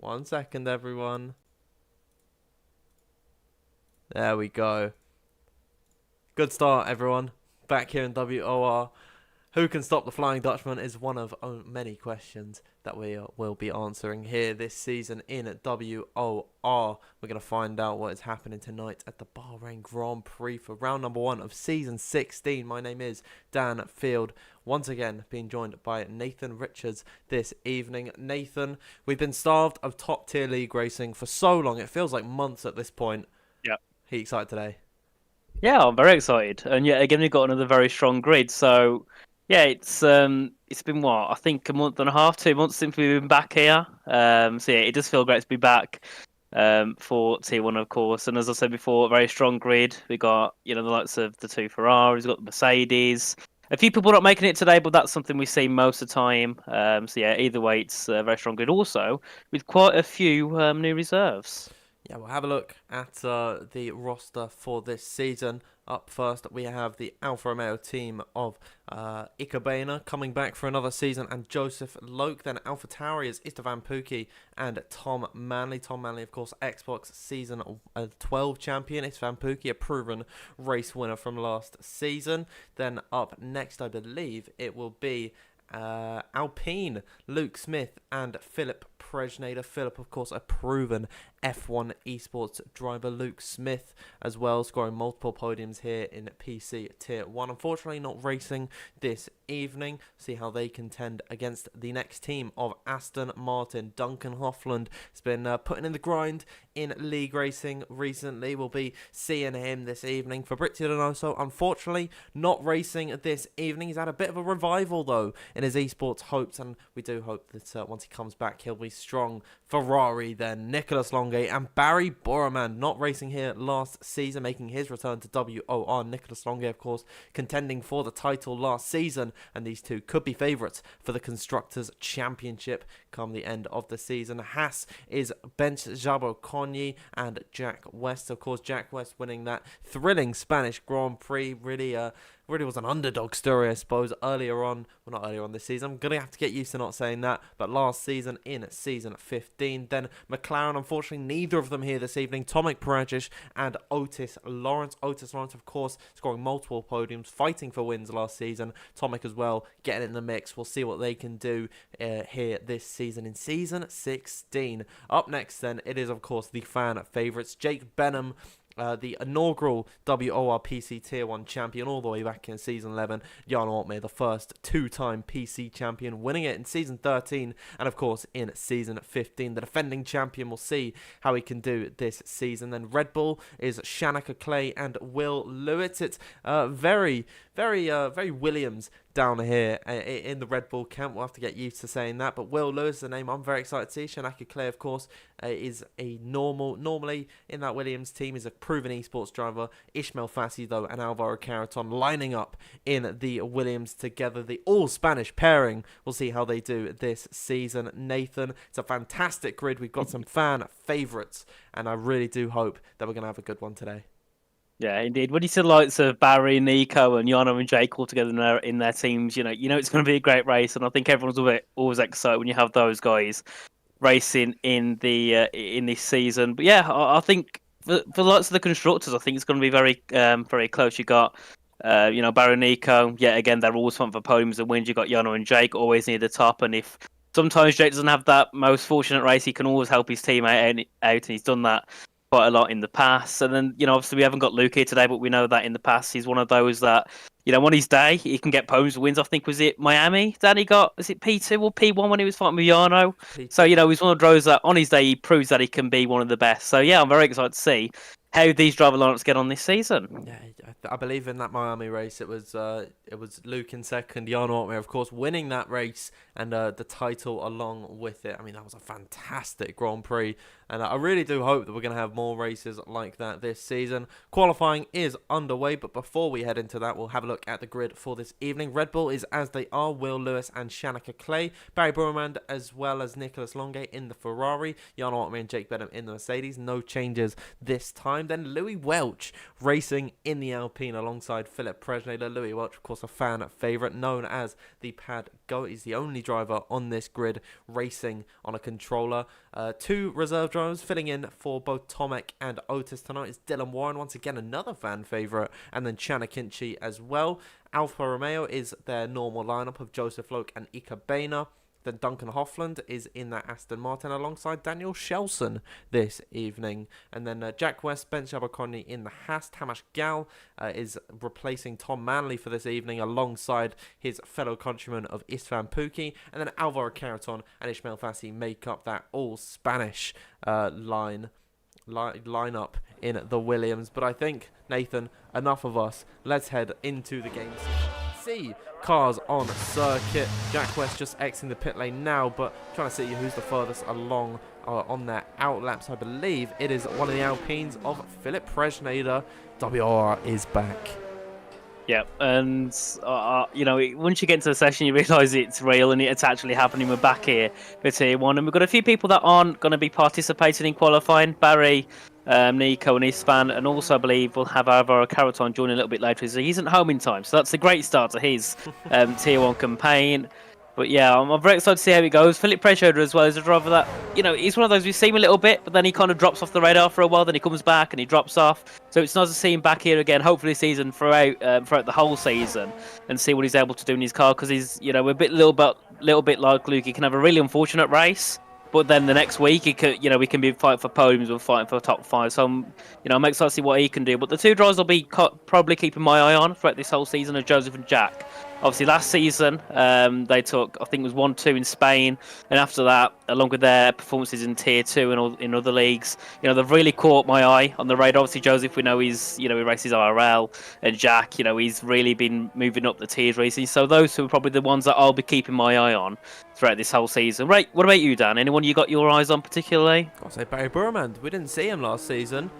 1 second, everyone. There we go. Good start, everyone. Back here in WOR. Who can stop the Flying Dutchman is one of many questions that we will be answering here this season in WOR. We're going to find out what is happening tonight at the Bahrain Grand Prix for round number 1 of season 16. My name is Dan Field. Once again, being joined by Nathan Richards this evening. Nathan, we've been starved of top tier league racing for so long. It feels like months at this point. Yeah. Are you excited today? Yeah, I'm very excited. And yet again we've got another very strong grid. So yeah, it's been what, I think a month and a half, 2 months since we've been back here. So yeah, it does feel great to be back for T1 of course. And as I said before, a very strong grid. We got, the likes of the two Ferraris, we've got the Mercedes. A few people not making it today, but that's something we see most of the time. So yeah, either way, it's a very strong grid. Also, with quite a few new reserves. Yeah, we'll have a look at the roster for this season. Up first, we have the Alfa Romeo team of Ikebana coming back for another season, and Joseph Loke. Then Alpha Tauri is Istvan Pukki and Tom Manley. Tom Manley, of course, Xbox Season 12 champion. Istvan Pukki, a proven race winner from last season. Then up next, I believe it will be Alpine, Luke Smith and Philip Prejnader. Philip, of course, a proven F1 Esports driver. Luke Smith as well, scoring multiple podiums here in PC Tier 1. Unfortunately, not racing this evening. See how they contend against the next team of Aston Martin. Duncan Hoffland has been putting in the grind in league racing recently. We'll be seeing him this evening. Fabrizio Donoso, unfortunately, not racing this evening. He's had a bit of a revival, though, in his esports hopes, and we do hope that once he comes back, he'll be strong. Ferrari then, Nicholas Longay and Barry Borman, not racing here last season, making his return to WOR. Nicholas Longay, of course, contending for the title last season, and these two could be favourites for the Constructors' Championship come the end of the season. Haas is Bench Jabo Conyi and Jack West. Of course, Jack West winning that thrilling Spanish Grand Prix. Really was an underdog story, I suppose, earlier on. Well, not earlier on this season. I'm going to have to get used to not saying that. But last season, in season 15. Then McLaren, unfortunately, neither of them here this evening. Tomek Parajic and Otis Lawrence. Otis Lawrence, of course, scoring multiple podiums, fighting for wins last season. Tomek as well, getting in the mix. We'll see what they can do here this season in season 16. Up next, then, it is, of course, the fan favourites. Jake Benham, the inaugural WOR PC Tier 1 champion all the way back in Season 11. Jan Ortmeier, the first two-time PC champion, winning it in Season 13 and, of course, in Season 15. The defending champion, will see how he can do this season. Then Red Bull is Shanaka Clay and Will Lewis. It's very Williams down here in the Red Bull camp. We'll have to get used to saying that. But Will Lewis is a name I'm very excited to see. Shanaka Clay, of course, is a normally in that Williams team, is a proven esports driver. Ishmael Fassi, though, and Alvaro Carreton lining up in the Williams together. The all-Spanish pairing. We'll see how they do this season. Nathan, it's a fantastic grid. We've got some fan favourites, and I really do hope that we're going to have a good one today. Yeah, indeed. When you see the likes of Barry, Nico, and Yano and Jake all together in their teams, you know it's going to be a great race, and I think everyone's always excited when you have those guys racing in this season. But yeah, I think for lots of the constructors, I think it's going to be very close. You got Barry, Nico. Yeah, again, they're always fun for podiums and wins. You got Yano and Jake always near the top, and if sometimes Jake doesn't have that most fortunate race, he can always help his team out, and he's done that quite a lot in the past. And then, obviously we haven't got Luke here today, but we know that in the past he's one of those that, on his day, he can get podiums wins. I think, was it Miami that he got, was it P2 or P1 when he was fighting with Yano? So, he's one of those that on his day he proves that he can be one of the best. So, yeah, I'm very excited to see how these driver lineups get on this season. Yeah, I believe in that Miami race, it was Luke in second, Jan Ortmeier, of course, winning that race and the title along with it. I mean, that was a fantastic Grand Prix. And I really do hope that we're going to have more races like that this season. Qualifying is underway, but before we head into that, we'll have a look at the grid for this evening. Red Bull is as they are, Will Lewis and Shanika Clay, Barry Burmand as well as Nicholas Longe in the Ferrari, Jan Ortman and Jake Benham in the Mercedes. No changes this time. Then Louis Welch racing in the Alpine alongside Philip Presneder. Louis Welch, of course, a fan favourite, known as the Pad Goat. He's the only driver on this grid racing on a controller. Two reserve drivers filling in for both Tomek and Otis tonight is Dylan Warren, once again another fan favourite, and then Chana Kinchi as well. Alfa Romeo is their normal lineup of Joseph Loke and Ika Boehner. Then Duncan Hoffland is in that Aston Martin alongside Daniel Shelson this evening. And then Jack West, Spencer Abercrombie in the Haas. Tamas Gal is replacing Tom Manley for this evening alongside his fellow countryman of Istvan Pukki. And then Alvaro Carreton and Ismail Fassi make up that all-Spanish lineup in the Williams. But I think, Nathan, enough of us. Let's head into the games. See cars on circuit. Jack West just exiting the pit lane now, but trying to see who's the furthest along on their out laps. I believe it is one of the Alpines of Philip Presneder. WOR is back. Yeah, and you know, once you get into the session, you realise it's real and it's actually happening. We're back here for Tier 1, and we've got a few people that aren't going to be participating in qualifying. Barry, Nico and Ispan, and also I believe we'll have Alvaro Carreton join a little bit later. He isn't home in time, so that's a great start to his Tier 1 campaign. But yeah, I'm very excited to see how it goes. Philip Presneder as well is a driver that, you know, he's one of those we see him a little bit, but then he kind of drops off the radar for a while, then he comes back and he drops off. So it's nice to see him back here again, hopefully season throughout the whole season, and see what he's able to do in his car, because he's, you know, a little bit like Luke. He can have a really unfortunate race, but then the next week, he could, you know, we can be fighting for podiums or fighting for top 5. So, you know, I'm excited to see what he can do. But the two drivers I'll be probably keeping my eye on throughout this whole season are Joseph and Jack. Obviously, last season, they took, I think it was 1-2 in Spain. And after that, along with their performances in Tier 2 and in other leagues, you know, they've really caught my eye on the radar. Obviously, Joseph, we know he races RL. And Jack, you know, he's really been moving up the tiers recently. So those two are probably the ones that I'll be keeping my eye on throughout this whole season. Right, what about you, Dan? Anyone you got your eyes on particularly? I'll say Barry Burmand. We didn't see him last season.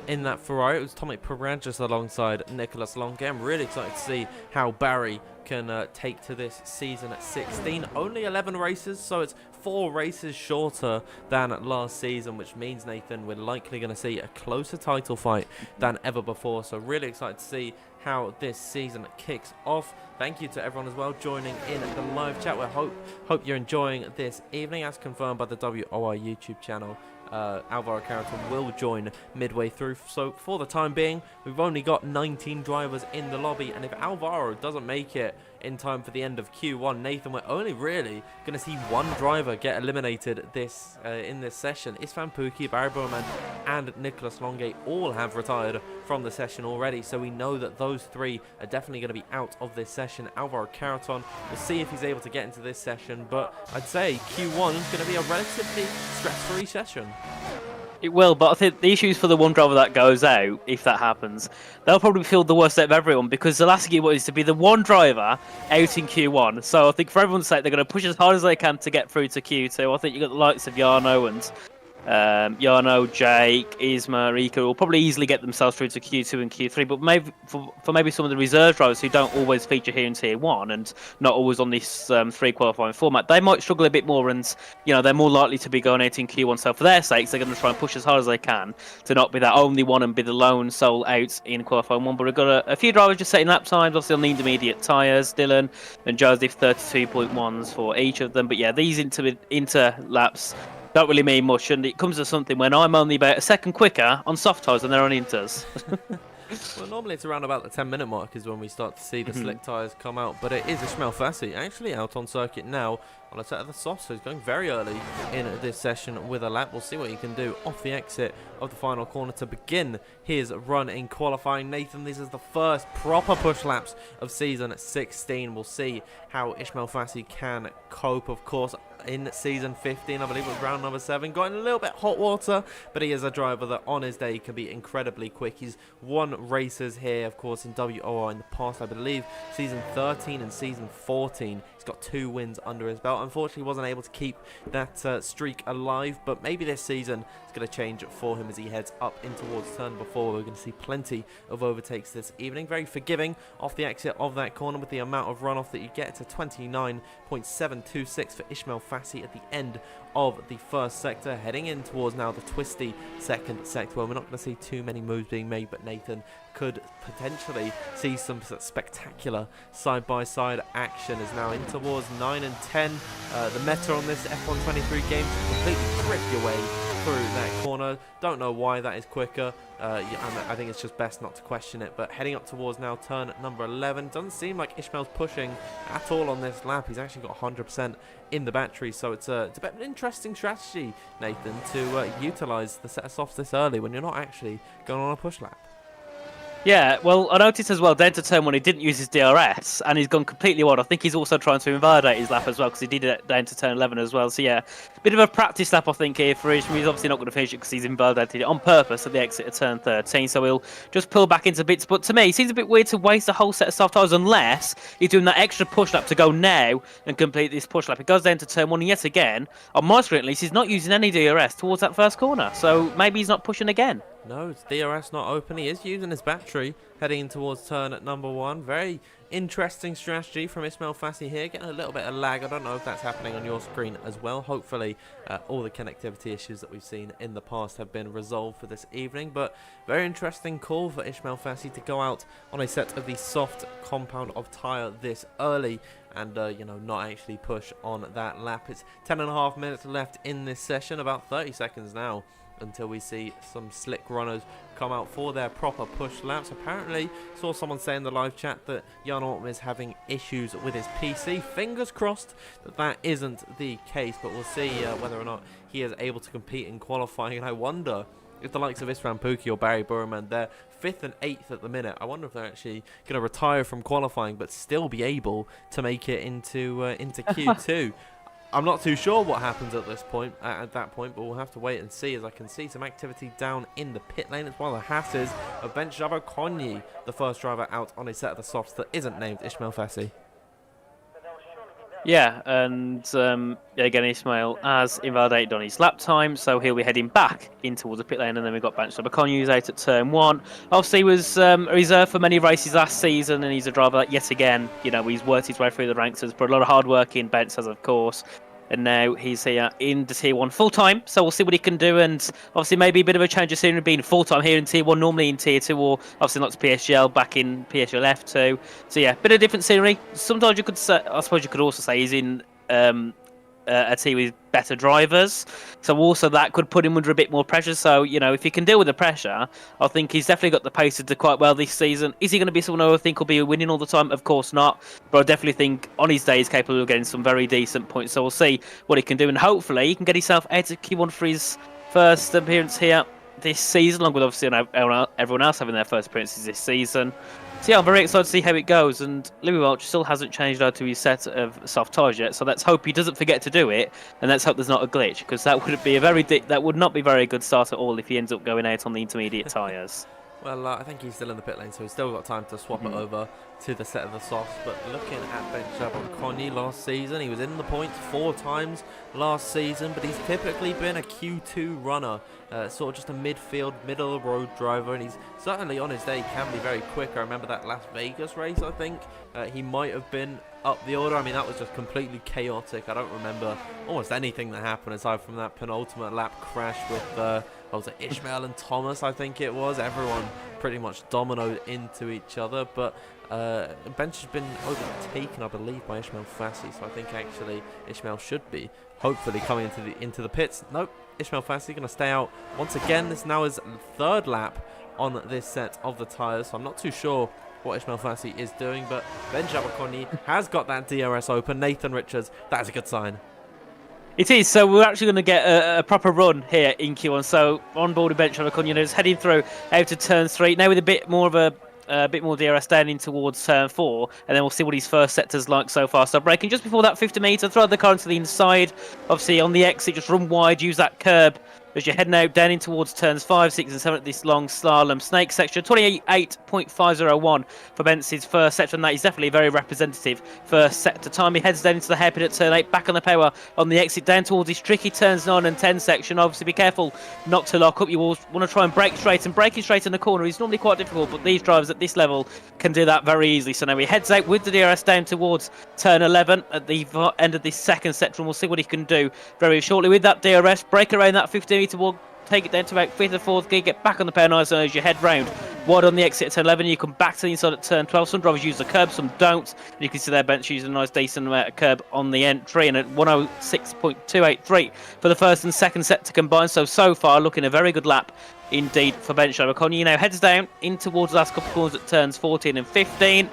In that Ferrari, it was Tomek Perranges alongside Nicholas Longe. I'm really excited to see how Barry can take to this season at 16. Only 11 races, so it's 4 races shorter than last season, which means, Nathan, we're likely going to see a closer title fight than ever before. So really excited to see how this season kicks off. Thank you to everyone as well joining in the live chat. We hope you're enjoying this evening, as confirmed by the WOR YouTube channel. Alvaro Carreton will join midway through. So for the time being, we've only got 19 drivers in the lobby, and if Alvaro doesn't make it in time for the end of Q1, Nathan, we're only really going to see one driver get eliminated in this session. Istvan Pukki, Barry Bowman and Nicholas Longe all have retired from the session already, so we know that those 3 are definitely going to be out of this session. Alvaro Carreton, we'll see if he's able to get into this session, but I'd say Q1 is going to be a relatively stress-free session. It will, but I think the issue is for the one driver that goes out, if that happens, they'll probably feel the worst out of everyone, because the last thing you want is to be the one driver out in Q1. So I think for everyone's sake, they're going to push as hard as they can to get through to Q2. I think you've got the likes of Jarno and Jake, Isma, Rika will probably easily get themselves through to Q2 and Q3, but maybe for maybe some of the reserve drivers who don't always feature here in Tier 1 and not always on this 3 qualifying format, they might struggle a bit more, and you know, they're more likely to be going out in Q1. So for their sakes, they're going to try and push as hard as they can to not be that only one and be the lone sole out in qualifying 1. But we've got a few drivers just setting lap times, obviously on the intermediate tyres. Dylan and Joseph 32.1s for each of them. But yeah, these inter laps don't really mean much, and it comes to something when I'm only about a second quicker on soft tyres than they're on inters. Well, normally it's around about the 10-minute mark is when we start to see the slick tyres come out, but it is Ismail Fassi actually out on circuit now on a set of the softs, so he's going very early in this session with a lap. We'll see what he can do off the exit of the final corner to begin his run in qualifying. Nathan, this is the first proper push laps of season 16. We'll see how Ismail Fassi can cope, of course. In season 15, I believe it was round number 7, got in a little bit hot water, but he is a driver that on his day can be incredibly quick. He's won races here, of course, in WOR in the past, I believe season 13 and season 14. He's got 2 wins under his belt. Unfortunately, wasn't able to keep that streak alive, but maybe this season is going to change for him as he heads up in towards turn number 4. We're going to see plenty of overtakes this evening. Very forgiving off the exit of that corner with the amount of runoff that you get to 29.726 for Ismail Fassi at the end of the first sector, heading in towards now the twisty second sector, where we're not going to see too many moves being made, but Nathan could potentially see some spectacular side-by-side action. Is now in towards 9 and 10. The meta on this F1 23 game to completely drift your way through that corner. Don't know why that is quicker. I think it's just best not to question it. But heading up towards now turn number 11. Doesn't seem like Ishmael's pushing at all on this lap. He's actually got 100% in the battery, so it's a bit of an interesting strategy, Nathan, to utilise the set of softs this early when you're not actually going on a push lap. Yeah, well, I noticed as well, down to turn 1, he didn't use his DRS, and he's gone completely wild. I think he's also trying to invalidate his lap as well, because he did it down to turn 11 as well. So, yeah, a bit of a practice lap, I think, here for Ishmael. He's obviously not going to finish it because he's invalidated it on purpose at the exit of turn 13, so he'll just pull back into bits. But to me, it seems a bit weird to waste a whole set of soft tyres unless he's doing that extra push lap to go now and complete this push lap. It goes down to turn 1, and yet again, on my screen at least, he's not using any DRS towards that first corner, so maybe he's not pushing again. No, it's DRS not open. He is using his battery heading in towards turn at number 1. Very interesting strategy from Ismail Fassi here. Getting a little bit of lag. I don't know if that's happening on your screen as well. Hopefully all the connectivity issues that we've seen in the past have been resolved for this evening. But very interesting call for Ismail Fassi to go out on a set of the soft compound of tyre this early. And, not actually push on that lap. It's 10.5 minutes left in this session. About 30 seconds now until we see some slick runners come out for their proper push laps. Apparently, saw someone say in the live chat that Jan Ortman is having issues with his PC. Fingers crossed that that isn't the case, but we'll see whether or not he is able to compete in qualifying. And I wonder if the likes of Isran Pookie or Barry Burman, they're 5th and 8th at the minute. I wonder if they're actually going to retire from qualifying but still be able to make it into Q2. I'm not too sure what happens at this point, at that point, but we'll have to wait and see. As I can see some activity down in the pit lane. It's one of the Hasses of bench driver Konyi, the first driver out on a set of the softs that isn't named Ismail Fassi. Yeah, and again, Ismail has invalidated on his lap time, so he'll be heading back in towards the pit lane, and then we've got bench driver Konyi out at turn 1. Obviously, he was reserved for many races last season, and he's a driver that, yet again, he's worked his way through the ranks, has put a lot of hard work in, Ben says, of course. And now he's here in the Tier 1 full-time, so we'll see what he can do. And obviously maybe a bit of a change of scenery being full-time here in Tier 1, normally in Tier 2, or obviously not to PSGL, back in PSGL F2. So yeah, bit of different scenery. Sometimes you could say, I suppose you could also say he's in a team with better drivers, so also that could put him under a bit more pressure. So if he can deal with the pressure, I think he's definitely got the pace to do quite well this season. Is he going to be someone who I think will be winning all the time? Of course not, but I definitely think on his day he's capable of getting some very decent points, so we'll see what he can do, and hopefully he can get himself out of Q1 for his first appearance here this season, along with obviously everyone else having their first appearances this season. So yeah, I'm very excited to see how it goes, and Louis Welch still hasn't changed out to his set of soft tyres yet, so let's hope he doesn't forget to do it, and let's hope there's not a glitch, because that would not be a very good start at all if he ends up going out on the intermediate tyres. Well, I think he's still in the pit lane, so he's still got time to swap it over to the set of the softs. But looking at bench driver Konyi last season, he was in the points 4 times last season, but he's typically been a Q2 runner, sort of just a midfield, middle-of-the-road driver, and he's certainly on his day can be very quick. I remember that Las Vegas race, I think. He might have been up the order. I mean, that was just completely chaotic. I don't remember almost anything that happened aside from that penultimate lap crash with was it Ishmael and Thomas, I think it was. Everyone pretty much dominoed into each other, but bench has been overtaken, I believe, by Ismail Fassi, so I think actually Ishmael should be hopefully coming into the pits. Nope, Ismail Fassi going to stay out once again. This now is 3rd lap on this set of the tyres, so I'm not too sure what Ismail Fassi is doing, but Ben Jabakoni has got that DRS open. Nathan Richards, that is a good sign. It is, so we're actually going to get a proper run here in Q1. So on board with bench driver Konyi is heading through out of turn 3, now with a bit more DRS down in towards turn 4, and then we'll see what his first sector's like so far. So braking just before that 50 metre, throw the car into the inside, obviously on the exit, just run wide, use that curb as you're heading out down in towards turns 5, 6 and 7 at this long slalom snake section. 28.501 for Benz's first sector, and that is definitely a very representative first sector time. He heads down into the hairpin at turn 8, back on the power on the exit down towards his tricky turns 9 and 10 section. Obviously be careful not to lock up. You will want to try and brake straight, and braking straight in the corner is normally quite difficult, but these drivers at this level can do that very easily. So now he heads out with the DRS down towards turn 11 at the end of this second sector, and we'll see what he can do very shortly with that DRS. Break around that 15-metre wall, take it down to about 5th or 4th gear, get back on the power nice as you head round wide on the exit at turn 11. You come back to the inside at turn 12. Some drivers use the curb, some don't. And you can see their bench using a nice decent amount of curb on the entry, and at 106.283 for the first and second set to combine. So far looking a very good lap indeed for bench driver Connie. Now heads down in towards the last couple of corners at turns 14 and 15.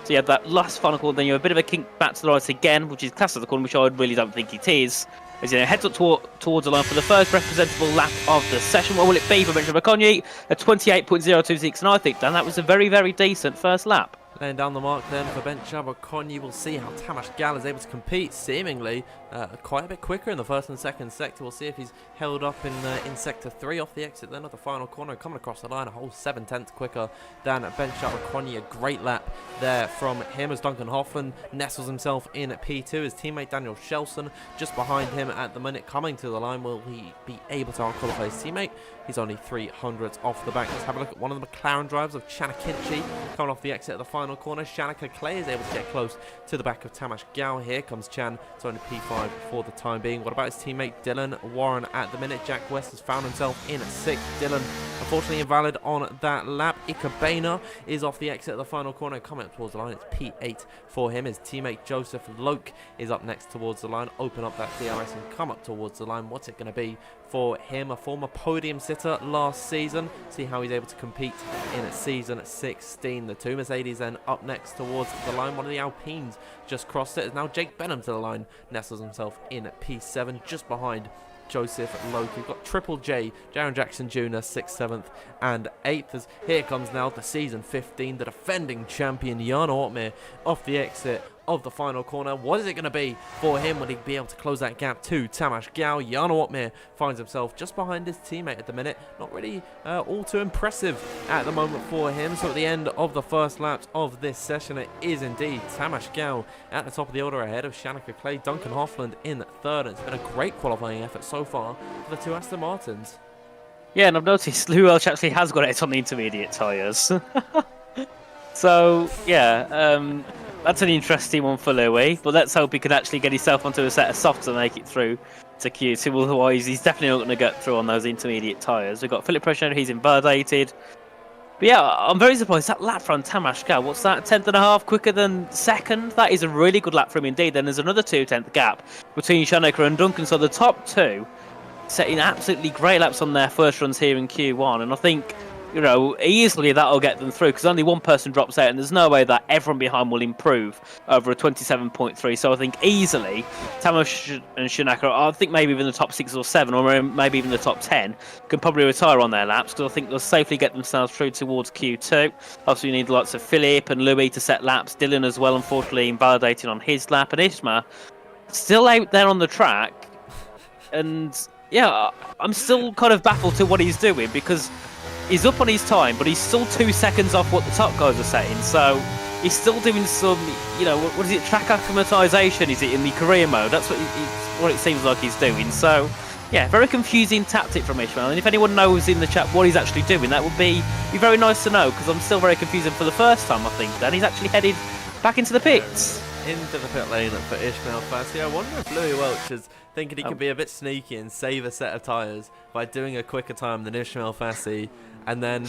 So you have that last final corner, then you have a bit of a kink back to the right again, which is classed as the corner, which I really don't think it is. As you know, heads up towards the line for the first representable lap of the session. What will it be for Benjamin Conye? A 28.026, and I think, Dan, that was a very, very decent first lap. Laying down the mark then for Ben Chabacon. You will see how Tamas Gal is able to compete seemingly quite a bit quicker in the first and second sector. We'll see if he's held up in sector 3 off the exit then at the final corner, coming across the line a whole 7/10 quicker than Ben Chabacon. A great lap there from him as Duncan Hoffman nestles himself in at P2. His teammate Daniel Shelson just behind him at the minute, coming to the line. Will he be able to unqualify his teammate? He's only 300s off the back. Let's have a look at one of the McLaren drivers of Chanakinchi coming off the exit at the final corner. Shanika Clay is able to get close to the back of Tamas Gal. Here comes Chan. It's only P5 for the time being. What about his teammate Dylan Warren at the minute? Jack West has found himself in at 6th. Dylan unfortunately invalid on that lap. Ikabena is off the exit at the final corner, coming up towards the line. It's P8 for him. His teammate Joseph Loke is up next towards the line. Open up that DRS and come up towards the line. What's it going to be for him? A former podium sitter last season. See how he's able to compete in season 16. The two Mercedes then up next towards the line. One of the Alpines just crossed it. It's now Jake Benham to the line. Nestles himself in at P7 just behind Joseph Loke. We've got Triple J, Jaron Jackson Jr., 6th, 7th and 8th. As here comes now the season 15, the defending champion Jan Ortmir off the exit of the final corner. What is it going to be for him? Will he be able to close that gap to Tamas Gal? Jan Ortmir finds himself just behind his teammate at the minute. Not really all too impressive at the moment for him. So at the end of the first laps of this session, it is indeed Tamas Gal at the top of the order ahead of Shanika Clay. Duncan Hoffland in 3rd. It's been a great qualifying effort so far for the two Aston Martins. Yeah, and I've noticed Lou Welch actually has got it on the intermediate tyres. So, yeah, that's an interesting one for Louis, but let's hope he can actually get himself onto a set of softs to make it through to Q2. Otherwise, he's definitely not going to get through on those intermediate tyres. We've got Philip Pressure, he's invalidated. But yeah, I'm very surprised. That lap from Tamas Gal, what's that, 10th and a half quicker than second? That is a really good lap for him indeed. Then there's another 2/10 gap between Shanika and Duncan. So the top two setting absolutely great laps on their first runs here in Q1. And I think, you know, easily that'll get them through because only one person drops out and there's no way that everyone behind will improve over a 27.3. So I think easily Tamas and Shanaka, I think maybe even the top 6 or 7 or maybe even the top 10 can probably retire on their laps because I think they'll safely get themselves through towards Q2. Obviously you need lots of Philip and Louis to set laps. Dylan as well, unfortunately invalidating on his lap, and Ishma still out there on the track. And yeah, I'm still kind of baffled to what he's doing because he's up on his time, but he's still 2 seconds off what the top guys are setting. So he's still doing some, you know, what is it, track acclimatization? Is it in the career mode? That's what it seems like he's doing. So yeah, very confusing tactic from Ishmael. And if anyone knows in the chat what he's actually doing, that would be very nice to know because I'm still very confused. And for the first time, I think, then he's actually headed back into the pits. Into the pit lane for Ishmael Fassi. I wonder if Louis Welch is thinking he could be a bit sneaky and save a set of tyres by doing a quicker time than Ishmael Fassi, and then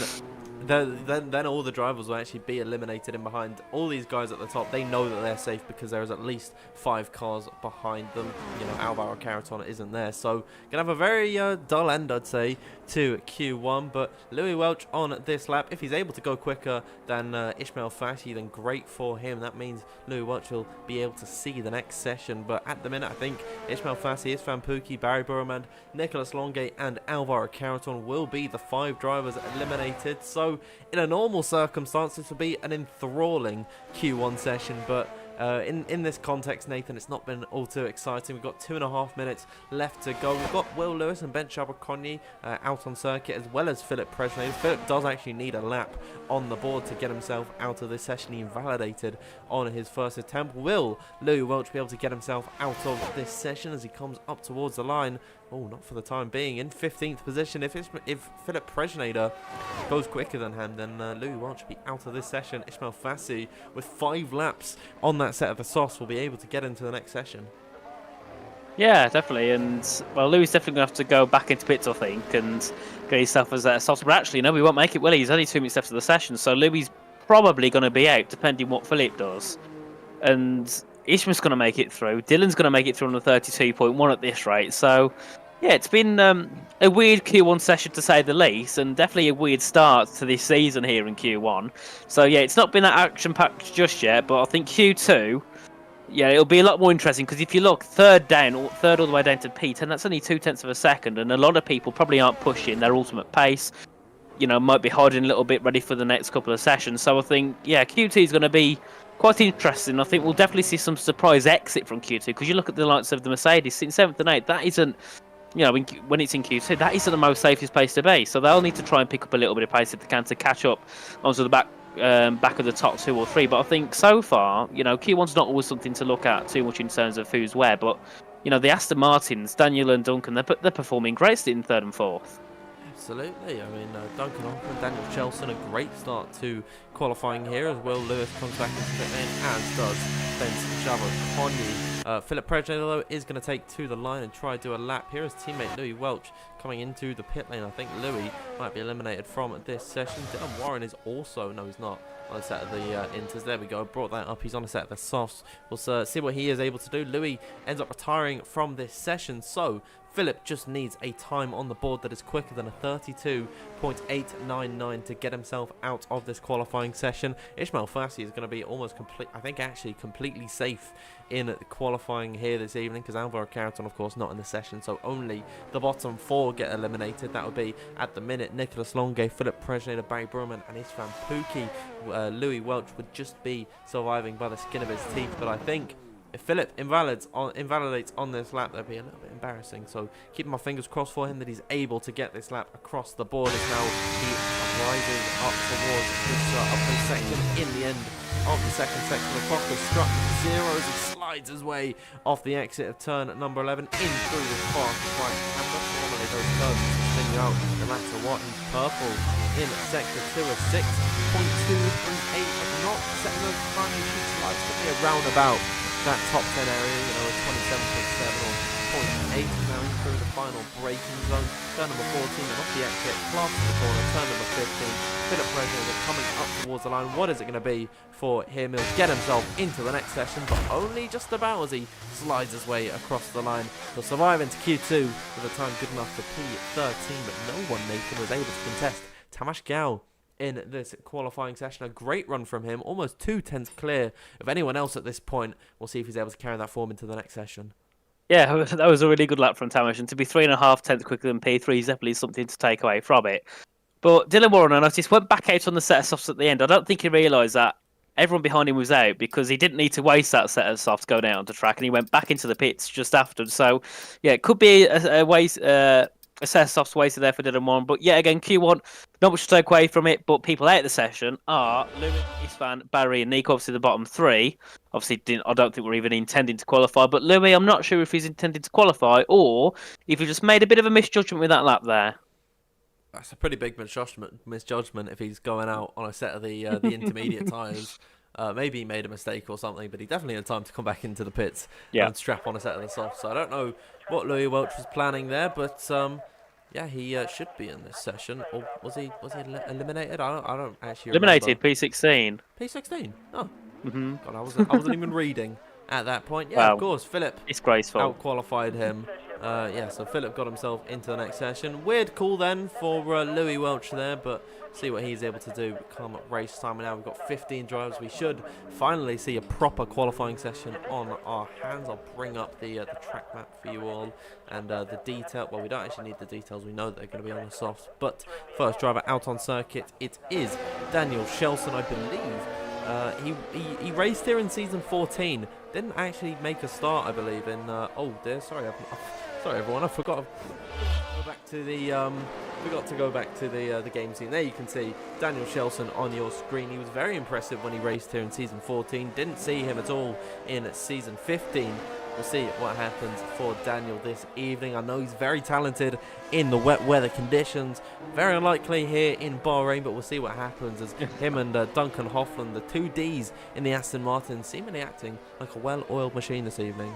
all the drivers will actually be eliminated in behind. All these guys at the top, they know that they're safe because there is at least 5 cars behind them. You know, Alvaro Caraton isn't there, so gonna have a very dull end, I'd say, to Q1. But Louis Welch on this lap, if he's able to go quicker than Ishmael Fassi, then great for him. That means Louis Welch will be able to see the next session. But at the minute, I think Ishmael Fassi, Isfan Pookie, Barry Burman, Nicholas Longate and Alvaro Caraton will be the 5 drivers eliminated. So in a normal circumstance, this would be an enthralling Q1 session, but In this context, Nathan, it's not been all too exciting. We've got 2.5 minutes left to go. We've got Will Lewis and Ben Abercrombie out on circuit, as well as Philip Presnay. Philip does actually need a lap on the board to get himself out of this session. He invalidated on his first attempt. Will Louis Welch be able to get himself out of this session as he comes up towards the line? Oh, not for the time being. In 15th position. If Philip Presnay goes quicker than him, then Louis Welch will be out of this session. Ismail Fassi, with 5 laps on that set of the softs, will be able to get into the next session. Yeah, definitely. And, well, Louis definitely going to have to go back into pits, I think, and get himself as a soft. But actually, no, we won't make it, will he? He's only 2 minutes left of the session, so Louis probably going to be out, depending what Philip does. And Ishmael's going to make it through. Dylan's going to make it through on the 32.1 at this rate. So, yeah, it's been a weird Q1 session to say the least, and definitely a weird start to this season here in Q1. So, yeah, it's not been that action-packed just yet, but I think Q2, yeah, it'll be a lot more interesting, because if you look third all the way down to P10, that's only 0.2 of a second, and a lot of people probably aren't pushing their ultimate pace. Might be hiding a little bit, ready for the next couple of sessions. So I think, yeah, Q2 is going to be quite interesting. I think we'll definitely see some surprise exit from Q2, because you look at the likes of the Mercedes, sitting 7th and 8th, that isn't, when it's in Q2, that isn't the most safest place to be. So they'll need to try and pick up a little bit of pace if they can to catch up onto the back of the top 2 or 3. But I think so far, Q1's not always something to look at too much in terms of who's where. But, the Aston Martins, Daniel and Duncan, they're performing great sitting 3rd and 4th. Absolutely. I mean, Duncan Hoffman, Daniel Chelson, a great start to qualifying here as Will Lewis comes back into pit lane, as does Ben Abercrombie. Philip Presnay, though, is going to take to the line and try to do a lap. Here is teammate Louis Welch coming into the pit lane. I think Louis might be eliminated from this session. Dylan Warren is also, no, he's not on a set of the inters. There we go, brought that up. He's on a set of the softs. We'll see what he is able to do. Louis ends up retiring from this session, so Philip just needs a time on the board that is quicker than a 32.899 to get himself out of this qualifying session. Ismail Fassi is going to be almost complete, I think actually completely safe in qualifying here this evening, because Alvaro Carreton, of course, not in the session, so only the bottom 4 get eliminated. That would be, at the minute, Nicholas Longe, Philip Presnay, Barry Brumman, and Isfan Pookie. Louis Welch would just be surviving by the skin of his teeth, but I think if Philip invalidates on this lap, that'd be a little bit embarrassing. So keeping my fingers crossed for him that he's able to get this lap across the board, as now he rises up towards this upper section. In the end of the second section, the clock has struck 0 as he slides his way off the exit of turn number 11 in through the fast right camber. Normally those curves spin you out no matter what. He's purple in sector 2 of 6.238. Not setting those final sheet slides, could be around about that top 10 area, a 27.7 or 0.8. Now in through the final braking zone. Turn number 14 and off the exit, class the corner. Turn number 15. Philip Presnay coming up towards the line. What is it going to be for him? He'll get himself into the next session, but only just about as he slides his way across the line. He'll survive into Q2 with a time good enough for P13, but no one, Nathan, was able to contest Tamas Gao in this qualifying session. A great run from him, almost 2 tenths clear of anyone else at this point. We'll see if he's able to carry that form into the next session. Yeah, that was a really good lap from Tamas, and to be 3.5 tenths quicker than P3 is definitely something to take away from it. But Dylan Warren, I noticed, went back out on the set of softs at the end. I don't think he realised that everyone behind him was out, because he didn't need to waste that set of softs going out on the track, and he went back into the pits just after. So, yeah, it could be a waste. A set of softs wasted there for Dylan Warren. But yeah, again, Q1, not much to take away from it, but people out of the session are Louis, Isfan, Barry, and Nico, obviously the bottom 3. Obviously, I don't think we're even intending to qualify, but Louis, I'm not sure if he's intending to qualify or if he just made a bit of a misjudgment with that lap there. That's a pretty big misjudgment if he's going out on a set of the intermediate tyres. Maybe he made a mistake or something, but he definitely had time to come back into the pits and strap on a set of the softs. So I don't know what Louis Welch was planning there, but yeah, he should be in this session. Or was he eliminated? I don't actually eliminated. remember. P16. P16. Oh, God, I wasn't even reading at that point. Yeah, wow. Of course, Philip. It's graceful. Out-qualified him. Yeah, so Philip got himself into the next session. Weird call then for Louis Welch there, but see what he's able to do come race time. And now we've got 15 drivers. We should finally see a proper qualifying session on our hands. I'll bring up the track map for you all and the detail. Well, we don't actually need the details. We know that they're going to be on the softs. But first driver out on circuit, it is Daniel Shelson, I believe. He raced here in season 14. Didn't actually make a start, I believe. In oh dear, sorry, sorry everyone, I forgot. Go back to the forgot to go back to the game scene. There you can see Daniel Shelson on your screen. He was very impressive when he raced here in season 14. Didn't see him at all in season 15. We'll see what happens for Daniel this evening. I know he's very talented in the wet weather conditions. Very unlikely here in Bahrain, but we'll see what happens as him and Duncan Hoffman, the two Ds in the Aston Martin, seemingly acting like a well-oiled machine this evening.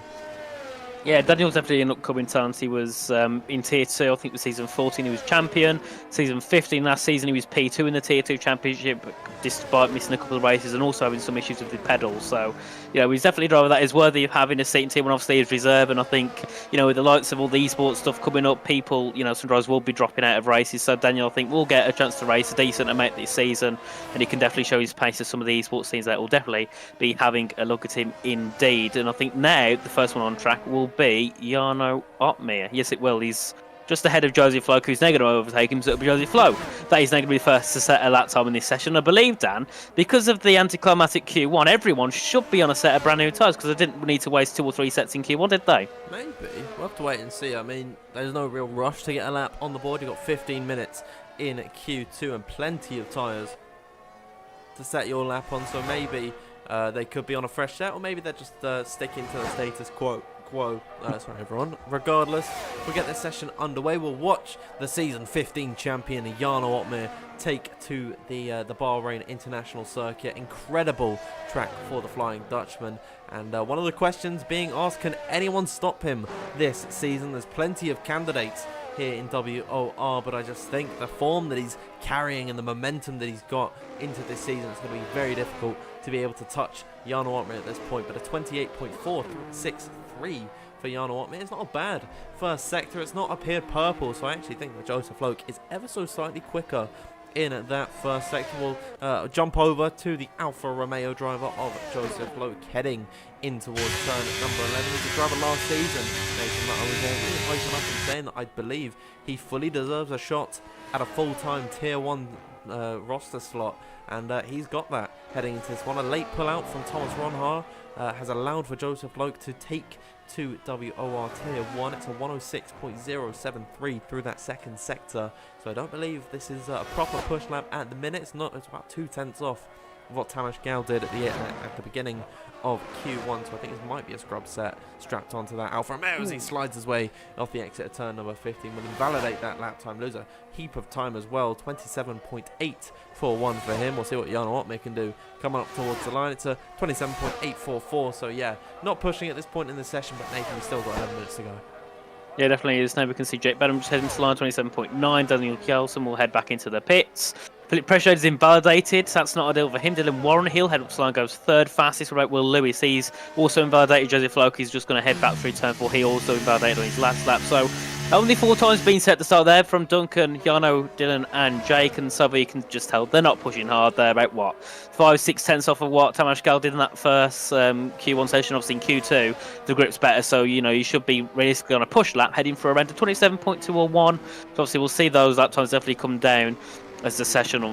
Yeah, Daniel's definitely an upcoming talent. He was in Tier 2, I think, with season 14 he was champion. Season 15 last season he was P2 in the Tier 2 championship, despite missing a couple of races and also having some issues with the pedals. So, he's definitely a driver that is worthy of having a seat in Team 1, obviously his reserve. And I think, with the likes of all the esports stuff coming up, people, some drivers will be dropping out of races. So Daniel, I think, will get a chance to race a decent amount this season, and he can definitely show his pace to some of the esports teams that will definitely be having a look at him indeed. And I think now the first one on track will be Jarno Opmeer. Yes, it will. He's just ahead of Joseph Flo, who's now going to overtake him, so it'll be Joseph Flo that is now going to be first to set a lap time in this session. I believe, Dan, because of the anticlimactic Q1, everyone should be on a set of brand new tyres, because they didn't need to waste 2 or 3 sets in Q1, did they? Maybe. We'll have to wait and see. I mean, there's no real rush to get a lap on the board. You've got 15 minutes in Q2 and plenty of tyres to set your lap on, so maybe they could be on a fresh set, or maybe they're just sticking to the status quo. Sorry everyone. Regardless, we'll get this session underway. We'll watch the season 15 champion Jarno Opmeer take to the Bahrain International Circuit. Incredible track for the Flying Dutchman. And one of the questions being asked, can anyone stop him this season? There's plenty of candidates here in WOR, but I just think the form that he's carrying and the momentum that he's got into this season, it's going to be very difficult to be able to touch Jarno Opmeer at this point. But a 28.463 for Jarno Opmeer is not a bad first sector. It's not appeared purple, so I actually think that Joseph Loke is ever so slightly quicker in that first sector. We'll jump over to the Alfa Romeo driver of Joseph Loke, heading in towards turn number 11. He's a driver last season, Nathan, that I was really hyping up and saying that I believe he fully deserves a shot at a full-time Tier 1 roster slot, and he's got that heading into this one. A late pull-out from Thomas Ronhar has allowed for Joseph Loke to take to WOR Tier 1. It's a 106.073 through that second sector, so I don't believe this is a proper push lap at the minute. It's about 2/10 off of what Tamas Gal did at the beginning of Q1, so I think this might be a scrub set strapped onto that Alfa Romeo as he slides his way off the exit of turn number 15. Will invalidate that lap time, lose a heap of time as well. 27.841 for him. We'll see what Jarno Opmeer can do coming up towards the line. It's a 27.844, so yeah, not pushing at this point in the session, but Nathan, we've still got 11 minutes to go. Yeah, definitely is. Now we can see Jake Benham just heading to the line, 27.9. Daniel Kjelsen will head back into the pits. Philip Pressure is invalidated, so that's not ideal for him. Dylan Warren, he'll head up to the line, goes third fastest. What about Will Lewis? He's also invalidated. Joseph Loki is just going to head back through turn 4. He also invalidated on his last lap. So only 4 times being set to start there from Duncan, Jarno, Dylan and Jake, and so you can just tell they're not pushing hard. They're about, 5-6 off of what Tamas Gal did in that first Q1 session. Obviously in Q2, the grip's better, so you should be realistically on a push lap, heading for around a 27.201. So obviously we'll see those lap times definitely come down as the session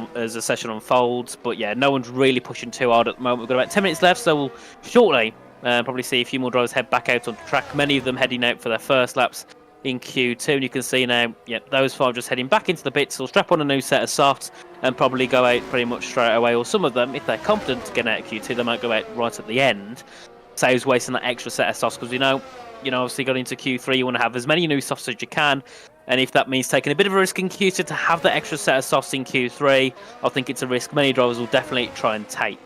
unfolds. But yeah, no one's really pushing too hard at the moment. We've got about 10 minutes left, so we'll shortly probably see a few more drivers head back out on the track, many of them heading out for their first laps in Q2. And you can see now, those 5 just heading back into the pits. They'll strap on a new set of softs and probably go out pretty much straight away. Or some of them, if they're confident to get out of Q2, they might go out right at the end. Saves wasting that extra set of softs, because obviously going into Q3, you want to have as many new softs as you can. And if that means taking a bit of a risk in Q2 to have that extra set of softs in Q3, I think it's a risk many drivers will definitely try and take.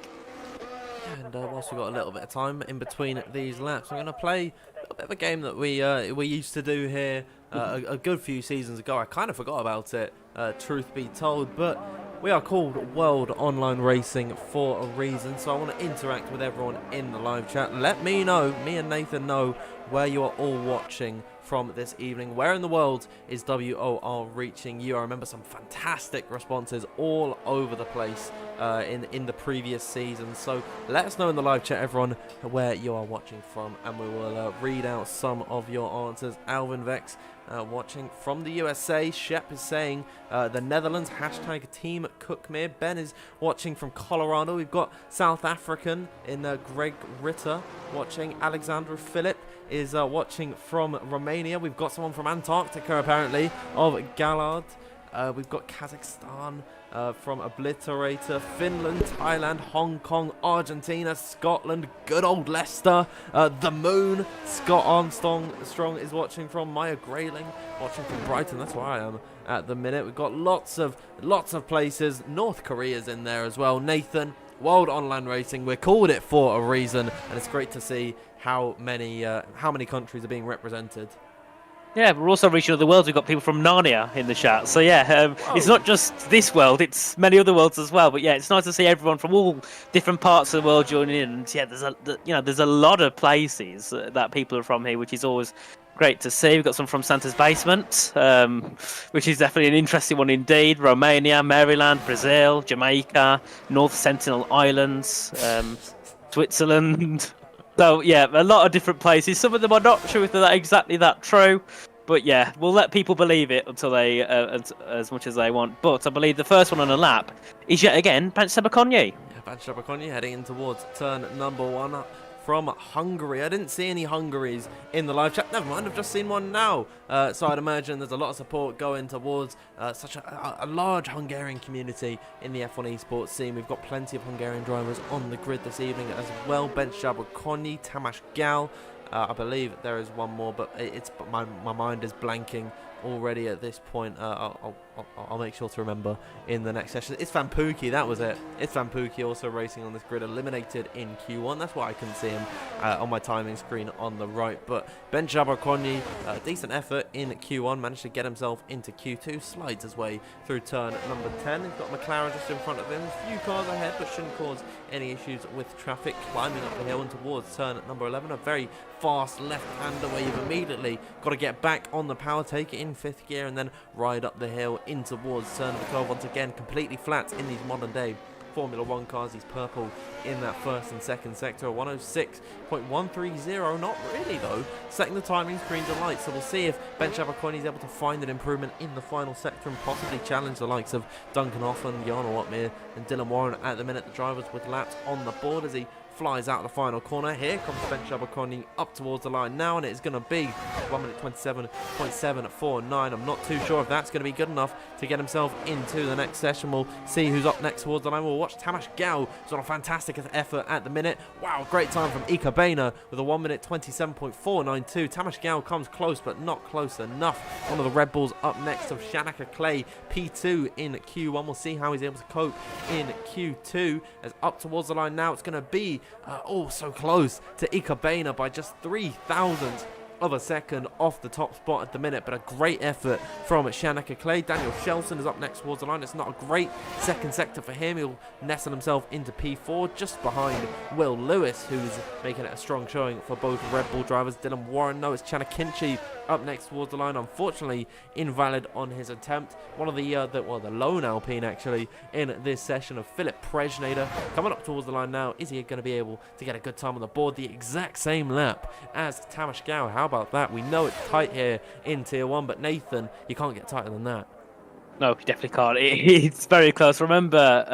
And whilst we've got a little bit of time in between these laps, I'm going to play a bit of a game that we used to do here a good few seasons ago. I kind of forgot about it, truth be told, but we are called World Online Racing for a reason, so I want to interact with everyone in the live chat. Let me know, me and Nathan know, where you are all watching from this evening. Where in the world is WOR reaching you? I remember some fantastic responses all over the place in the previous season. So let us know in the live chat, everyone, where you are watching from, and we will read out some of your answers. Alvin Vex watching from the USA. Shep is saying the Netherlands, hashtag Team Cookmere. Ben is watching from Colorado. We've got South African in Greg Ritter watching. Alexandra Philip is watching from Romania. We've got someone from Antarctica, apparently, of Gallard. We've got Kazakhstan from Obliterator, Finland, Thailand, Hong Kong, Argentina, Scotland, good old Leicester, the Moon, Scott Armstrong is watching from, Maya Grayling watching from Brighton. That's where I am at the minute. We've got lots of places. North Korea's in there as well. Nathan, World Online Racing, we called it for a reason, and it's great to see how many countries are being represented. Yeah, we're also reaching other worlds. We've got people from Narnia in the chat. So yeah, it's not just this world; it's many other worlds as well. But yeah, it's nice to see everyone from all different parts of the world joining in. And yeah, there's a lot of places that people are from here, which is always great to see. We've got some from Santa's Basement, which is definitely an interesting one indeed. Romania, Maryland, Brazil, Jamaica, North Sentinel Islands, Switzerland. So yeah, a lot of different places. Some of them are not sure if they're exactly that true, but yeah, we'll let people believe it until they as much as they want. But I believe the first one on the lap is yet again Bench-Sebakonyi. Yeah, Bench-Sebakonyi heading in towards turn number 1 from Hungary. I didn't see any Hungaries in the live chat. Never mind, I've just seen one now. So I'd imagine there's a lot of support going towards such a large Hungarian community in the F1 Esports scene. We've got plenty of Hungarian drivers on the grid this evening as well. Bench-Sebakonyi, Tamás Gal. I believe there is one more, but my mind is blanking already at this point. I'll make sure to remember in the next session. It's Van Pookie, that was it. It's Van Pookie also racing on this grid, eliminated in Q1. That's why I couldn't see him on my timing screen on the right. But Bench-Sebakonyi, decent effort in Q1, managed to get himself into Q2, slides his way through turn number 10. He's got McLaren just in front of him, a few cars ahead, but shouldn't cause any issues with traffic. Climbing up the hill and towards turn number 11, a very fast left-hander where you've immediately got to get back on the power, take it in 5th gear, and then ride up the hill in towards turn number 12. Once again, completely flat in these modern day Formula 1 cars. He's purple in that first and second sector. 106.130, not really though. Setting the timing screen to light, so we'll see if Bench-Sebakonyi is able to find an improvement in the final sector and possibly challenge the likes of Duncan Hoffman, Jan Uppbeat and Dylan Warren at the minute. The drivers with laps on the board as he flies out the final corner. Here comes Bench-Sebakonyi up towards the line now, and it's going to be 1:27.749. I'm not too sure if that's going to be good enough to get himself into the next session. We'll see who's up next towards the line. We'll watch Tamás Gal, who's on a fantastic effort at the minute. Wow, great time from Ikkebana with a 1:27.492. Tamás Gal comes close, but not close enough. One of the Red Bulls up next of Shanaka Clay, P2 in Q1. We'll see how he's able to cope in Q2. As up towards the line now, it's going to be so close to Ikkebana by just 3,000 of a second off the top spot at the minute, but a great effort from Shanaka Clay. Daniel Shelton is up next towards the line. It's not a great second sector for him. He'll nestle himself into P4 just behind Will Lewis, who's making it a strong showing for both Red Bull drivers. Dylan Warren, no, it's Chanakinchi up next towards the line. Unfortunately, invalid on his attempt. One of the lone Alpine actually in this session of Philip Prejnader coming up towards the line now. Is he going to be able to get a good time on the board? The exact same lap as Tamás Gal. How about that? We know it's tight here in Tier 1, but Nathan, you can't get tighter than that. No, you definitely can't. It's very close. Remember,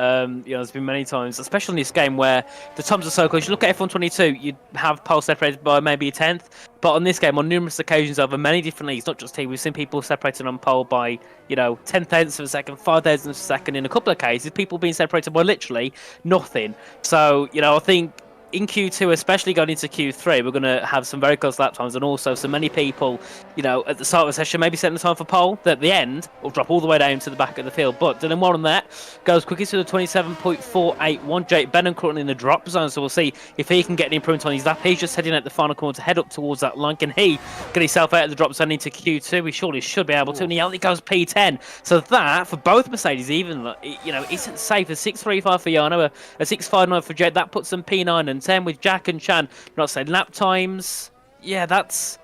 there's been many times, especially in this game, where the times are so close. You look at F1 22, you'd have pole separated by maybe a tenth. But on this game, on numerous occasions over many different leagues, not just here, we've seen people separated on pole by, 10 thousandths of a second, 5 thousandths of a second. In a couple of cases, people being separated by literally nothing. So, I think in Q2, especially going into Q3, we're going to have some very close lap times, and also so many people, at the start of the session, maybe setting the time for pole, that at the end will drop all the way down to the back of the field. But Dylan Warren there goes quickest with a 27.481. Jake Benham currently in the drop zone, so we'll see if he can get an improvement on his lap. He's just heading out the final corner to head up towards that line. Can he get himself out of the drop zone into Q2? He surely should be able to, and he only goes P10. So that, for both Mercedes, even, isn't safe. A 6.35 for Yano, a 6.59 for Jake. That puts them P9 and 10 with Jack and Chan. Not saying lap times. Yeah, that's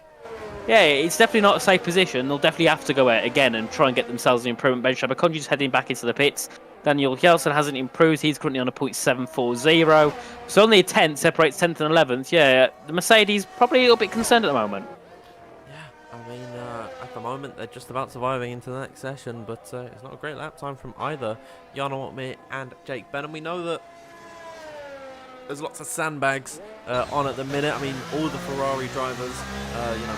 Yeah, it's definitely not a safe position. They'll definitely have to go out again and try and get themselves an improvement bench. Abercrombie's heading back into the pits. Daniel Kjelsen hasn't improved. He's currently on a .740. So only a tenth separates 10th and 11th. Yeah, the Mercedes probably a little bit concerned at the moment. Yeah, I mean, at the moment they're just about surviving into the next session, but it's not a great lap time from either Jarno Uppbeat and Jake Benham. We know that there's lots of sandbags on at the minute. I mean, all the Ferrari drivers,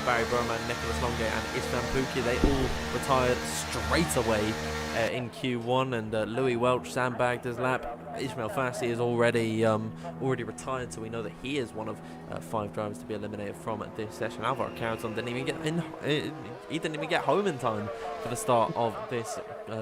Barry Burman, Nicholas Longate and Istvan Pukki, they all retired straight away in Q1, and Louis Welch sandbagged his lap. Ismail Fassi is already retired, so we know that he is one of 5 drivers to be eliminated from this session. Alvaro Carrington didn't even get in; he didn't even get home in time for the start of this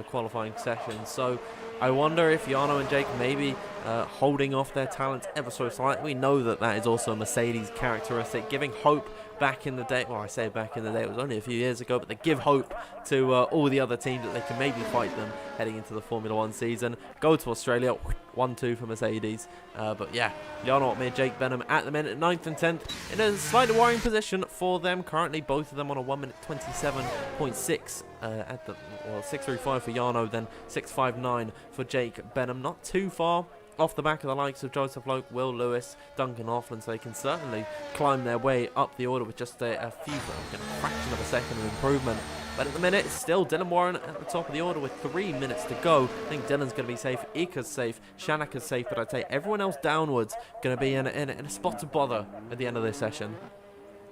qualifying session. So I wonder if Jarno and Jake maybe holding off their talents ever so slightly. We know that that is also a Mercedes characteristic, giving hope back in the day. Well, I say back in the day, it was only a few years ago, but they give hope to all the other teams that they can maybe fight them heading into the Formula 1 season. Go to Australia, 1-2 for Mercedes. But yeah, Jarno Uppbeat, Jake Benham at the minute, 9th and 10th, in a slightly worrying position for them. Currently, both of them on a 1 minute 27.6 at the 6:35 for Jarno, then 6:59 for Jake Benham. Not too far off the back of the likes of Joseph Loke, Will Lewis, Duncan Hoffman, so they can certainly climb their way up the order with just a fraction of a second of improvement. But at the minute, it's still Dylan Warren at the top of the order with 3 minutes to go. I think Dylan's going to be safe, Ika's safe, Shanak is safe, but I'd say everyone else downwards going to be in a spot to bother at the end of this session.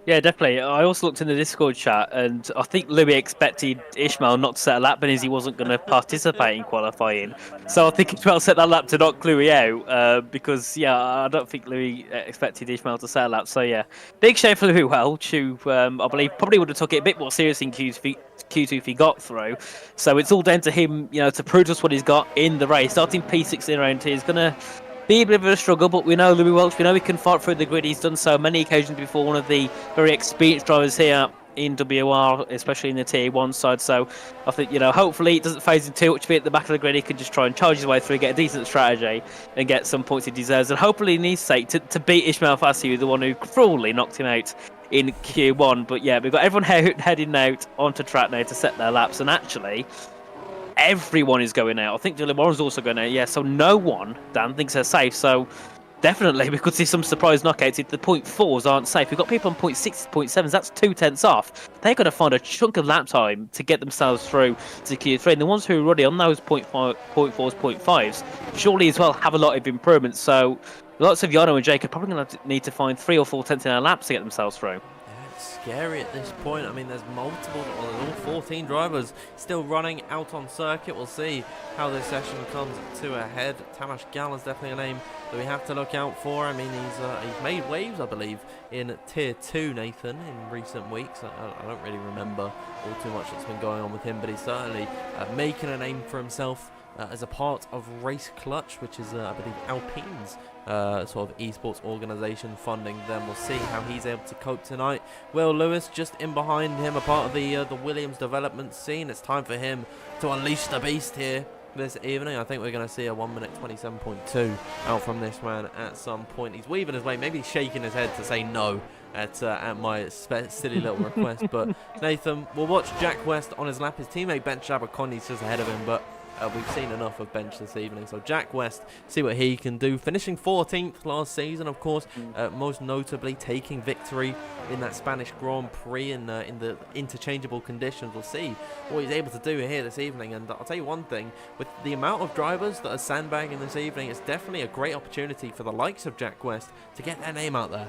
Yeah, definitely. I also looked in the Discord chat, and I think Louis expected Ishmael not to set a lap because he wasn't going to participate in qualifying. So I think Ishmael set that lap to knock Louis out because, yeah, I don't think Louis expected Ishmael to set a lap. So, yeah, big shame for Louis Welch, who I believe probably would have took it a bit more seriously in Q2 if he got through. So it's all down to him, to prove to us what he's got in the race. Starting P16 around here is going to be a bit of a struggle, but we know Louis Welch, we know he can fight through the grid. He's done so many occasions before, one of the very experienced drivers here in WOR, especially in the Tier 1 side. So I think, hopefully it doesn't phase him too much to be at the back of the grid. He can just try and charge his way through, get a decent strategy, and get some points he deserves. And hopefully, in his sake, to beat Ismail Fassi, the one who cruelly knocked him out in Q1. But yeah, we've got everyone heading out onto track now to set their laps. And actually, everyone is going out. I think Dylan Warren's also going out. Yeah, so no one, Dan, thinks they're safe. So definitely we could see some surprise knockouts if the .4s aren't safe. We've got people on .6s, .7s. That's 2 tenths off. They're going to find a chunk of lap time to get themselves through to Q3. And the ones who are already on those .4s, .5s, surely as well have a lot of improvements. So lots of Jarno and Jake are probably going to need to find 3 or 4 tenths in their laps to get themselves through. Scary at this point. I mean, there's multiple, there's all 14 drivers still running out on circuit. We'll see how this session comes to a head. Tamas Gal is definitely a name that we have to look out for. I mean, he's made waves, I believe, in Tier 2, Nathan, in recent weeks. I don't really remember all too much that's been going on with him, but he's certainly making a name for himself as a part of Race Clutch, which is, I believe, Alpine's sort of esports organization funding them. We'll see how he's able to cope tonight. Will Lewis just in behind him, a part of the Williams development scene. It's time for him to unleash the beast here this evening. I think we're going to see a 1 minute 27.2 out from this man at some point. He's weaving his way, maybe shaking his head to say no at my silly little request. But Nathan, we'll watch Jack West on his lap. His teammate Ben Abercrombie's just ahead of him, but we've seen enough of Bench this evening. So Jack West, see what he can do. Finishing 14th last season, of course, most notably taking victory in that Spanish Grand Prix in the interchangeable conditions. We'll see what he's able to do here this evening. And I'll tell you one thing, with the amount of drivers that are sandbagging this evening, it's definitely a great opportunity for the likes of Jack West to get their name out there.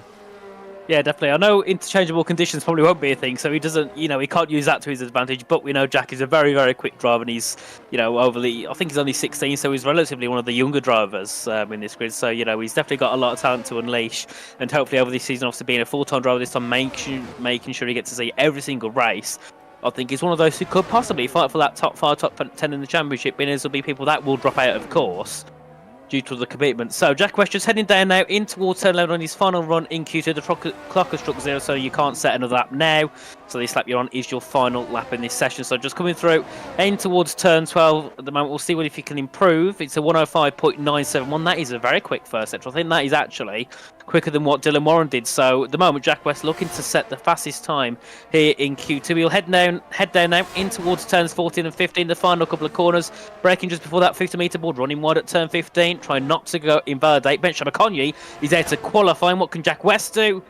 Yeah, definitely. I know interchangeable conditions probably won't be a thing, so he doesn't, he can't use that to his advantage. But we know Jack is a very, very quick driver, and he's, I think he's only 16, so he's relatively one of the younger drivers in this grid. So, he's definitely got a lot of talent to unleash, and hopefully over this season, obviously being a full-time driver this time, making sure he gets to see every single race. I think he's one of those who could possibly fight for that top 5, top 10 in the championship, and there'll be people that will drop out, of course. due to the commitment. So Jack West just heading down now in towards turn 11 on his final run in Q2. The clock has struck 0, so you can't set another lap now. So this lap you're on is your final lap in this session. So just coming through, heading towards turn 12 at the moment. We'll see if you can improve. It's a 105.971. That is a very quick first sector. I think that is actually quicker than what Dylan Warren did. So at the moment, Jack West looking to set the fastest time here in Q2. He'll head down now in towards turns 14 and 15, the final couple of corners. Braking just before that 50-meter board, running wide at turn 15, trying not to go invalidate. Benjamin Okonye is there to qualify. And what can Jack West do?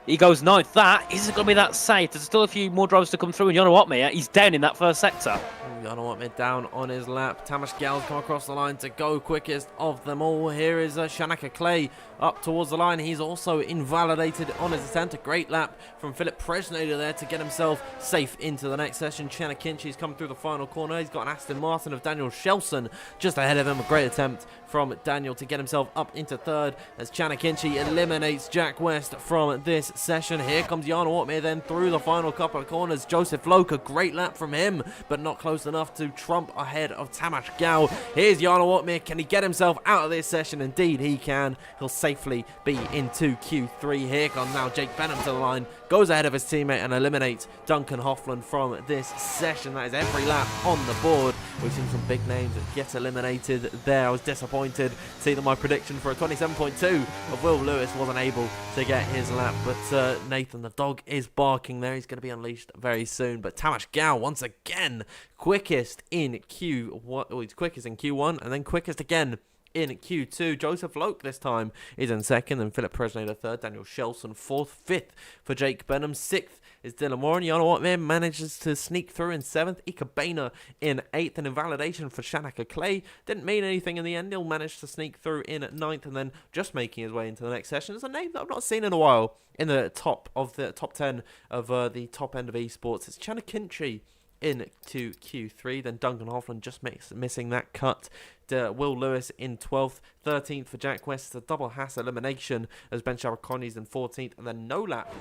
He goes ninth. That isn't going to be that safe. There's still a few more drivers to come through, and you know what, mate? He's down in that first sector. You know what, down on his lap. Tamas Gal's come across the line to go quickest of them all. Here is Shanaka Clay up towards the line. He's also invalidated on his attempt. A great lap from Philip Presnader there to get himself safe into the next session. Chanakinchi's come through the final corner. He's got an Aston Martin of Daniel Shelson just ahead of him. A great attempt from Daniel to get himself up into third as Chanakinchi eliminates Jack West from this session. Here comes Jan Ortmeier then through the final couple of corners. Joseph Loke, a great lap from him, but not close enough to trump ahead of Tamas Gal. Here's Jan Ortmeier. Can he get himself out of this session? Indeed he can. He'll safely be into Q3. Here comes now Jake Benham to the line. Goes ahead of his teammate and eliminates Duncan Hoffland from this session. That is every lap on the board. We've seen some big names get eliminated there. I was disappointed to see that my prediction for a 27.2 of Will Lewis wasn't able to get his lap. But Nathan the dog is barking there. He's going to be unleashed very soon. But Tamas Gal once again quickest in Q1. Well, he's quickest in Q1 and then quickest again in Q2. Joseph Loke this time is in second, and Philip Presnader third, Daniel Shelson fourth, fifth for Jake Benham, sixth is Dylan Warren. You know what, man, manages to sneak through in seventh. Ika Boehner in eighth, and invalidation for Shanaka Clay didn't mean anything in the end. He'll manage to sneak through in at ninth, and then just making his way into the next session is a name that I've not seen in a while in the top 10 of the top end of esports. It's Chanakinchi into Q3, then Duncan Hoffland just missing that cut. Will Lewis in 12th, 13th for Jack West. It's a double Haas elimination as Ben Shabakoni's in 14th, and then no lap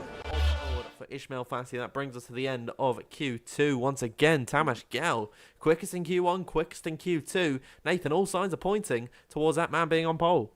for Ishmael Fassi. That brings us to the end of Q2. Once again, Tamas Gal, quickest in Q1, quickest in Q2. Nathan, all signs are pointing towards that man being on pole.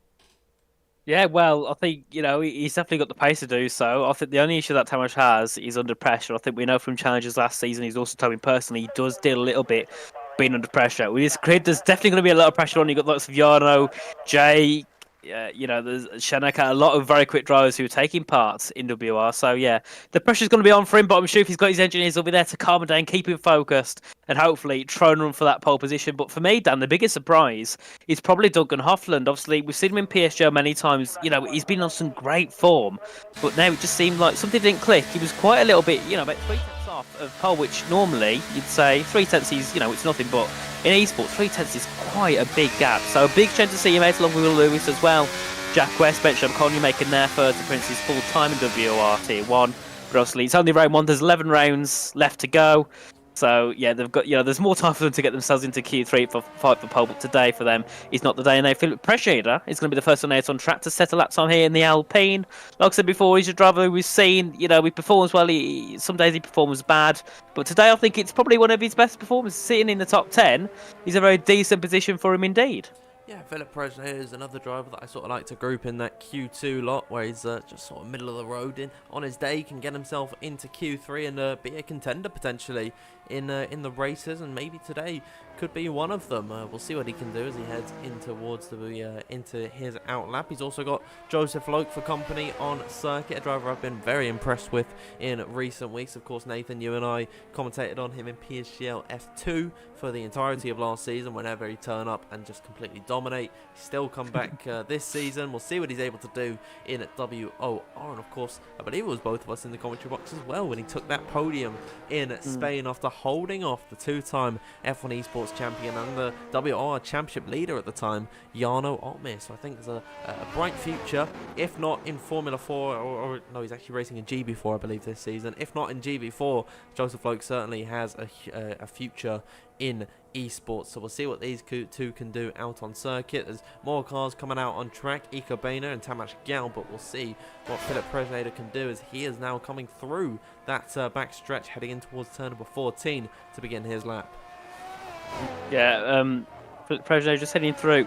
Yeah, well, I think, he's definitely got the pace to do so. I think the only issue that Tamas has is under pressure. I think we know from challenges last season, he's also told me personally, he does deal a little bit being under pressure. With this grid, there's definitely going to be a lot of pressure on. You've got lots of Yarno, Jay, there's Shanaka, a lot of very quick drivers who are taking parts in WR. So, yeah, the pressure's going to be on for him, but I'm sure if he's got his engineers, they'll be there to calm him down, keep him focused, and hopefully try and run for that pole position. But for me, Dan, the biggest surprise is probably Duncan Hoffland. Obviously, we've seen him in PSG many times. He's been on some great form, but now it just seemed like something didn't click. He was quite a little bit, about 3 tenths off of pole, which normally you'd say 3 tenths is, it's nothing, but in esports, 3 tenths is quite a big gap. So a big chance to see him out along with Will Lewis as well. Jack West, Ben Shabakoni making their third appearance his full time in WOR Tier 1. But obviously, it's only round 1. There's 11 rounds left to go. So, yeah, they've got, there's more time for them to get themselves into Q3 for fight for pole. But today, for them, is not the day. And now, Philip Presnader is going to be the first one out on track to set a lap time here in the Alpine. Like I said before, he's a driver who we've seen, he performs well. Some days he performs bad. But today, I think it's probably one of his best performances. Sitting in the top 10 is a very decent position for him indeed. Yeah, Philip Presnader is another driver that I sort of like to group in that Q2 lot, where he's just sort of middle of the road on his day, can get himself into Q3 and be a contender potentially in the races, and maybe today could be one of them. We'll see what he can do as he heads in towards into his outlap. He's also got Joseph Loke for company on circuit, a driver I've been very impressed with in recent weeks. Of course, Nathan, you and I commentated on him in PSGL F2 for the entirety of last season. Whenever he turn up and just completely dominate, he's still come back this season. We'll see what he's able to do in WOR, and of course, I believe it was both of us in the commentary box as well when he took that podium in Spain after holding off the two-time F1 Esports champion and the WOR championship leader at the time, Jarno Opmeer. So I think there's a bright future, if not in Formula 4, or no, he's actually racing in GB4, I believe, this season. If not in GB4, Joseph Loke certainly has a future in esports. So we'll see what these two can do out on circuit. There's more cars coming out on track, Ika Boehner and Tamas Gal, but we'll see what Philip Presnader can do as he is now coming through that back stretch, heading in towards turn number 14 to begin his lap. Yeah, Philip Presnader just heading through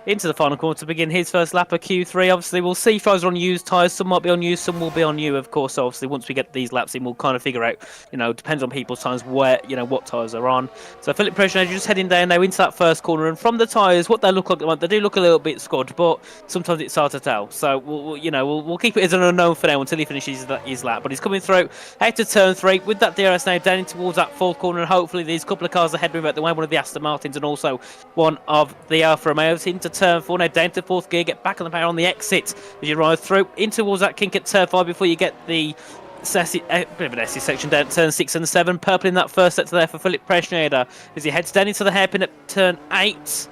into the final corner to begin his first lap of Q3. Obviously, we'll see if those are on used tyres. Some might be on used, some will be on new, of course. So obviously, once we get these laps in, we'll kind of figure out, depends on people's times, where, what tyres are on. So Philip Prejner just heading down now into that first corner. And from the tyres, what they look like, they do look a little bit scud, but sometimes it's hard to tell. So, we'll keep it as an unknown for now until he finishes his lap. But he's coming through out to turn 3 with that DRS now down towards that fourth corner. And hopefully, these couple of cars ahead move out the way, one of the Aston Martins and also one of the Alfa Romeos into turn 4 now, down to fourth gear, get back on the power on the exit as you ride through in towards that kink at turn 5 before you get the bit of an essy section down turn 6 and 7. Purple in that first sector there for Philip Prejner as he heads down into the hairpin at turn 8.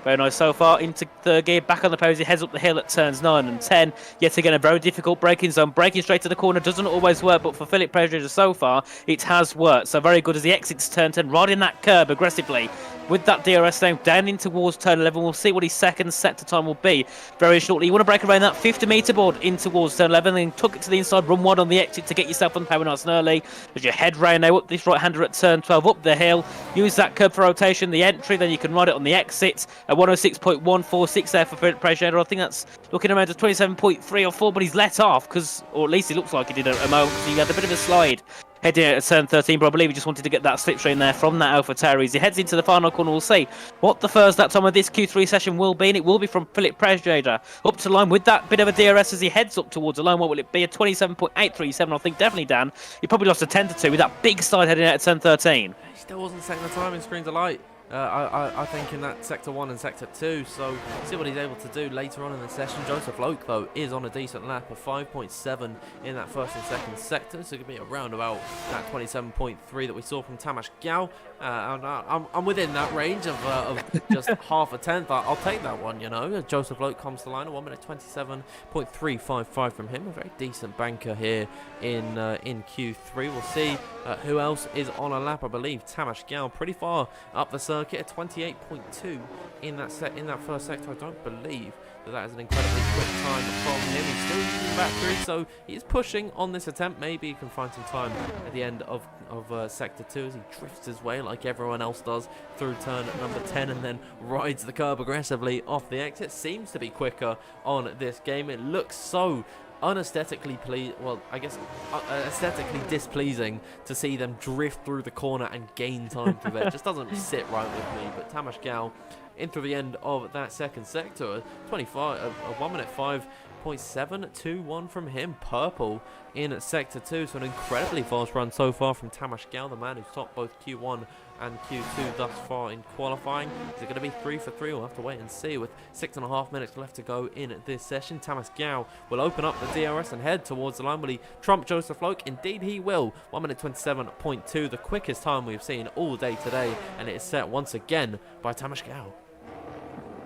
Very nice so far into third gear, back on the power as he heads up the hill at turns 9 and 10. Yet again, a very difficult braking zone. Braking straight to the corner doesn't always work, but for Philip Prejner so far, it has worked. So very good as he exits turn 10, riding that curb aggressively. With that DRS now down in towards turn 11, we'll see what his second sector time will be very shortly. You want to break around that 50-metre board in towards turn 11, then tuck it to the inside, run wide on the exit to get yourself on the power nice and early. As you head round now up this right-hander at turn 12, up the hill, use that curb for rotation, the entry, then you can ride it on the exit at 106.146 there for Philip Prejner. I think that's looking around to 27.3 or 4, but he's let off, or at least he looks like he did a moment, because he had a bit of a slide heading out at turn 13, but I believe he just wanted to get that slipstream there from that Alpha Tauri. As he heads into the final corner, we'll see what the first lap time of this Q3 session will be, and it will be from Philip Prejner up to line with that bit of a DRS as he heads up towards the line. What will it be? A 27.837, I think, definitely, Dan. He probably lost a 10 to 2 with that big slide heading out at turn 13. He still wasn't setting the timing screens alight. I think in that Sector 1 and Sector 2, so see what he's able to do later on in the session. Joseph Loke, though, is on a decent lap of 5.7 in that first and second sector, so it could be around about that 27.3 that we saw from Tamas Gao. I'm within that range of just half a tenth. I'll take that one, Joseph Loke comes to line at 1 minute 27.355 from him. A very decent banker here in Q3. We'll see who else is on a lap. I believe Tamas Gao pretty far up the circuit at 28.2 in that first sector. I don't believe that is an incredibly quick time from him. He's still using back through, so he's pushing on this attempt. Maybe he can find some time at the end of Sector 2 as he drifts his way like everyone else does through turn number 10 and then rides the curb aggressively off the exit. Seems to be quicker on this game. It looks so aesthetically displeasing to see them drift through the corner and gain time through there. It just doesn't sit right with me. But Tamas Gao in through the end of that second sector, 1 minute 5.721 from him. Purple in Sector 2, so an incredibly fast run so far from Tamas Gao, the man who's topped both Q1 and Q2 thus far in qualifying. Is it going to be 3 for 3? We'll have to wait and see. With 6.5 minutes left to go in this session, Tamas Gao will open up the DRS and head towards the line. Will he trump Joseph Loke? Indeed he will. 1 minute 27.2, the quickest time we've seen all day today, and it is set once again by Tamas Gao.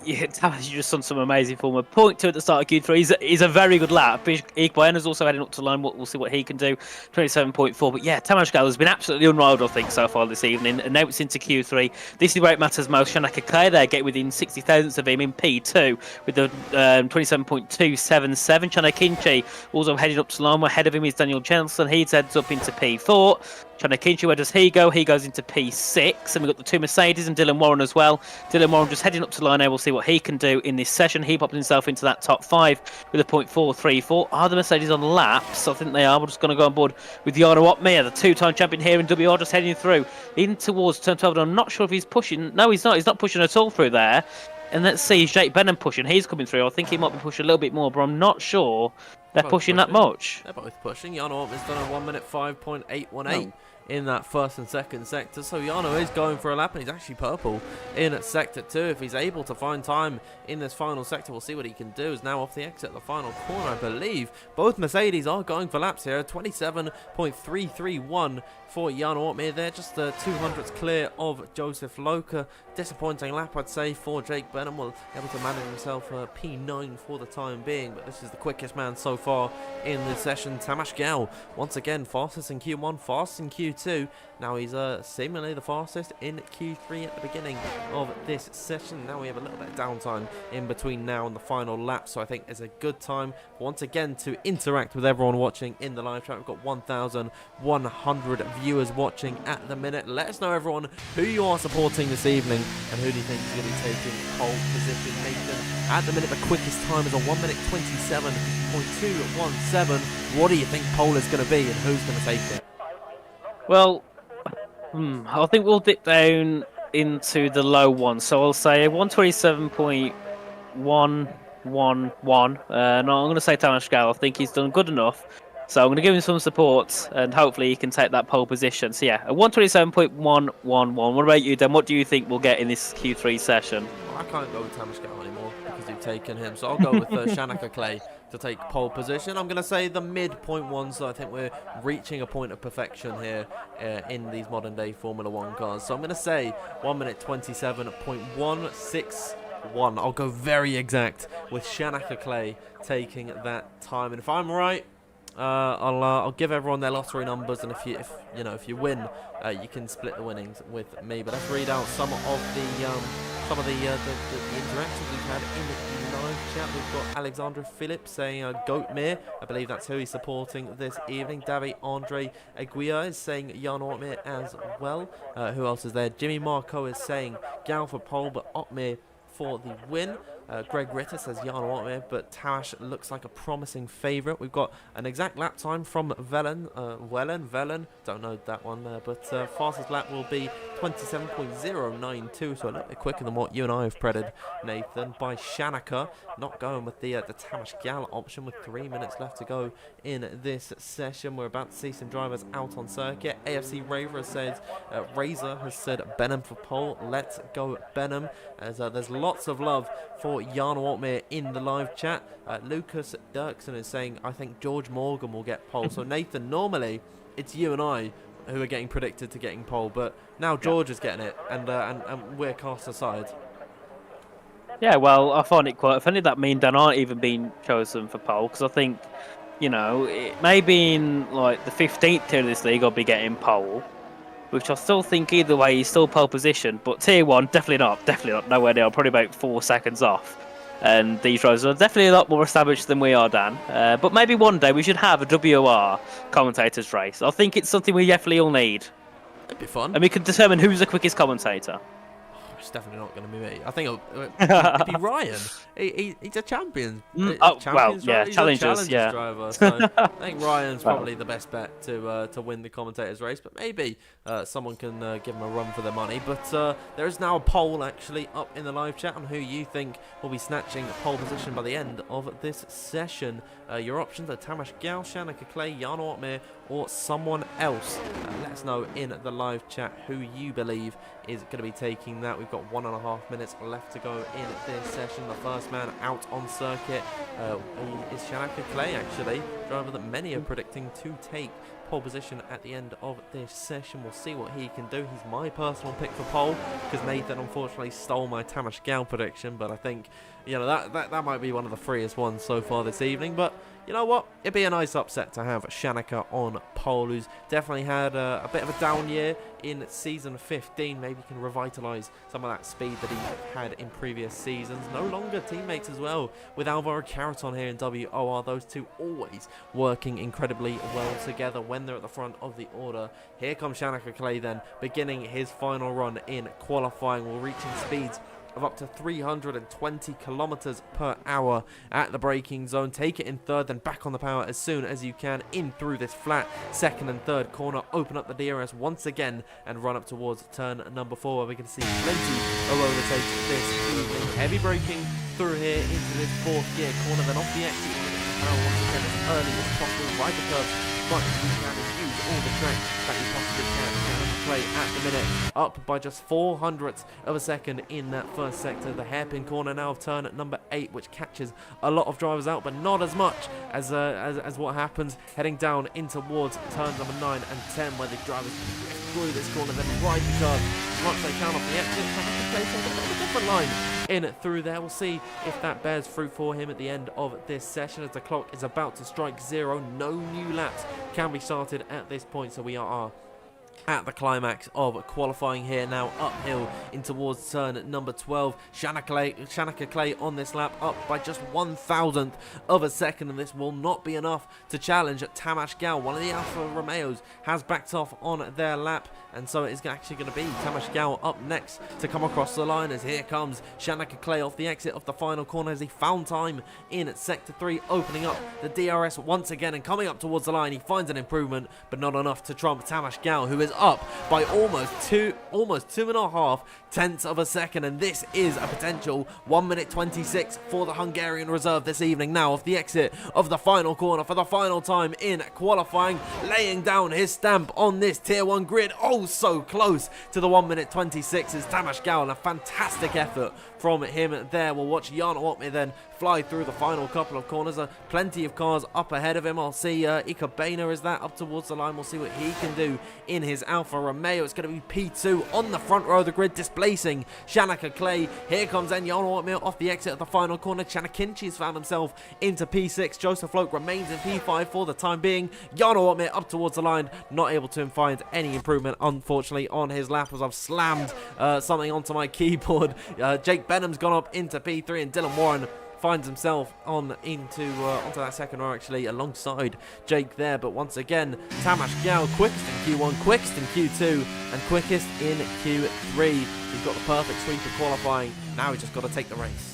Yeah, Tamas just on some amazing form. A 0.2 at the start of Q3. He's a very good lap. Igbaena's also heading up to line. We'll see what he can do. 27.4. But yeah, Tamas Gao has been absolutely unrivaled, I think, so far this evening. And now it's into Q3. This is where it matters most. Shanaka Clay there get within 60 thousandths of him in P2 with the 27.277. Chana Kinchi also heading up to line. Ahead of him is Daniel Jensen. He heads up into P4. Chana Kinchi, where does he go? He goes into P6. And we've got the two Mercedes and Dylan Warren as well. Dylan Warren just heading up to line now. We'll see what he can do in this session. He popped himself into that top 5 with a 0.434. Are the Mercedes on laps? I think they are. We're just going to go on board with Jarno Opmeer, the two-time champion here in WR, just heading through in towards turn 12. And I'm not sure if he's pushing. No, he's not. He's not pushing at all through there. And let's see, Jake Benham pushing. He's coming through. I think he might be pushing a little bit more, but I'm not sure they're pushing that much. They're both pushing. Jarno Opmeer's done a 1 minute 5.818. In that first and second sector, so Jarno is going for a lap, and he's actually purple in Sector 2. If he's able to find time in this final sector, we'll see what he can do. Is now off the exit, the final corner, I believe. Both Mercedes are going for laps here. 27.331 for Jarno Opmeer there, just the 200ths clear of Joseph Loke. Disappointing lap, I'd say, for Jake Benham. Well, able to manage himself a P9 for the time being, but this is the quickest man so far in this session. Tamas Gao, once again, fastest in Q1, fastest in Q2. Q2. Now he's seemingly the fastest in Q3 at the beginning of this session. Now we have a little bit of downtime in between now and the final lap, so I think it's a good time once again to interact with everyone watching in the live chat. We've got 1,100 viewers watching at the minute. Let us know, everyone, who you are supporting this evening and who do you think is going to be taking pole position. Nathan, at the minute, the quickest time is a 1 minute 27.217. What do you think pole is going to be and who's going to take it? Well, I think we'll dip down into the low one. So I'll say 127.111. No, I'm going to say Tamas Gal. I think he's done good enough. So I'm going to give him some support, and hopefully he can take that pole position. So yeah, a 127.111. What about you, Dan? What do you think we'll get in this Q3 session? Well, I can't go with Tamas Gal anymore because you've taken him. So I'll go with Shanaka Clay to take pole position. I'm going to say the mid-point one, so I think we're reaching a point of perfection here in these modern-day Formula 1 cars. So I'm going to say 1 minute 27.161. I'll go very exact with Shanaka Clay taking that time. And if I'm right, I'll give everyone their lottery numbers, and if you win, you can split the winnings with me. But let's read out some of the interactions we've had in the live chat. We've got Alexandra Phillips saying Goatmere. I believe that's who he's supporting this evening. Davi Andre Aguirre is saying Jan Otmere as well. Who else is there? Jimmy Marco is saying Gal for pole, but Otmere for the win. Greg Ritter says Jan Otmere, but Tash looks like a promising favourite. We've got an exact lap time from Velen, don't know that one, but fastest lap will be 27.092, so a little bit quicker than what you and I have predicted, Nathan, by Shanaka. Not going with the Tamas Gal option with 3 minutes left to go in this session. We're about to see some drivers out on circuit. AFC Raver says, Razor has said Benham for pole. Let's go Benham, as there's lots of love for Jan Otmere in the live chat. Lucas Dirksen is saying, I think George Morgan will get pole. So Nathan, normally it's you and I who are getting predicted to getting pole, but now George is getting it, and we're cast aside. Yeah, well, I find it quite funny that me and Dan aren't even being chosen for pole, because I think, it may be in like the 15th tier of this league I'll be getting pole, which I still think either way he's still pole position, but tier 1, definitely not, nowhere near, probably about 4 seconds off. And these drivers are definitely a lot more established than we are, Dan. But maybe one day we should have a WOR commentators race. I think it's something we definitely all need. It'd be fun. And we can determine who's the quickest commentator. It's definitely not going to be me. I think it'd be Ryan. He's a champion. Challengers, yeah. Driver. So I think Ryan's probably the best bet to win the commentators race. But maybe someone can give him a run for their money. But there is now a poll actually up in the live chat on who you think will be snatching pole position by the end of this session. Your options are Tamas Gal, Shanaka Clay, Jan Otmere, or someone else. Let us know in the live chat who you believe is going to be taking that. We've got 1.5 minutes left to go in this session. The first man out on circuit is Shanaka Clay, actually, driver that many are predicting to take pole position at the end of this session. We'll see what he can do. He's my personal pick for pole, because Nathan unfortunately stole my Tamas Gal prediction, but I think that might be one of the freest ones so far this evening. But you know what? It'd be a nice upset to have Shanaka on pole, who's definitely had a bit of a down year in season 15. Maybe can revitalise some of that speed that he had in previous seasons. No longer teammates as well with Alvaro Carreton here in WOR. Those two always working incredibly well together when they're at the front of the order. Here comes Shanaka Clay then, beginning his final run in qualifying. We're reaching speeds of up to 320 kilometers per hour at the braking zone. Take it in third, then back on the power as soon as you can, in through this flat second and third corner. Open up the DRS once again and run up towards turn number 4, where we can see plenty of overtakes this evening. Heavy braking through here into this 4th gear corner, then off the exit once again as early as possible. Ride the curve as much as you can and use all the track that you possibly can. Play at the minute, up by just 0.04 of a second in that first sector. The hairpin corner now of turn number 8, which catches a lot of drivers out, but not as much as what happens heading down in towards turns number 9 and 10, where the drivers through this corner, then ride the curve as much as they can off the exit. Have to place on a different line in through there. We'll see if that bears fruit for him at the end of this session, as the clock is about to strike 0. No new laps can be started at this point, so we are at the climax of qualifying here now, uphill in towards turn number 12. Shanika Clay on this lap up by just 1,000th of a second, and this will not be enough to challenge Tamas Gal. One of the Alfa Romeos has backed off on their lap, and so it is actually going to be Tamas Gal up next to come across the line, as here comes Shanika Clay off the exit of the final corner as he found time in Sector 3, opening up the DRS once again and coming up towards the line. He finds an improvement, but not enough to trump Tamas Gal, who is up by almost 2.5 tenths of a second, and this is a potential 1 minute 26 for the Hungarian reserve this evening. Now off the exit of the final corner for the final time in qualifying, laying down his stamp on this tier 1 grid. Oh, so close to the 1 minute 26 is Tamas Gal, and a fantastic effort from him there. We'll watch Jan Otme then fly through the final couple of corners. Plenty of cars up ahead of him. I'll see Ikabena is that up towards the line. We'll see what he can do in his Alfa Romeo. It's going to be P2 on the front row of the grid, displacing Shanika Clay. Here comes then Jan Otme off the exit of the final corner. Chanakinchi's found himself into P6. Joseph Loke remains in P5 for the time being. Jan Otme up towards the line, not able to find any improvement, unfortunately, on his lap, as I've slammed something onto my keyboard. Jake Benham's gone up into P3, and Dylan Warren finds himself onto that second row, actually, alongside Jake there. But once again, Tamas Gal quickest in Q1, quickest in Q2, and quickest in Q3. He's got the perfect sweep of qualifying. Now he's just got to take the race.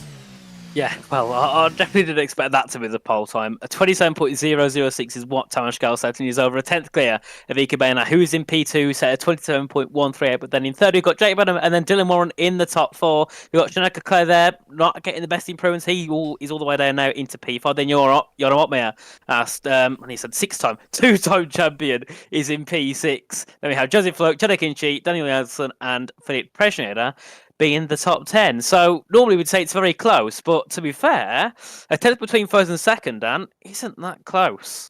Yeah, well, I definitely didn't expect that to be the pole time. A 27.006 is what Tamas Gal set, and he's over a 10th clear of Ikabena, who's in P2, set a 27.138. But then in third, we've got Jake Benham, and then Dylan Warren in the top 4. We've got Shanika Clay there, not getting the best improvements. He's all the way there now into P5. Then Jono Otmea, and he said 6-time, 2-time champion, is in P6. Then we have Joseph Floke, Jenna Kinchi, Daniel Janssen, and Philip Preschneider be in the top 10. So normally we'd say it's very close, but to be fair, a 10th between first and second, Dan, isn't that close.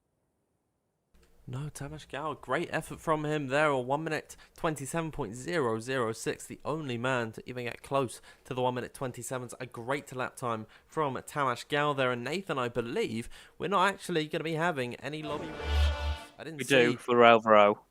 No, Tamas Gal, great effort from him there. A 1 minute 27.006, the only man to even get close to the 1 minute 27s. A great lap time from Tamas Gal there. And Nathan, I believe we're not actually going to be having any lobby. I didn't see. We do for Alvaro.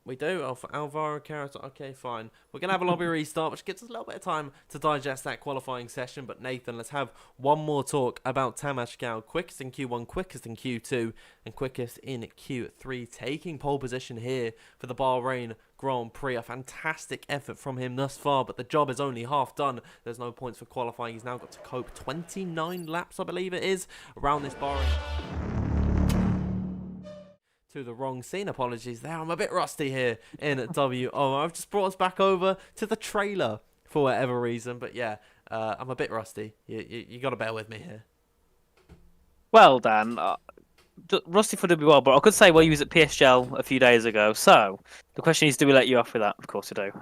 We do? Oh, for Alvaro Carrot. Okay, fine. We're going to have a lobby restart, which gives us a little bit of time to digest that qualifying session. But Nathan, let's have one more talk about Tamas Gal. Quickest in Q1, quickest in Q2, and quickest in Q3. Taking pole position here for the Bahrain Grand Prix. A fantastic effort from him thus far, but the job is only half done. There's no points for qualifying. He's now got to cope 29 laps, I believe it is, around this Bahrain. To the wrong scene. Apologies there. I'm a bit rusty here in WOR. I've just brought us back over to the trailer for whatever reason. But yeah, I'm a bit rusty. You got to bear with me here. Well, Dan, rusty for WOR, but I could say, well, you was at PSGL a few days ago. So the question is, do we let you off with that? Of course we do.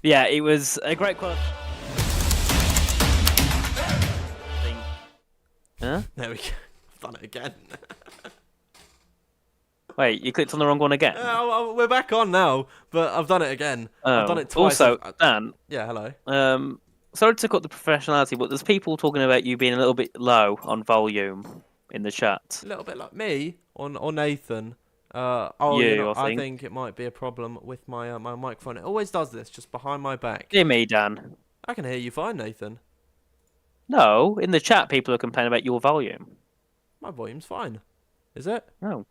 Yeah, it was a great quality. Huh? There we go. I've done it again. Wait, you clicked on the wrong one again? We're back on now, but I've done it again. I've done it twice. Also, Dan. Yeah, hello. Sorry to cut the professionality, but there's people talking about you being a little bit low on volume in the chat. A little bit like me or Nathan. I think it might be a problem with my my microphone. It always does this, just behind my back. Hear me, Dan. I can hear you fine, Nathan. No, in the chat, people are complaining about your volume. My volume's fine. Is it? No.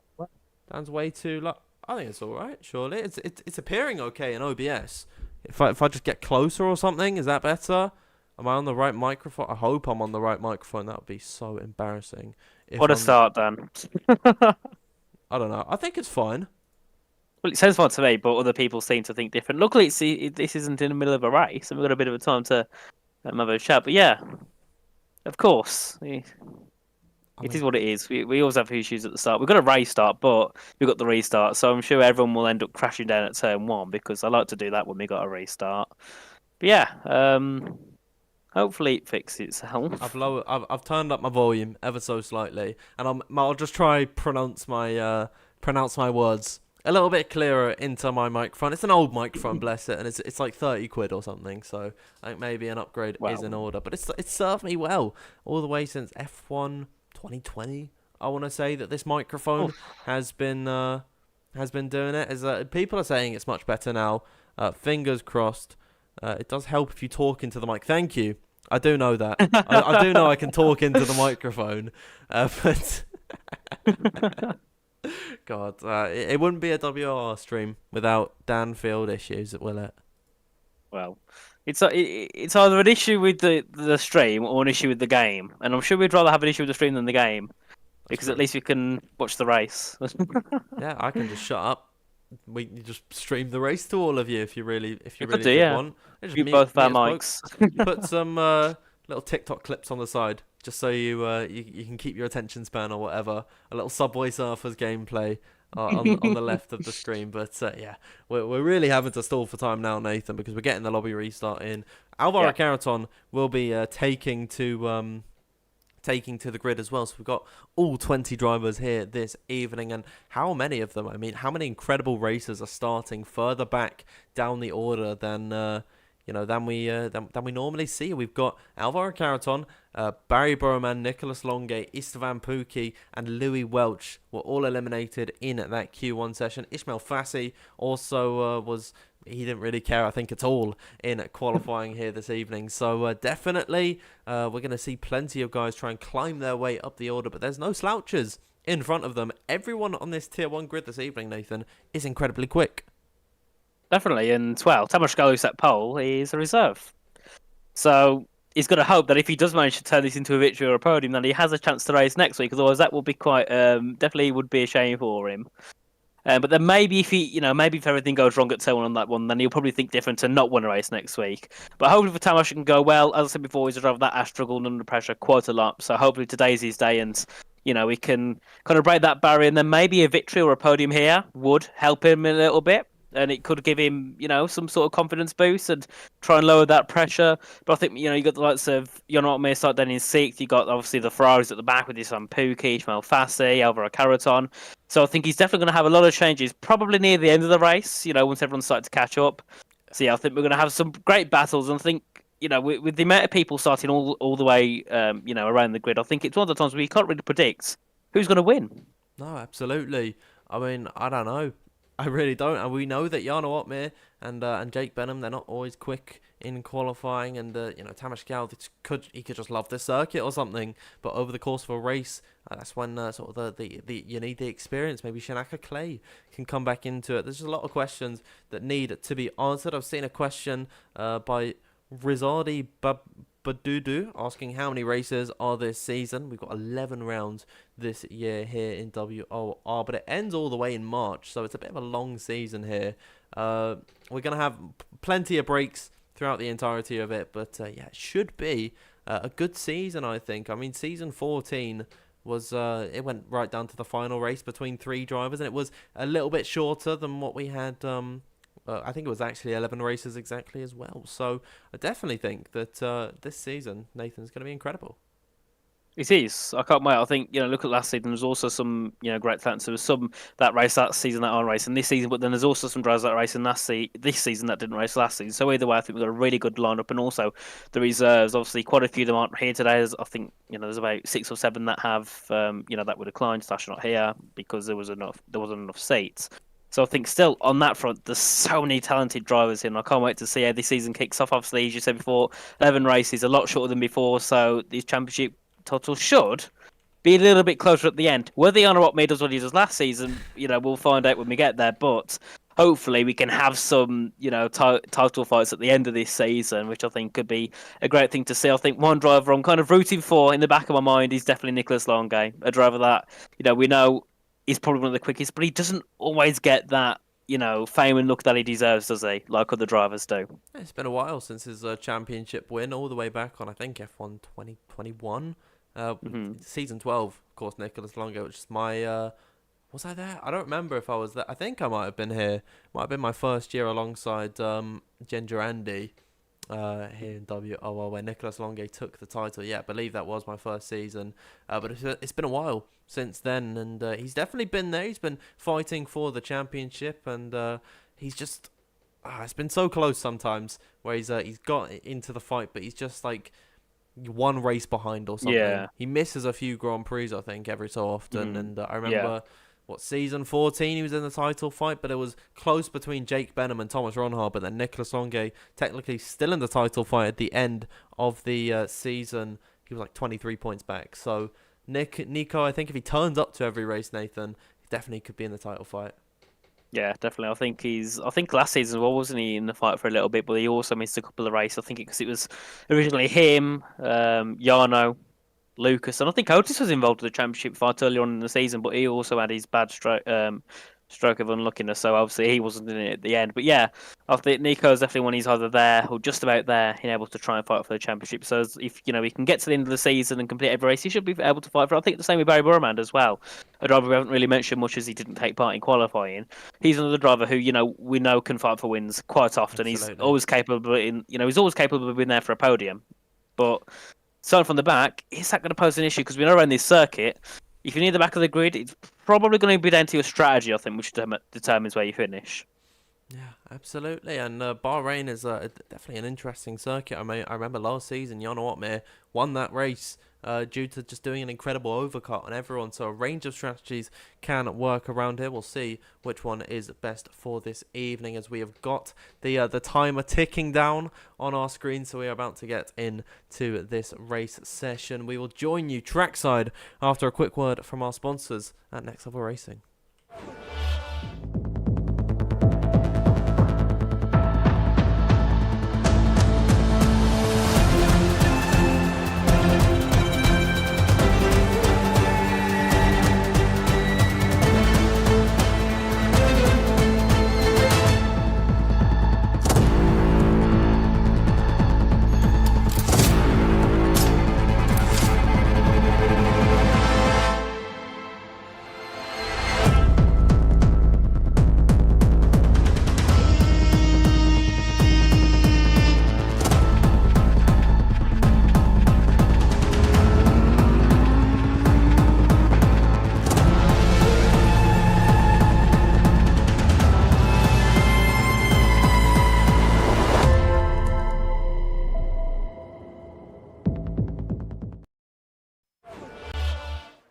Dan's way too low. I think it's all right. Surely it's appearing okay in OBS. If I just get closer or something, is that better? Am I on the right microphone? I hope I'm on the right microphone. That would be so embarrassing. What a start, Dan. I don't know. I think it's fine. Well, it sounds fine to me, but other people seem to think different. Luckily, this isn't in the middle of a race, and we've got a bit of a time to have a chat. But yeah, of course. It is what it is. We always have issues at the start. We've got a race start, but we've got the restart. So I'm sure everyone will end up crashing down at turn 1 because I like to do that when we got a restart. But yeah, hopefully it fixes itself. I've turned up my volume ever so slightly, and I'll just try pronounce my words a little bit clearer into my microphone. It's an old microphone, bless it, and it's like 30 quid or something. So I think maybe an upgrade is in order. But it's served me well all the way since F1 2020. I want to say that this microphone has been has been doing it. Is people are saying it's much better now. Fingers crossed. It does help if you talk into the mic. Thank you. I do know that. I do know I can talk into the microphone, but God, it wouldn't be a WOR stream without Danfield issues, will it? Well, it's either an issue with the stream or an issue with the game, and I'm sure we'd rather have an issue with the stream than the game That's because at true. least we can watch the race. Yeah, I can just shut up. You just stream the race to all of you if you We could really do, did yeah. want. Just Mute both of mute our us both. mics. Put some little TikTok clips on the side, just so you can keep your attention span or whatever. A little Subway Surfers gameplay on the left of the screen. But yeah, we're really having to stall for time now, Nathan, because we're getting the lobby restart in. Alvaro Yeah. Carreton will be taking to the grid as well. So we've got all 20 drivers here this evening, and how many of them? I mean, how many incredible racers are starting further back down the order than than we normally see? We've got Alvaro Carreton, Barry Boroman, Nicholas Longay, Istvan Pukki, and Louis Welch were all eliminated in that Q1 session. Ismail Fassi also he didn't really care, I think, at all in qualifying here this evening. So definitely we're going to see plenty of guys try and climb their way up the order, but there's no slouches in front of them. Everyone on this Tier 1 grid this evening, Nathan, is incredibly quick. Definitely, and well, Tamas Galu set pole is a reserve, so he's got to hope that if he does manage to turn this into a victory or a podium, then he has a chance to race next week. Otherwise, that will be quite definitely would be a shame for him. But then maybe maybe if everything goes wrong at turn one on that one, then he'll probably think different and not win a race next week. But hopefully for Tamas it can go well. As I said before, he's a driver that has struggled under pressure quite a lot. So hopefully today's his day, and we can kind of break that barrier, and then maybe a victory or a podium here would help him a little bit. And it could give him, some sort of confidence boost and try and lower that pressure. But I think, you got the likes of Jan start then in sixth. You got obviously the Ferraris at the back with his son Pukki, Ishmael Fassi, Alvaro Carreton. So I think he's definitely going to have a lot of changes, probably near the end of the race, once everyone's started to catch up. So yeah, I think we're going to have some great battles. And I think, with the amount of people starting all the way, around the grid, I think it's one of the times where you can't really predict who's going to win. No, absolutely. I mean, I don't know. I really don't. And we know that Jarno Opmeer and Jake Benham, they're not always quick in qualifying. And, Tamas Gal, he could just love this circuit or something. But over the course of a race, that's when sort of the you need the experience. Maybe Shanaka Clay can come back into it. There's just a lot of questions that need to be answered. I've seen a question by Rizardi Badudu asking how many races are this season. We've got 11 rounds this year here in WOR, but it ends all the way in March, so it's a bit of a long season here. We're going to have plenty of breaks throughout the entirety of it, but yeah, it should be a good season, I think. I mean, season 14 was it went right down to the final race between 3 drivers, and it was a little bit shorter than what we had. I think it was actually 11 races exactly as well. So I definitely think that this season, Nathan's going to be incredible. It is. I can't wait. I think, look at last season. There's also some, great talents. There was some that race that season that aren't racing this season, but then there's also some drivers that are racing this season that didn't race last season. So either way, I think we've got a really good lineup, and also the reserves. Obviously, quite a few of them aren't here today. I think, there's about 6 or 7 that have, that were declined. Stash not here because there wasn't enough seats. So I think still on that front, there's so many talented drivers here, and I can't wait to see how this season kicks off. Obviously, as you said before, 11 races, a lot shorter than before, so these championship total should be a little bit closer at the end. Whether Honor Opmeer does what he does last season, we'll find out when we get there, but hopefully we can have some, title fights at the end of this season, which I think could be a great thing to see. I think one driver I'm kind of rooting for in the back of my mind is definitely Nicholas Longay, a driver that, we know he's probably one of the quickest, but he doesn't always get that, fame and look that he deserves, does he? Like other drivers do. It's been a while since his championship win, all the way back on, I think, F1 2021. Season 12, of course, Nicholas Longo, which is my... was I there? I don't remember if I was there. I think I might have been here. Might have been my first year alongside Ginger Andy here in WOR, where Nicholas Longay took the title. Yeah, I believe that was my first season. But it's been a while since then, and he's definitely been there. He's been fighting for the championship, and he's just... it's been so close sometimes, where he's got into the fight, but he's just like... one race behind or something. Yeah. He misses a few Grand Prix, I think, every so often. And I remember season 14 he was in the title fight, but it was close between Jake Benham and Thomas Ronhard, but then Nicolas Longue technically still in the title fight at the end of the season. He was like 23 points back. So Nico, I think if he turns up to every race, Nathan, he definitely could be in the title fight. Yeah, definitely. I think last season as well, wasn't he in the fight for a little bit, but he also missed a couple of races. I think because it was originally him, Jarno, Lucas, and I think Otis was involved in the championship fight earlier on in the season, but he also had his bad stroke of unluckiness, so obviously he wasn't in it at the end. But yeah, I think Nico's definitely when he's either there or just about there, he's able to try and fight for the championship. So if he can get to the end of the season and complete every race, he should be able to fight for. I think the same with Barry Burmand as well. A driver we haven't really mentioned much as he didn't take part in qualifying. He's another driver who we know can fight for wins quite often. Absolutely. He's always capable he's always capable of being there for a podium. But starting from the back, is that going to pose an issue? Because we know around this circuit, if you're near the back of the grid, it's probably going to be down to your strategy, I think, which determines where you finish. Yeah, absolutely. And Bahrain is definitely an interesting circuit. I remember last season, Jarno Opmeer won that race due to just doing an incredible overcut on everyone. So a range of strategies can work around here. We'll see which one is best for this evening, as we have got the timer ticking down on our screen. So we are about to get into this race session. We will join you trackside after a quick word from our sponsors at Next Level Racing.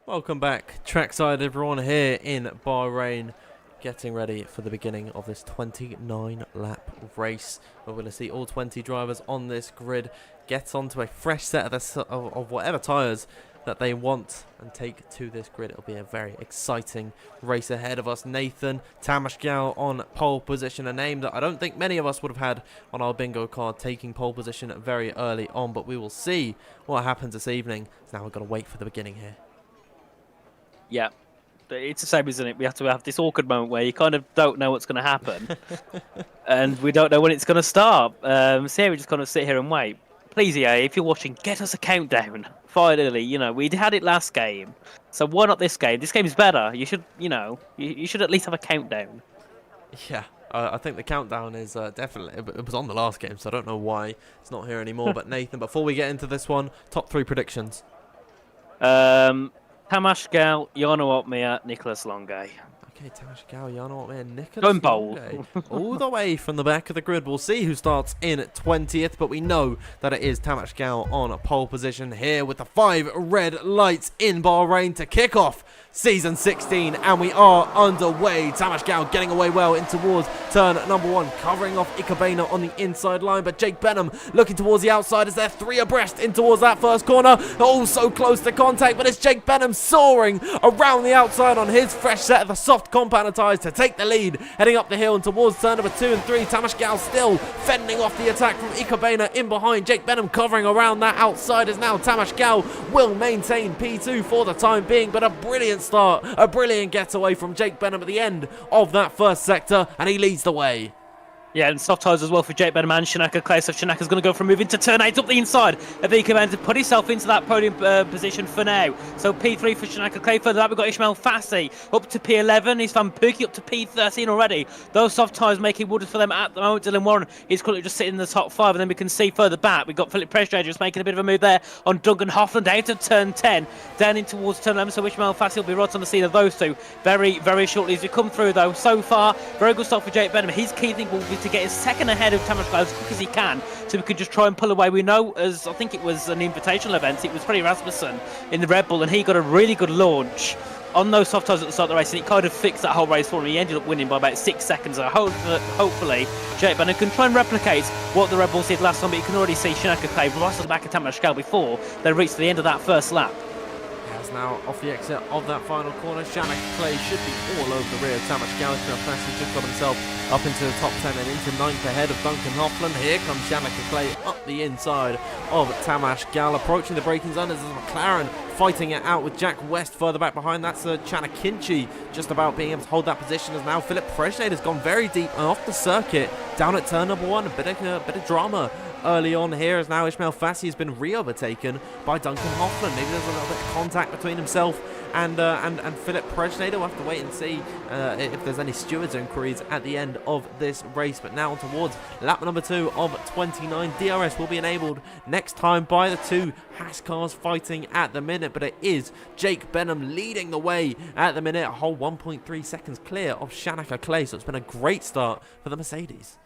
Welcome back, trackside everyone, here in Bahrain, getting ready for the beginning of this 29-lap race. We're going to see all 20 drivers on this grid get onto a fresh set of whatever tyres that they want and take to this grid. It'll be a very exciting race ahead of us. Nathan, Tamas Gal on pole position, a name that I don't think many of us would have had on our bingo card, taking pole position very early on, but we will see what happens this evening. So now we've got to wait for the beginning here. Yeah, it's the same, isn't it? We have to have this awkward moment where you kind of don't know what's going to happen, and we don't know when it's going to start. So yeah, we just kind of sit here and wait. Please, EA, if you're watching, get us a countdown. Finally, we had it last game, so why not this game? This game's better. You should, you should at least have a countdown. Yeah, I think the countdown is definitely. It was on the last game, so I don't know why it's not here anymore. But Nathan, before we get into this one, top 3 predictions. Tamas Gal, Jarno Opmeer, Nicolas Longue. Okay, Tamas Gal, Jarno Opmeer, Nicolas Going bold. all the way from the back of the grid. We'll see who starts in 20th, but we know that it is Tamas Gal on pole position here with the 5 red lights in Bahrain to kick off Season 16, and we are underway. Tamas Gal getting away well in towards turn number 1, covering off Ikkebana on the inside line, but Jake Benham looking towards the outside as they're 3 abreast in towards that first corner. Oh, so close to contact, but it's Jake Benham soaring around the outside on his fresh set of the soft compound tyres to take the lead, heading up the hill and towards turn number 2 and 3. Tamas Gal still fending off the attack from Ikkebana in behind. Jake Benham covering around that outside as now Tamas Gal will maintain P2 for the time being, but a brilliant start, a brilliant getaway from Jake Benham at the end of that first sector, and he leads the way. Yeah, and soft tyres as well for Jake Benham and Shanaka Clay. So Shanaka's going to go for a move into turn 8 up the inside of Ikkebana to put himself into that podium position for now. So P3 for Shanaka Clay. Further up, we've got Ismail Fassi up to P11. He's Van Perkie up to P13 already. Those soft tyres making wood for them at the moment. Dylan Warren is currently just sitting in the top 5. And then we can see further back, we've got Philip Pressdrager just making a bit of a move there on Duncan Hoffland out of turn 10, down in towards turn 11. So Ismail Fassi will be right on the scene of those two very, very shortly as we come through, though. So far, very good start for Jake Benham. His key thing will be to get his second ahead of Tamas Gal as quick as he can, so we could just try and pull away. We know, as I think it was an invitational event, it was Freddie Rasmussen in the Red Bull, and he got a really good launch on those soft tyres at the start of the race, and it kind of fixed that whole race for him. He ended up winning by about 6 seconds. So hopefully, Jake Bennett can try and replicate what the Red Bulls did last time, but you can already see Shanaka Clay right at the back of Tamash Gal before they reached the end of that first lap. As now off the exit of that final corner, Shanaka Clay should be all over the rear of Tamash Gal. Fastly just got himself up into the top 10 and into 9th ahead of Duncan Hoffland. Here comes Shanaka Clay up the inside of Tamash Gal, approaching the braking zone as McLaren fighting it out with Jack West further back behind. That's Chana Kinchi just about being able to hold that position, as now Philip Prejade has gone very deep and off the circuit down at turn number 1. A bit of drama early on here, as now Ishmael Fassi has been re-overtaken by Duncan Hoffman. Maybe there's a little bit of contact between himself and Philip Prejade. We'll have to wait and see if there's any stewards inquiries at the end of this race. But now towards lap number 2 of 29, DRS will be enabled next time by the two Haas cars fighting at the minute, but it is Jake Benham leading the way at the minute, a whole 1.3 seconds clear of Shanaka Clay. So it's been a great start for the Mercedes.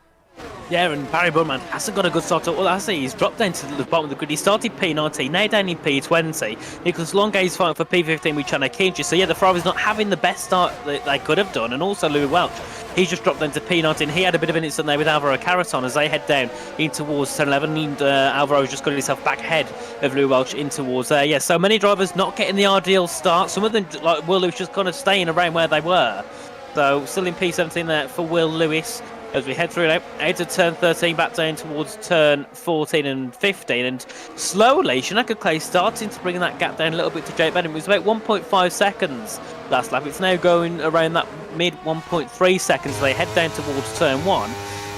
Yeah, and Barry Burman hasn't got a good start at all, has he? He's dropped down to the bottom of the grid. He started P19, now down in P20. Nicholas Longate's fighting for P15 with Chana Kinchi. So yeah, the Ferraris not having the best start that they could have done. And also Louis Welch, he's just dropped down to P19. He had a bit of an incident there with Alvaro Caraton as they head down in towards turn 11. And Alvaro's just got himself back ahead of Louis Welch in towards there. Yeah, so many drivers not getting the ideal start. Some of them, like Will Lewis, just kind of staying around where they were. So still in P17 there for Will Lewis. As we head through now, out of turn 13, back down towards turn 14 and 15, and slowly Shanaka Clay starting to bring that gap down a little bit to Jake Benham. It was about 1.5 seconds last lap. It's now going around that mid 1.3 seconds. They head down towards turn 1.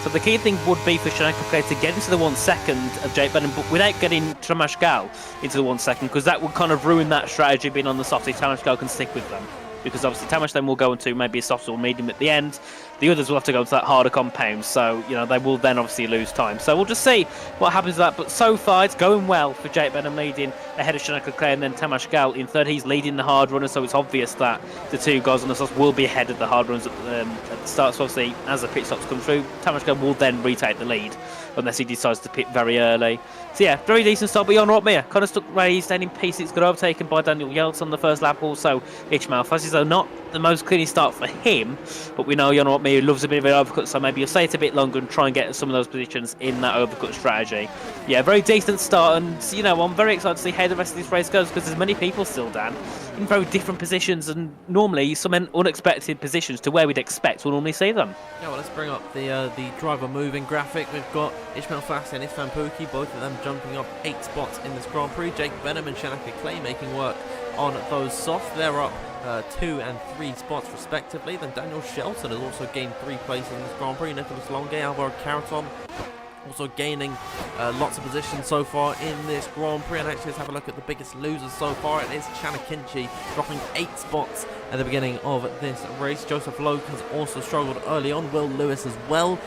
So the key thing would be for Shanaka Clay to get into the 1 second of Jake Benham, but without getting Tamash Gal into the 1 second, because that would kind of ruin that strategy being on the soft if Tamash Gal can stick with them. Because obviously Tamash then will go into maybe a soft or medium at the end. The others will have to go to that harder compound, so you know they will then obviously lose time. So we'll just see what happens with that. But so far it's going well for Jake Benham, leading ahead of Shanaka Clay, and then Tamash Gal in third. He's leading the hard runners, so it's obvious that the two guys on the soft will be ahead of the hard runners at the start. So obviously as the pit stops come through, Tamash Gal will then retake the lead unless he decides to pit very early. So yeah, very decent start. But Jan Rotmeer kind of stuck raised down in P6, got overtaken by Daniel Yeltsin on the first lap. Also Ishmael Fassi, so not the most clean start for him, but we know Jan Rotmeer loves a bit of an overcut, so maybe you'll stay it a bit longer and try and get some of those positions in that overcut strategy. Yeah, very decent start, and you know I'm very excited to see how the rest of this race goes, because there's many people still, Dan, in very different positions, and normally some unexpected positions to where we'd expect we'll normally see them. Yeah, well, let's bring up the driver moving graphic. We've got Ishmael Fassi and Ifan Pookie, both of them jumping up 8 spots in this Grand Prix. Jake Benham and Shanaka Clay making work on those soft. They're up 2 and 3 spots respectively. Then Daniel Shelton has also gained 3 places in this Grand Prix. Nicholas Longay, Alvaro Caraton also gaining lots of positions so far in this Grand Prix. And actually, let's have a look at the biggest losers so far. It is Chana Kinchi dropping 8 spots at the beginning of this race. Joseph Loke has also struggled early on. Will Lewis as well,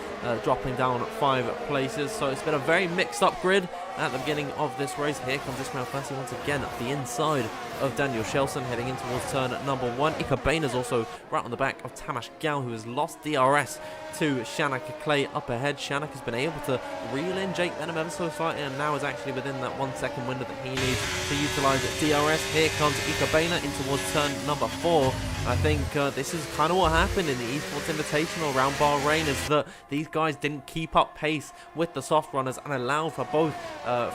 dropping down 5 places. So it's been a very mixed up grid at the beginning of this race. Here comes Ishmael Fassi once again up the inside of Daniel Shelton, heading in towards turn number 1. Ika Bain is also right on the back of Tamash Gal, who has lost DRS to Shanaka Clay up ahead. Shanaka has been able to reel in Jake Benham ever so slightly, and now is actually within that 1 second window that he needs to utilise DRS. Here comes Ika Bain in towards turn number 4. I think this is kind of what happened in the Esports Invitational around Bahrain, is that these guys didn't keep up pace with the soft runners and allowed for both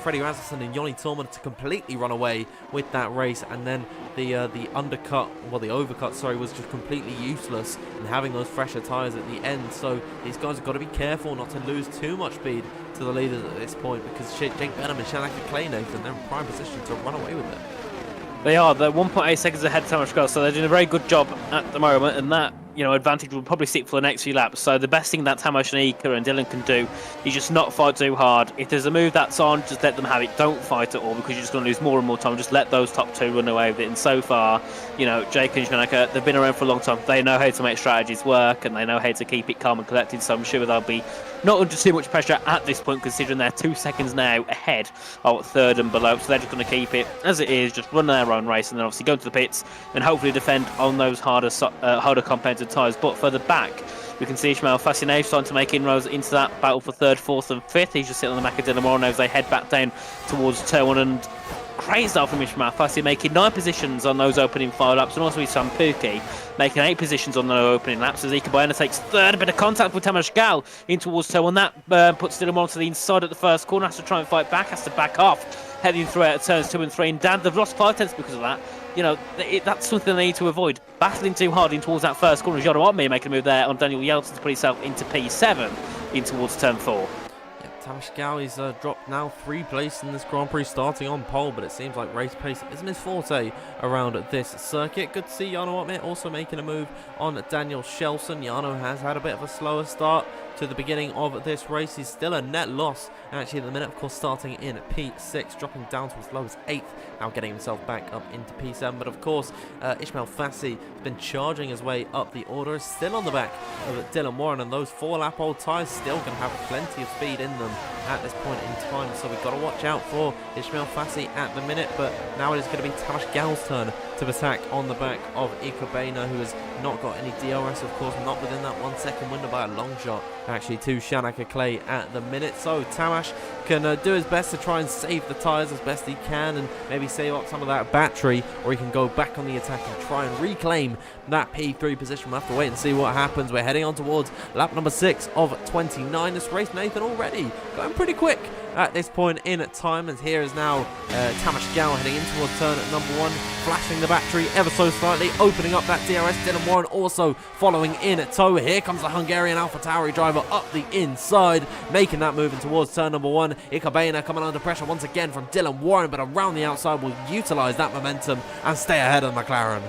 Freddie Rasmussen and Yoni Tillman to completely run away with that race, and then the overcut, sorry, was just completely useless, and having those fresher tyres at the end. So these guys have got to be careful not to lose too much speed to the leaders at this point, because Jake Benham and Shanaka Clay, Nathan, they're in prime position to run away with it. They are. They're 1.8 seconds ahead of Tamash Gal, so they're doing a very good job at the moment, and that advantage will probably stick for the next few laps. So the best thing that Tamash and Ika and Dylan can do is just not fight too hard. If there's a move that's on, just let them have it. Don't fight at all, because you're just going to lose more and more time. Just let those top 2 run away with it. And so far, Jake and Shanaka, they've been around for a long time. They know how to make strategies work, and they know how to keep it calm and collected. So I'm sure they'll be not under too much pressure at this point, considering they're 2 seconds now ahead of third and below. So they're just going to keep it as it is, just run their own race, and then obviously go to the pits and hopefully defend on those harder compounded tyres. But further back, we can see Ishmael Fassi now starting to make inroads into that battle for third, fourth and fifth. He's just sitting on the back of Dylan Moore now as they head back down towards turn 1, and Great start from Ishmael Fassi, making 9 positions on those opening 5 laps, and also his son Pookie making 8 positions on the opening laps as Ikabayana takes third. A bit of contact with Tamas Gal in towards toe on that, puts Dylan on to the inside at the first corner, has to try and fight back, has to back off, heading through out turns 2 and 3, and Dan, they've lost 5 tenths because of that. You know, that's something they need to avoid. Battling too hard in towards that first corner. Jono Otme making a move there on Daniel Yeltsin to put himself into P7 in towards turn 4. Tamas Gal is dropped now 3 places in this Grand Prix, starting on pole, but it seems like race pace isn't his forte around this circuit. Good to see Jano Otme also making a move on Daniel Shelson. Jano has had a bit of a slower start to the beginning of this race. He's still a net loss actually at the minute, of course, starting in P6, dropping down to as low as 8th, now getting himself back up into P7. But of course, Ishmael Fassi has been charging his way up the order, is still on the back of Dylan Warren, and those 4-lap-old tyres still going to have plenty of speed in them at this point in time, so we've got to watch out for Ishmael Fassi at the minute. But now it is going to be Tamas Gal's turn to attack on the back of Ikabayana, who has not got any DRS, of course, not within that 1 second window by a long shot actually to Shanaka Clay at the minute. So Tamas can do his best to try and save the tyres as best he can and maybe save up some of that battery, or he can go back on the attack and try and reclaim that P3 position. We'll have to wait and see what happens. We're heading on towards lap number 6 of 29. This race, Nathan, already going pretty quick at this point in time, as here is now Tamas Gal heading in towards turn at number 1, flashing the battery ever so slightly, opening up that DRS. Dylan Warren also following in at tow. Here comes the Hungarian AlphaTauri driver up the inside, making that move in towards turn number 1. Ikabayana coming under pressure once again from Dylan Warren, but around the outside will utilise that momentum and stay ahead of McLaren.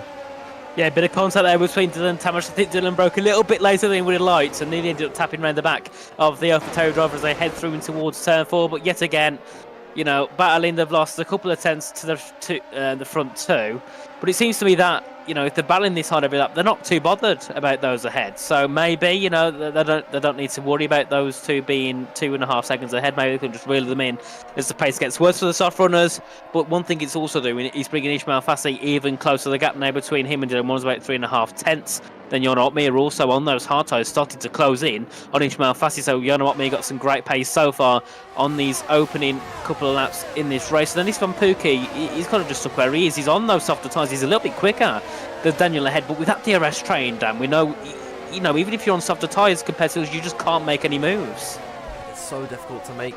Yeah, a bit of contact there between Dylan and Tamas. I think Dylan broke a little bit later than he would have liked, and he ended up tapping around the back of the AlphaTauri driver as they head through in towards turn 4. But yet again, you know, battling, they've lost a couple of tenths to the front 2. But it seems to me that, you know, if they're battling this hard every lap, they're not too bothered about those ahead. So maybe, you know, they don't need to worry about those two being 2.5 seconds ahead. Maybe they can just reel them in as the pace gets worse for the soft runners. But one thing it's also doing is bringing Ishmael Fassi even closer. The gap now between him and Dylan Warren's about 3.5 tenths. Then Jano Otme are also on those hard tyres, starting to close in on Ishmael Fassi. So Jano Otme got some great pace so far on these opening couple of laps in this race. And then this from Pookie, he's kind of just stuck where he is. He's on those softer tyres. He's a little bit quicker than Daniel ahead. But with that DRS train, Dan, we know, you know, even if you're on softer tyres compared to us, you just can't make any moves. It's so difficult to make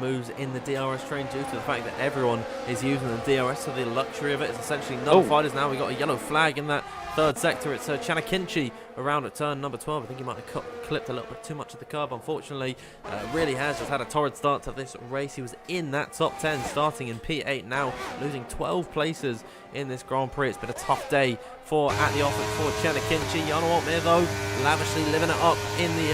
moves in the DRS train due to the fact that everyone is using the DRS, so the luxury of it is essentially nullified. As now we got a yellow flag in that third sector. It's Chanakinchi around at turn number 12. I think he might have clipped a little bit too much of the curb, unfortunately. Really has just had a torrid start to this race. He was in that top 10 starting in P8, now losing 12 places in this Grand Prix. It's been a tough day at the office for Chanakinchi. Jano Otme, though, lavishly living it up in the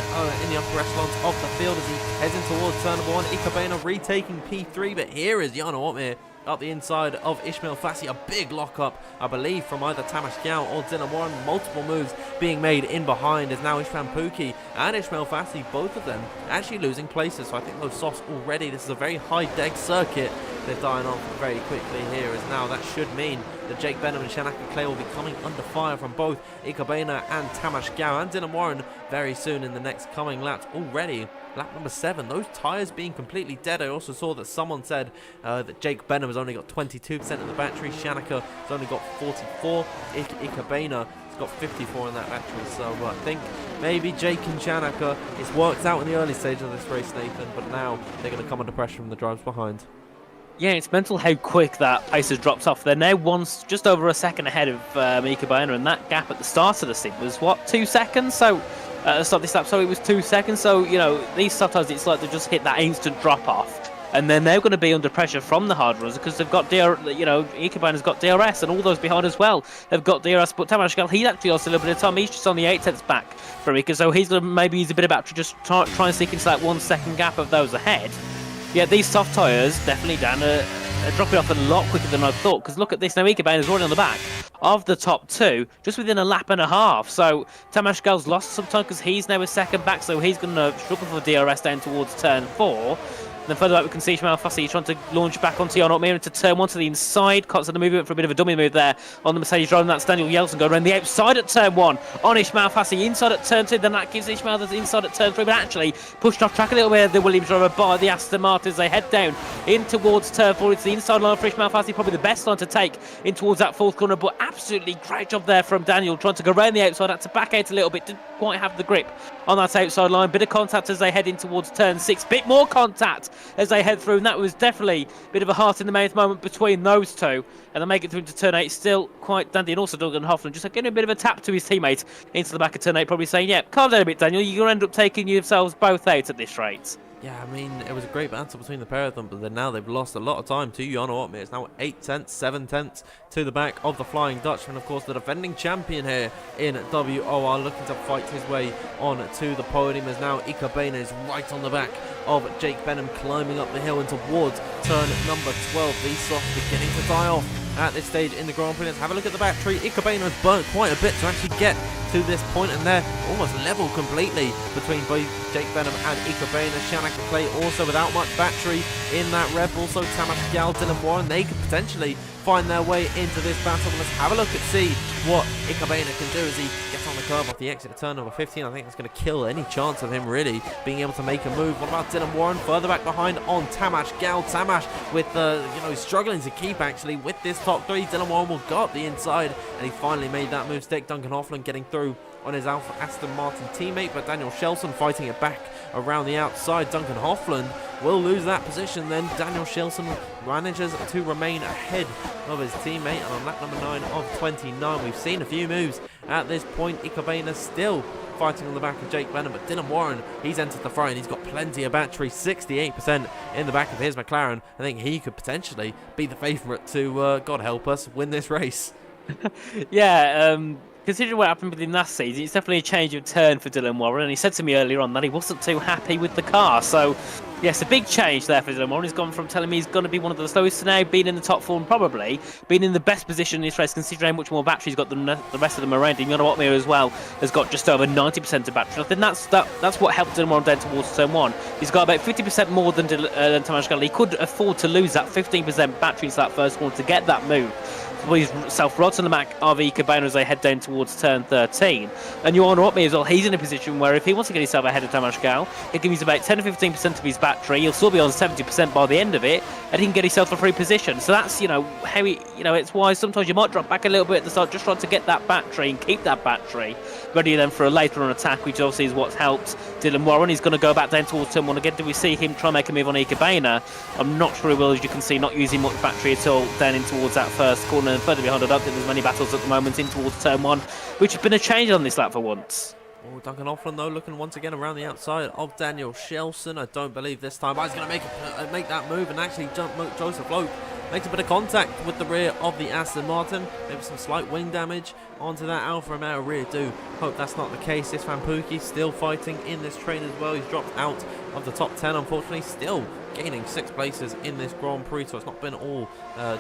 upper echelons of the field as he heads in towards turn number 1. Ikabayana retaking P3, but here is Jano Otme up the inside of Ishmael Fassi. A big lock-up, I believe, from either Tamas Gal or Dylan Warren. Multiple moves being made in behind as now Ishmael Pookie and Ishmael Fassi, both of them actually losing places. So I think those softs already, this is a very high-deg circuit. They're dying off very quickly here, as now that should mean that Jake Benham and Shanaka Clay will be coming under fire from both Ikabayana and Tamas Gal and Dylan Warren very soon in the next coming laps. Already lap number 7, those tyres being completely dead. I also saw that someone said that Jake Benham has only got 22% of the battery, Shanaka has only got 44, Ikabayana has got 54 in that battery. So I think maybe Jake and Shanaka, it's worked out in the early stage of this race, Nathan, but now they're going to come under pressure from the drivers behind. Yeah, it's mental how quick that pace has dropped off. They're now just over a second ahead of Ikabayana, and that gap at the start of the stint was, what, 2 seconds? So, at the start of this lap, so it was 2 seconds. So, you know, these sometimes it's like they just hit that instant drop off. And then they're going to be under pressure from the hard runners because they've got Ikabayana's got DRS, and all those behind as well have got DRS. But Tamas Gal, he actually lost a little bit of time. He's just on the 8 tenths back from Ika, so he's going to maybe use a bit of battery, just try and sneak into that 1 second gap of those ahead. Yeah, these soft tyres definitely, Dan, are dropping off a lot quicker than I thought. Because look at this now, Ikabayana's already on the back of the top 2, just within a lap and a half. So Tamas Gal's lost some time because he's now a second back, so he's going to struggle for DRS down towards turn 4. then further back we can see Ishmael Fassi trying to launch back onto Jan Otmir into turn 1 to the inside. Can't see the movement for a bit of a dummy move there on the Mercedes drone. That's Daniel Yeltsin going around the outside at turn 1 on Ishmael Fassi, inside at turn 2. Then that gives Ishmael the inside at turn 3, but actually pushed off track a little bit. The Williams driver by the Aston Martin as they head down in towards turn 4. It's the inside line for Ishmael Fassi, probably the best line to take in towards that fourth corner, but absolutely great job there from Daniel trying to go around the outside. Had to back out a little bit, didn't quite have the grip on that outside line. Bit of contact as they head in towards turn 6, bit more contact as they head through, and that was definitely a bit of a heart in the mouth moment between those two, and they make it through to turn 8. Still quite dandy, and also Duncan Hoffman just getting a bit of a tap to his teammate into the back of turn 8, probably saying, yeah, calm down a bit, Daniel, you're going to end up taking yourselves both out at this rate. Yeah, I mean, it was a great battle between the pair of them, but then now they've lost a lot of time to Jan Otmir. It's now 8 tenths, 7 tenths to the back of the Flying Dutchman. Of course, the defending champion here in WOR, looking to fight his way on to the podium, as now Ika Bena is right on the back of Jake Benham, climbing up the hill and towards turn number 12. These softs beginning to die off at this stage in the Grand Prix. Let's have a look at the battery. Ika Bena has burnt quite a bit to actually get to this point, and they're almost level completely between both Jake Benham and Ika Bena. Shanak Clay also without much battery in that Red Bull. So Tamas Gal, Dylan Warren, they could potentially find their way into this battle. Let's have a look and see what Ika Bena can do as he gets on the curve off the exit of turn number 15. I think that's going to kill any chance of him really being able to make a move. What about Dylan Warren further back behind on Tamash Gal? Tamash with struggling to keep actually with this top 3. Dylan Warren will go up the inside, and he finally made that move stick. Duncan Hoffman getting through on his Alpha Aston Martin teammate, but Daniel Shelson fighting it back around the outside. Duncan Hoffman will lose that position, then Daniel Shelson manages to remain ahead of his teammate, and on lap number 9 of 29 we've seen a few moves at this point. Ika Bena still fighting on the back of Jake Benham, but Dylan Warren, he's entered the fray and he's got plenty of battery, 68% in the back of his McLaren. I think he could potentially be the favourite to, God help us, win this race. Yeah, considering what happened with him last season, it's definitely a change of turn for Dylan Warren, and he said to me earlier on that he wasn't too happy with the car. So, yes, a big change there for Dylan Warren. He's gone from telling me he's going to be one of the slowest to now being in the top 4 and probably being in the best position in this race, considering how much more battery he's got than the rest of them around him. Jan Otmir as well has got just over 90% of battery. I think that's what helped Dylan Warren down towards turn 1. He's got about 50% more than Tomasz Gala. He could afford to lose that 15% battery into that first corner to get that move. He's self right on the back of Ika Bena as they head down towards turn 13. And Jan Otmir as well, he's in a position where if he wants to get himself ahead of Tamash Gal, he can use about 10 to 15% of his battery. He'll still be on 70% by the end of it, and he can get himself a free position. So that's, how he, it's why sometimes you might drop back a little bit at the start, just trying to get that battery and keep that battery ready then for a later on attack, which obviously is what's helped Dylan Warren. He's going to go back down towards turn 1 again. Do we see him try and make a move on Ika Bena? I'm not sure he will, as you can see, not using much battery at all down in towards that first corner. And further behind, I don't think there's many battles at the moment in towards turn 1, which has been a change on this lap for once. Oh, Duncan Hoffman though looking once again around the outside of Daniel Shelson. I don't believe this time he's going to make that move and actually jump Joseph Loke. Makes a bit of contact with the rear of the Aston Martin. Maybe some slight wing damage onto that Alfa Romeo. I really do hope that's not the case. Isfan Pookie still fighting in this train as well. He's dropped out of the top 10, unfortunately. Still gaining 6 places in this Grand Prix, so it's not been all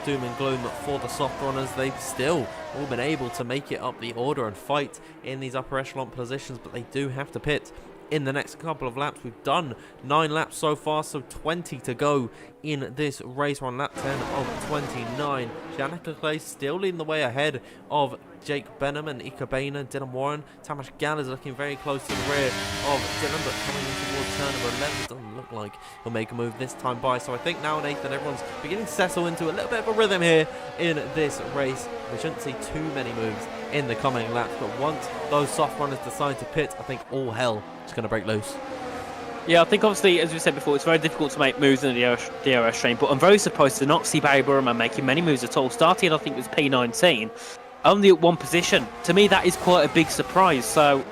doom and gloom for the soft runners. They've still all been able to make it up the order and fight in these upper echelon positions, but they do have to pit in the next couple of laps. We've done 9 laps so far, so 20 to go in this race. We're on lap 10 of 29. Shanak Clay still leading the way ahead of Jake Benham and Ika Bena. Dylan Warren, Tamash Gal is looking very close to the rear of Dylan, but coming in towards turn number 11, it doesn't look like he'll make a move this time by. So I think now, Nathan, everyone's beginning to settle into a little bit of a rhythm here in this race. We shouldn't see too many moves in the coming laps, but once those soft runners decide to pit, I think all hell is going to break loose. Yeah, I think obviously, as we said before, it's very difficult to make moves in the DRS train, but I'm very surprised to not see Barry Burman making many moves at all. Starting, I think, with P19, only at 1 position. To me, that is quite a big surprise. So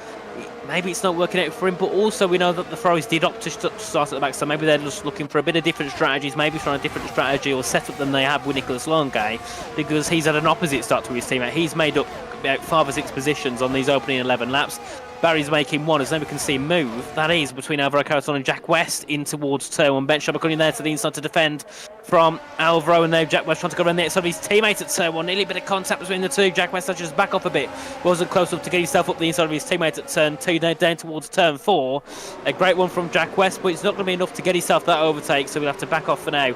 maybe it's not working out for him, but also we know that the Ferraris did opt to start at the back, so maybe they're just looking for a bit of different strategies, maybe trying a different strategy or setup than they have with Nicholas Longue, because he's had an opposite start to his teammate. He's made up about 5 or 6 positions on these opening 11 laps. Barry's making one, as then we can see him move. That is between Alvaro Carreton and Jack West in towards turn one. Ben Shabba coming there to the inside to defend from Alvaro, and now Jack West trying to go around there. Some of his teammates at turn one. Nearly a bit of contact between the two. Jack West just back off a bit. Wasn't close enough to get himself up the inside of his teammates at turn two. Now down towards turn four. A great one from Jack West, but it's not going to be enough to get himself that overtake, so we'll have to back off for now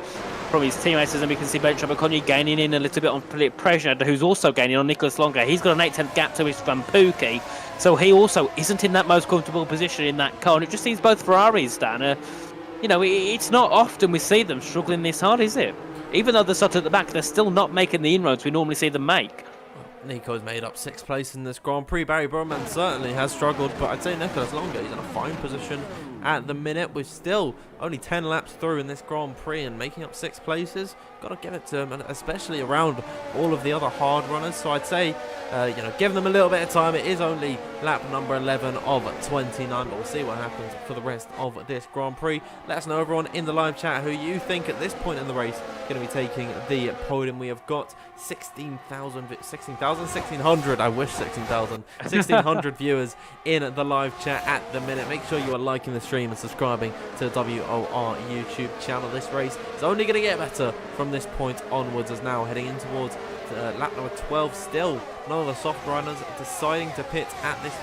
from his teammates, and we can see Ben Shabba gaining in a little bit on pressure, who's also gaining on Nicholas Longa. He's got an 8-10 gap to his Van Pookie, so he also isn't in that most comfortable position in that car, and it just seems both Ferraris, Dan, you know, it's not often we see them struggling this hard, is it? Even though they're sort of at the back, they're still not making the inroads we normally see them make. Nico's made up 6th place in this Grand Prix. Barry Burman certainly has struggled, but I'd say Nicholas Longa, he's in a fine position at the minute. We're still only 10 laps through in this Grand Prix, and making up 6 places, got to give it to him, and especially around all of the other hard runners. So I'd say, you know, give them a little bit of time. It is only lap number 11 of 29, but we'll see what happens for the rest of this Grand Prix. Let us know, everyone in the live chat, who you think at this point in the race going to be taking the podium. We have got 1600, I wish 16,000, 1600 viewers in the live chat at the minute. Make sure you are liking the stream and subscribing to the WOR YouTube channel. This race is only going to get better from this point onwards, as now heading in towards lap number 12. Still none of the soft runners deciding to pit at this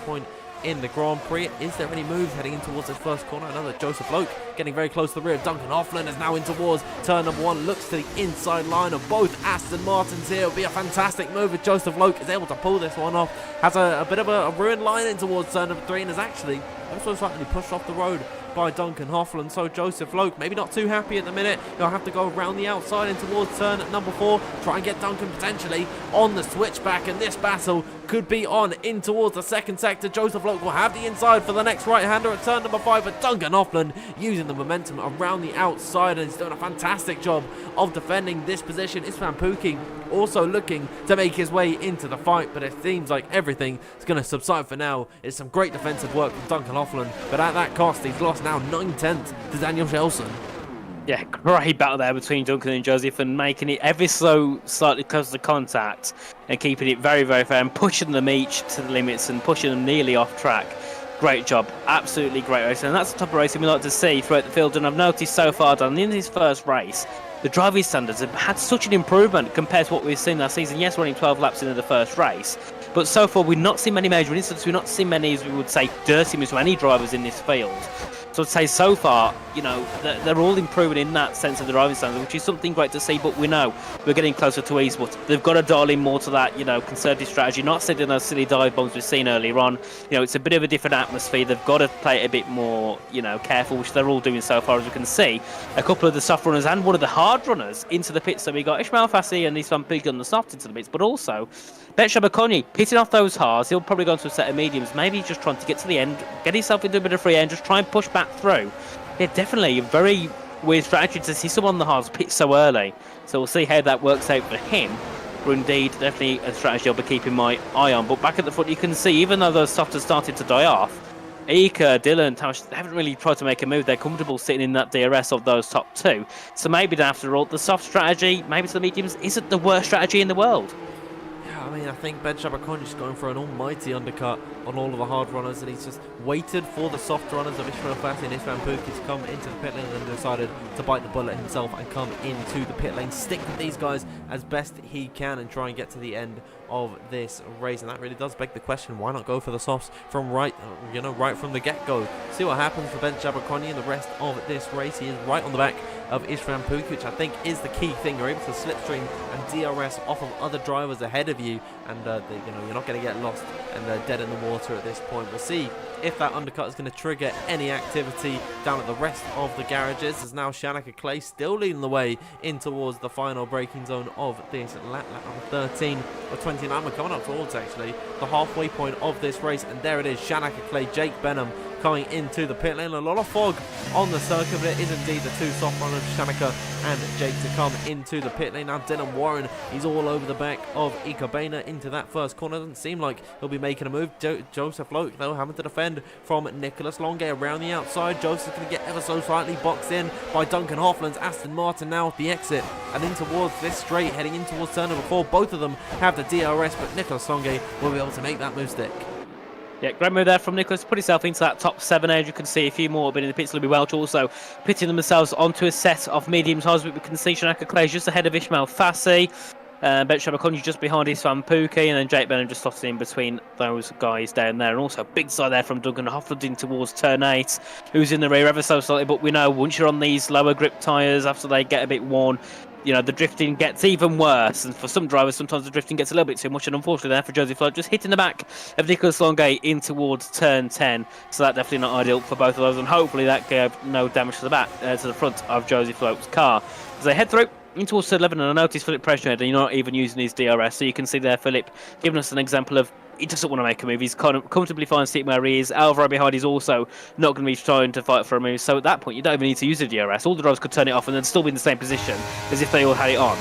point in the Grand Prix. Is there any moves heading in towards this first corner? I know that Joseph Loke getting very close to the rear of Duncan Hoffman is now in towards turn number 1. Looks to the inside line of both Aston Martins here. It'll be a fantastic move if Joseph Loke is able to pull this one off. Has a bit of a ruined line in towards turn number 3, and is actually also slightly pushed off the road by Duncan Hoffman. So Joseph Loke maybe not too happy at the minute. He'll have to go around the outside and towards turn number 4, try and get Duncan potentially on the switchback, and this battle could be on in towards the second sector. Joseph Loke will have the inside for the next right-hander at turn number 5, but Duncan Hoffman using the momentum around the outside, and he's doing a fantastic job of defending this position. Isfan Pookie also looking to make his way into the fight, but it seems like everything is going to subside for now. It's some great defensive work from Duncan Hoffman, but at that cost, he's lost now 9/10 to Daniel Shelson. Yeah, great battle there between Duncan and Joseph, and making it ever so slightly close to contact and keeping it very, very fair and pushing them each to the limits and pushing them nearly off track. Great job, absolutely great race, and that's the type of racing we like to see throughout the field. And I've noticed so far, Dan, in his first race, the driving standards have had such an improvement compared to what we've seen last season. Yes, running 12 laps into the first race, but so far we've not seen many major incidents. We've not seen many, as we would say, dirty moves to any drivers in this field. So I'd say so far, you know, they're all improving in that sense of the driving standard, which is something great to see. But we know we're getting closer to esports. They've got to dial in more to that, you know, conservative strategy, not sitting those silly dive bombs we've seen earlier on. You know, it's a bit of a different atmosphere. They've got to play it a bit more, you know, careful, which they're all doing so far, as we can see. A couple of the soft runners and one of the hard runners into the pits. So we got Ishmael Fassi and Isvan Pig on the soft into the pits, but also Bet Shabakoni pitting off those hards. He'll probably go into a set of mediums, maybe just trying to get to the end, get himself into a bit of free end, just try and push back through. Yeah, definitely a very weird strategy to see someone on the hards pit so early. So we'll see how that works out for him. But indeed, definitely a strategy I'll be keeping my eye on. But back at the front, you can see, even though those softs have started to die off, Ika, Dylan, Tash, they haven't really tried to make a move. They're comfortable sitting in that DRS of those top two. So maybe after all, the soft strategy, maybe to the mediums, isn't the worst strategy in the world. I mean, I think Ben Shabakon is going for an almighty undercut on all of the hard runners, and he's just waited for the soft runners of Ishmael Fassi and Isfan Pookie to come into the pit lane, and then decided to bite the bullet himself and come into the pit lane, stick with these guys as best he can and try and get to the end of this race. And that really does beg the question, why not go for the softs from right from the get-go? See what happens for Ben Shabakoni in the rest of this race. He is right on the back of Ishvan Pookie, which I think is the key thing. You're able to slipstream and DRS off of other drivers ahead of you, and you're not going to get lost and dead in the water at this point. We'll see if that undercut is going to trigger any activity down at the rest of the garages, as now Shanika Clay still leading the way in towards the final braking zone of this lap number 13 or 29. We're coming up towards actually the halfway point of this race, and there it is, Shanika Clay, Jake Benham coming into the pit lane. A lot of fog on the circuit, but it is indeed the two soft runners, Shanika and Jake, to come into the pit lane. Now Dylan Warren, he's all over the back of Ika Boehner into that first corner. Doesn't seem like he'll be making a move. Joseph Loke, though, having to defend from Nicholas Longe around the outside. Joseph's going to get ever so slightly boxed in by Duncan Hoffman's Aston Martin now at the exit and in towards this straight, heading in towards turn number 4. Both of them have the DRS, but Nicholas Longe will be able to make that move stick. Yeah, great move there from Nicholas. Put himself into that top 7 edge. You can see a few more have been in the pits. Libby Welch also pitting themselves onto a set of medium tires. We can see Shanaka Clay just ahead of Ishmael Fassi. Ben Shabakonji just behind his fan Pookie, and then Jake Benham just slotted in between those guys down there. And also a big side there from Duncan Hoffland in towards turn 8, who's in the rear ever so slightly. But we know once you're on these lower grip tyres, after they get a bit worn, you know, the drifting gets even worse. And for some drivers, sometimes the drifting gets a little bit too much. And unfortunately there for Josie Flood, just hitting the back of Nicholas Longay in towards turn 10. So that definitely not ideal for both of those. And hopefully that gave no damage to the back, to the front of Josie Float's car. As they head through in towards turn 11, and I noticed Philip Pressionhead, and you're not even using his DRS. So you can see there Philip giving us an example of he doesn't want to make a move. He's kind of comfortably fine sitting where he is. Alvaro behind is also not going to be trying to fight for a move. So at that point, you don't even need to use the DRS. All the drivers could turn it off and then still be in the same position as if they all had it on.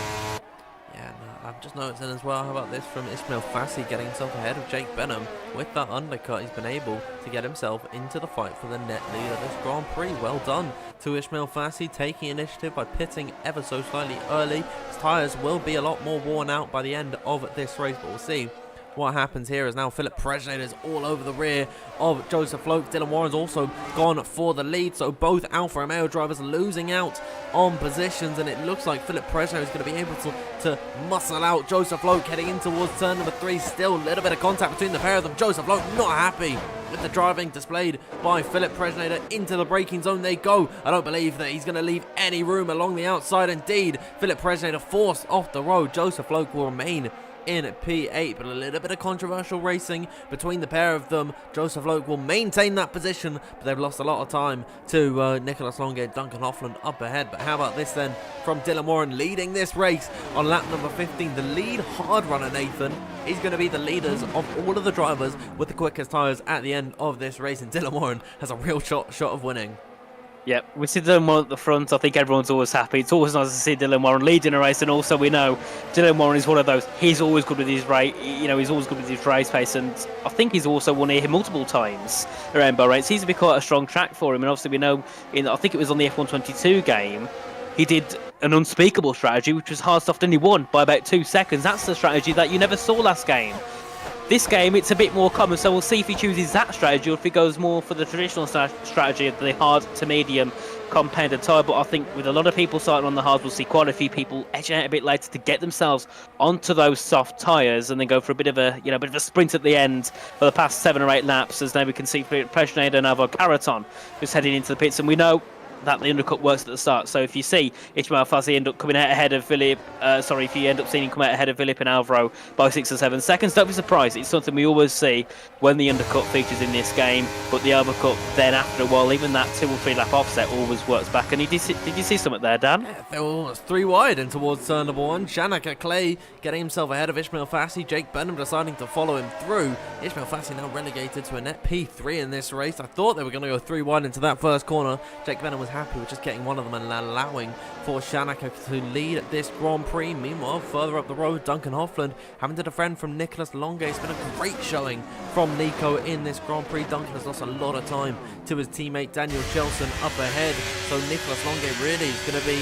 Yeah, no, I've just noticed as well. How about this from Ishmael Fassi getting himself ahead of Jake Benham? With that undercut, he's been able to get himself into the fight for the net lead of this Grand Prix. Well done to Ishmael Fassi, taking initiative by pitting ever so slightly early. His tyres will be a lot more worn out by the end of this race, but we'll see what happens here. Is now Philip Presnett is all over the rear of Joseph Loke. Dylan Warren's also gone for the lead, so both Alfa Romeo drivers losing out on positions, and it looks like Philip Presnett is going to be able to muscle out Joseph Loke heading in towards turn number 3. Still a little bit of contact between the pair of them. Joseph Loke not happy with the driving displayed by Philip Presnett. Into the braking zone they go. I don't believe that he's going to leave any room along the outside. Indeed, Philip Presnett forced off the road. Joseph Loke will remain in P8, but a little bit of controversial racing between the pair of them. Joseph Loke will maintain that position, but they've lost a lot of time to Nicholas Longay, Duncan Hoffland up ahead. But how about this then from Dylan Warren leading this race on lap number 15? The lead hard runner, Nathan, is going to be the leaders of all of the drivers with the quickest tyres at the end of this race, and Dylan Warren has a real shot of winning. Yep, we see Dylan Warren at the front. I think everyone's always happy. It's always nice to see Dylan Warren leading a race, and also we know Dylan Warren is one of those. He's always good with his race. You know, he's always good with his race pace, and I think he's also won here multiple times around Bahrain. It seems to be quite a strong track for him, and obviously we know. I think it was on the F1 22 game. He did an unspeakable strategy, which was hard soft, and he won by about 2 seconds. That's the strategy that you never saw last game. This game, it's a bit more common, so we'll see if he chooses that strategy or if he goes more for the traditional strategy of the hard to medium compounded tyre. But I think with a lot of people starting on the hards, we'll see quite a few people edging out a bit later to get themselves onto those soft tyres and then go for a bit of a sprint at the end for the past 7 or 8 laps. As now we can see Presneda and Alvaro Caraton who's heading into the pits, and we know that the undercut works at the start. So if you see Ishmael Fassi end up coming out ahead of Philip, if you end up seeing him come out ahead of Philip and Alvaro by 6 or 7 seconds, don't be surprised. It's something we always see when the undercut features in this game, but the overcut then after a while, even that 2 or 3 lap offset always works back. And did you see something there, Dan? Yeah, they were almost 3 wide in towards turn number 1. Shanaka Clay getting himself ahead of Ishmael Fassi. Jake Benham deciding to follow him through. Ishmael Fassi now relegated to a net P3 in this race. I thought they were going to go 3 wide into that first corner. Jake Benham was happy with just getting one of them and allowing for Shanaka to lead this Grand Prix. Meanwhile, further up the road, Duncan Hoffland having to defend from Nicholas Longay. It's been a great showing from Nico in this Grand Prix. Duncan has lost a lot of time to his teammate Daniel Chelson up ahead, so Nicholas Longay really is going to be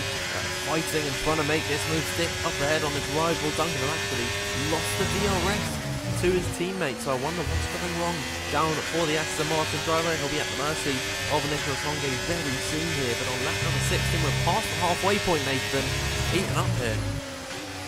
fighting and trying to make this move stick up ahead on his rival. Duncan has actually lost the DRS to his teammate, so I wonder what's going wrong down for the Aston Martin driver. He'll be at the mercy of Nicholas Longay very soon here, but on lap number 16 we're past the halfway point, Nathan. Heating up here.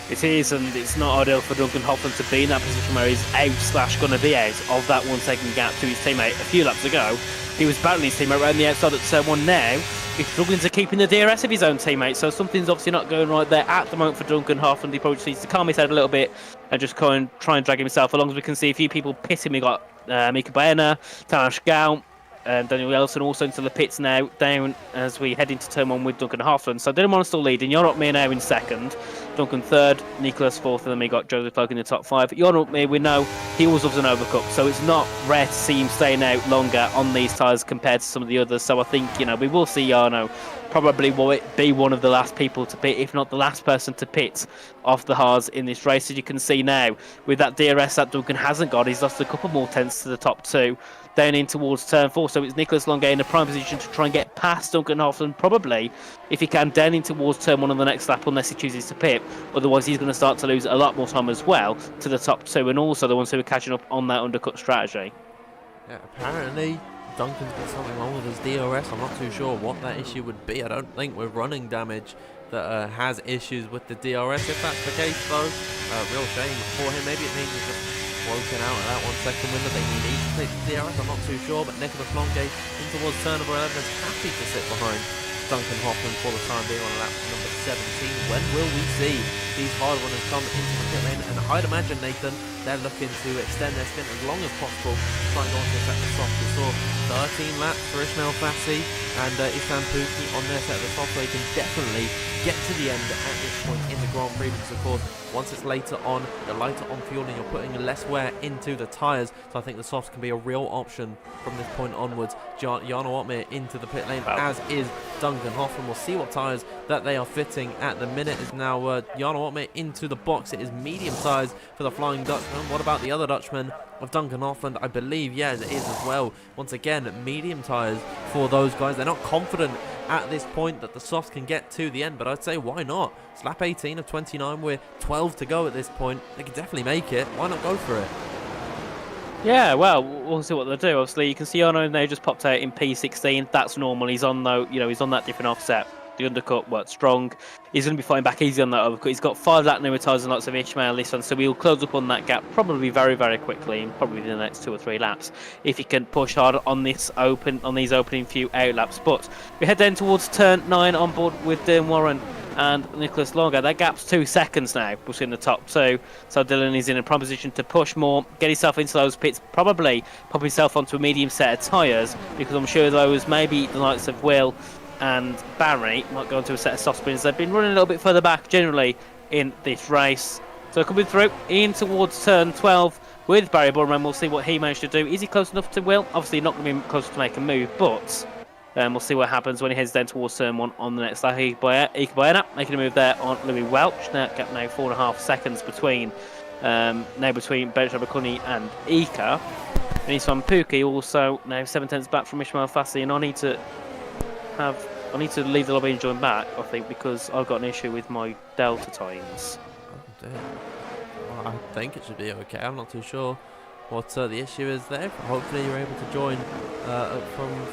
It is, and it's not ideal for Duncan Hoffman to be in that position where he's out / going to be out of that 1 second gap to his teammate. A few laps ago, he was battling his teammate around the outside at turn 1. Now, he's struggling to keep in the DRS of his own teammate, so something's obviously not going right there at the moment for Duncan Hoffman. He probably just needs to calm his head a little bit and just try and drag himself along. As we can see a few people pitting. We got Mika Baena, Tanash Gao, Daniel Ellison also into the pits now, down as we head into turn 1 with Duncan Hoffman. So Dylan Warren still leading. You're me now in second. Duncan third, Nicholas fourth, and then we got Joseph Loke in the top 5. You're me, we know he always loves an overcut, so it's not rare to see him staying out longer on these tyres compared to some of the others. So I think, we will see Jarno probably will be one of the last people to pit, if not the last person to pit off the hards in this race. As you can see now, with that DRS that Duncan hasn't got, he's lost a couple more tenths to the top 2. Down in towards turn 4, so it's Nicholas Longay in a prime position to try and get past Duncan Hoffman, probably, if he can, down in towards turn 1 on the next lap, unless he chooses to pit. Otherwise, he's going to start to lose a lot more time as well to the top 2, and also the ones who are catching up on that undercut strategy. Yeah, apparently Duncan's got something wrong with his DRS. I'm not too sure what that issue would be. I don't think with running damage that has issues with the DRS. If that's the case, though, real shame for him. Maybe it means he's just woken out of that 1 second window. They need to take the DRS. I'm not too sure, but Nicholas Longay in towards turn number 11 is happy to sit behind Duncan Hoffman for the time being on lap number 17. When will we see these hard runners come into the pit lane? And I'd imagine, Nathan, they're looking to extend their stint as long as possible, trying to go on to a set of the soft. We saw 13 laps for Ismail Fassi and Islam Pookie on their set of the soft, so they can definitely get to the end at this point in the Grand Prix, because of course once it's later on, you're lighter on fuel and you're putting less wear into the tyres, so I think the softs can be a real option from this point onwards. Jarno Otmir into the pit lane, as is Duncan Hoffman. We'll see what tyres that they are fitting at the minute. Is now Jarno Otmir into the box. It is medium tyres for the Flying Dutchman. What about the other Dutchman of Duncan Hoffman? I believe, yes, it is as well. Once again, medium tyres for those guys. They're not confident at this point that the softs can get to the end, but I'd say why not? It's lap 18 of 29. We're 12 to go at this point. They can definitely make it. Why not go for it? Yeah, well, we'll see what they'll do. Obviously, you can see Arno now just popped out in P16. That's normal. He's on, though, he's on that different offset. The undercut worked strong. He's going to be fighting back easy on that overcut. He's got 5 lap limit tyres and lots of Ishmael this one, so we'll close up on that gap probably very, very quickly, and probably within the next 2 or 3 laps, if he can push hard on these opening few out laps. But we head down towards turn 9 on board with Dylan Warren and Nicholas Longa. That gap's 2 seconds now between the top two, so Dylan is in a prime position to push more, get himself into those pits, probably pop himself onto a medium set of tyres, because I'm sure those, maybe the likes of Will and Barry might go into a set of soft spins. They've been running a little bit further back generally in this race. So coming through in towards turn 12 with Barry Burman. We'll see what he managed to do. Is he close enough to Will? Obviously not going to be close to make a move, but we'll see what happens when he heads down towards turn 1 on the next lap. Ikabayana making a move there on Louis Welch. That gap now 4.5 seconds between between Bertrand Bakuni and Ika. And he's from Pookie also now 7 tenths back from Ishmael Fassi, and I need to leave the lobby and join back, I think, because I've got an issue with my Delta times. Oh, dear. Well, I think it should be okay. I'm not too sure what the issue is there. Hopefully you're able to join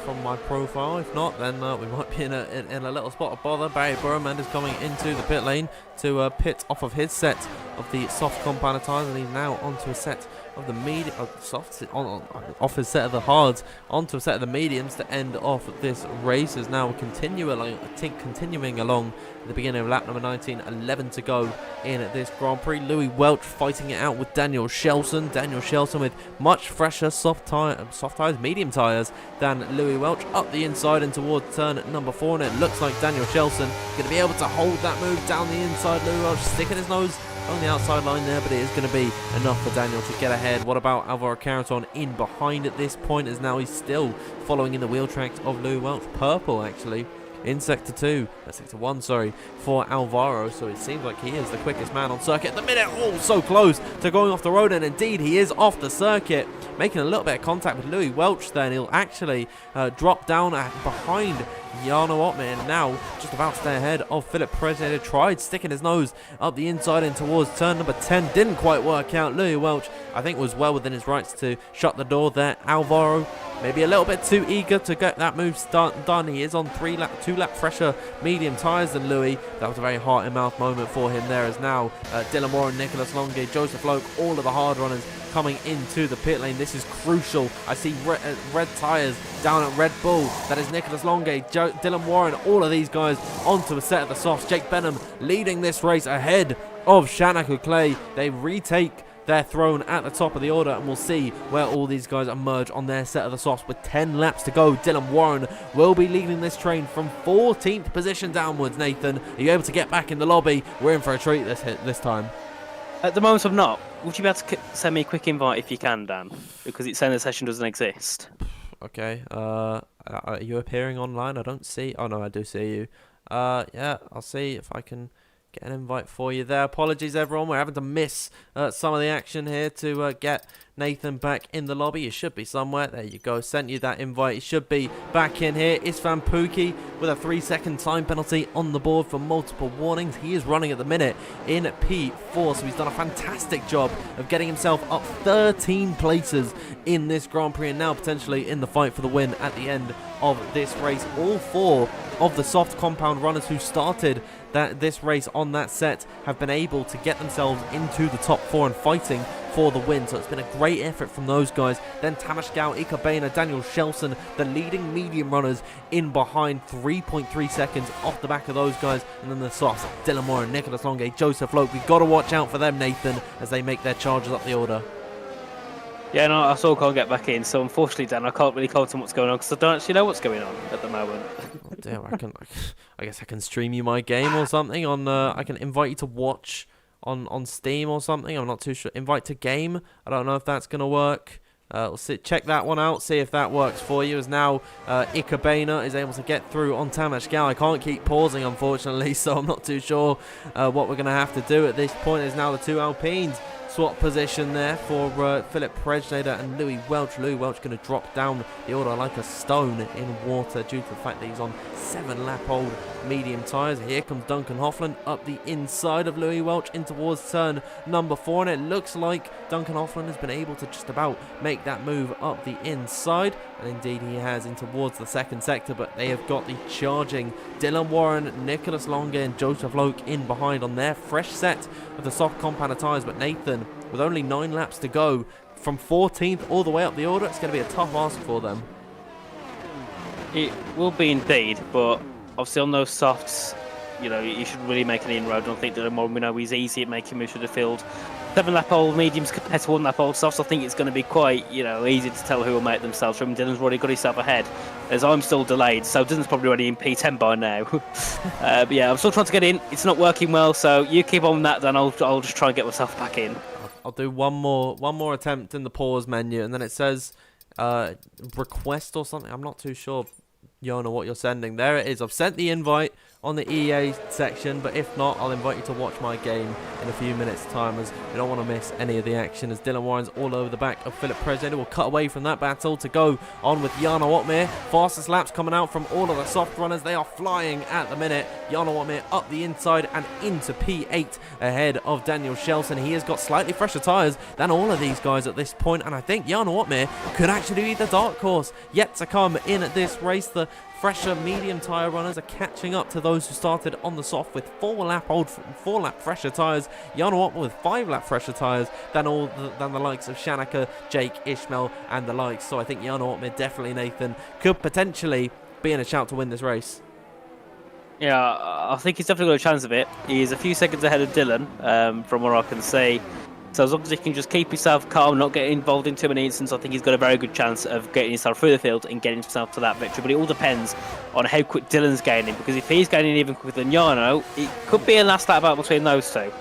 from my profile. If not, then we might be in a little spot of bother. Barry Burman is coming into the pit lane to pit off of his set of the soft compound tyres, and he's now onto a set of the medium softs off his set of the hards onto a set of the mediums to end off this race. Is now continuing along at the beginning of lap number 19. 11 to go in this Grand Prix. Louis Welch fighting it out with Daniel Shelson. Daniel Shelson with much fresher soft tyres, medium tyres than Louis Welch, up the inside and towards turn number 4, and it looks like Daniel Shelson going to be able to hold that move down the inside. Louis Welch sticking his nose on the outside line there, but it is going to be enough for Daniel to get ahead. What about Alvaro Caraton in behind at this point, as now he's still following in the wheel tracks of Louis Welch. Purple actually in sector 1, sorry, for Alvaro, so it seems like he is the quickest man on circuit at the minute. Oh, so close to going off the road, and indeed he is off the circuit, making a little bit of contact with Louis Welch there, and he'll actually drop down behind Jarno Otmir, and now just about to stay ahead of Philip Predator. Tried sticking his nose up the inside and towards turn number 10, didn't quite work out. Louis Welch, I think, was well within his rights to shut the door there. Alvaro maybe a little bit too eager to get that move done. He is on 2 lap fresher medium tyres than Louis. That was a very heart and mouth moment for him there, as now Dylan Warren, Nicholas Longay, Joseph Loke, all of the hard runners coming into the pit lane. This is crucial. I see red tyres down at Red Bull. That is Nicholas Longay, Dylan Warren, all of these guys onto a set of the softs. Jake Benham leading this race ahead of Shanak Clay. They retake their throne at the top of the order, and we'll see where all these guys emerge on their set of the softs. With 10 laps to go, Dylan Warren will be leading this train from 14th position downwards. Nathan, are you able to get back in the lobby? We're in for a treat this time. At the moment I'm not. Would you be able to send me a quick invite if you can, Dan? Because it's saying the session doesn't exist. Okay, are you appearing online? I don't see. Oh no, I do see you. Yeah, I'll see if I can get an invite for you there. Apologies everyone, we're having to miss some of the action here to get Nathan back in the lobby. You should be somewhere. There you go. Sent you that invite. You should be back in here. Isfan Pookie with a 3-second time penalty on the board for multiple warnings. He is running at the minute in P4, so he's done a fantastic job of getting himself up 13 places in this Grand Prix and now potentially in the fight for the win at the end of this race. All 4 of the soft compound runners who started this race on that set have been able to get themselves into the top 4 and fighting for the win. So it's been a great effort from those guys. Then Tamas Gao, Ikabena, Daniel Shelson, the leading medium runners in behind, 3.3 seconds off the back of those guys. And then the softs, Dylan Moore and Nicholas Longe, Joseph Loke. We've got to watch out for them, Nathan, as they make their charges up the order. Yeah, no, I still can't get back in, so unfortunately, Dan, I can't really comment on what's going on because I don't actually know what's going on at the moment. Oh, dear, I guess I can stream you my game or something on. I can invite you to watch on Steam or something. I'm not too sure. Invite to game. I don't know if that's gonna work. We'll check that one out, see if that works for you. As now Ikabena is able to get through on Tamas Gao. I can't keep pausing, unfortunately, so I'm not too sure what we're gonna have to do at this point. Is now the 2 Alpines swap position there for Philip Prejnader and Louis Welch. Louis Welch going to drop down the order like a stone in water due to the fact that he's on 7-lap-old medium tyres. Here comes Duncan Hoffland up the inside of Louis Welch in towards turn number 4, and it looks like Duncan Hoffland has been able to just about make that move up the inside, and indeed he has in towards the second sector, but they have got the charging Dylan Warren, Nicholas Longe and Joseph Loke in behind on their fresh set of the soft compound tyres. But Nathan, with only 9 laps to go, from 14th all the way up the order, it's going to be a tough ask for them. It will be indeed, but obviously on those softs, you know, you should really make an inroad. I don't think that more we know he's easy at making moves through the field. 7-lap-old mediums compared to 1-lap-old softs, I think it's going to be quite, you know, easy to tell who will make themselves from. Dylan's already got himself ahead, as I'm still delayed, so Dylan's probably already in P10 by now. But yeah, I'm still trying to get in. It's not working well, so you keep on that, then I'll just try and get myself back in. I'll do one more attempt in the pause menu, and then it says request or something. I'm not too sure, Yona, what you're sending. There it is. I've sent the invite on the EA section, but if not, I'll invite you to watch my game in a few minutes time, as you don't want to miss any of the action, as Dylan Warren's all over the back of Philip Prejnader. Will cut away from that battle to go on with Jana Watmir. Fastest laps coming out from all of the soft runners. They are flying at the minute. Jana Watmir up the inside and into P8 ahead of Daniel Shelson. He has got slightly fresher tyres than all of these guys at this point, and I think Jana Watmir could actually be the dark horse yet to come in at this race. The fresher medium tyre runners are catching up to those who started on the soft with 4-lap fresher tyres. Jana Watmir with 5-lap fresher tyres than the likes of Shanaka, Jake, Ishmael and the likes. So I think Jana Watmir definitely, Nathan, could potentially be in a shout to win this race. Yeah, I think he's definitely got a chance of it. He's a few seconds ahead of Dylan, from what I can see. So as long as he can just keep himself calm, not get involved in too many incidents, I think he's got a very good chance of getting himself through the field and getting himself to that victory. But it all depends on how quick Dylan's gaining, because if he's gaining even quicker than Yano, it could be a last lap battle between those two.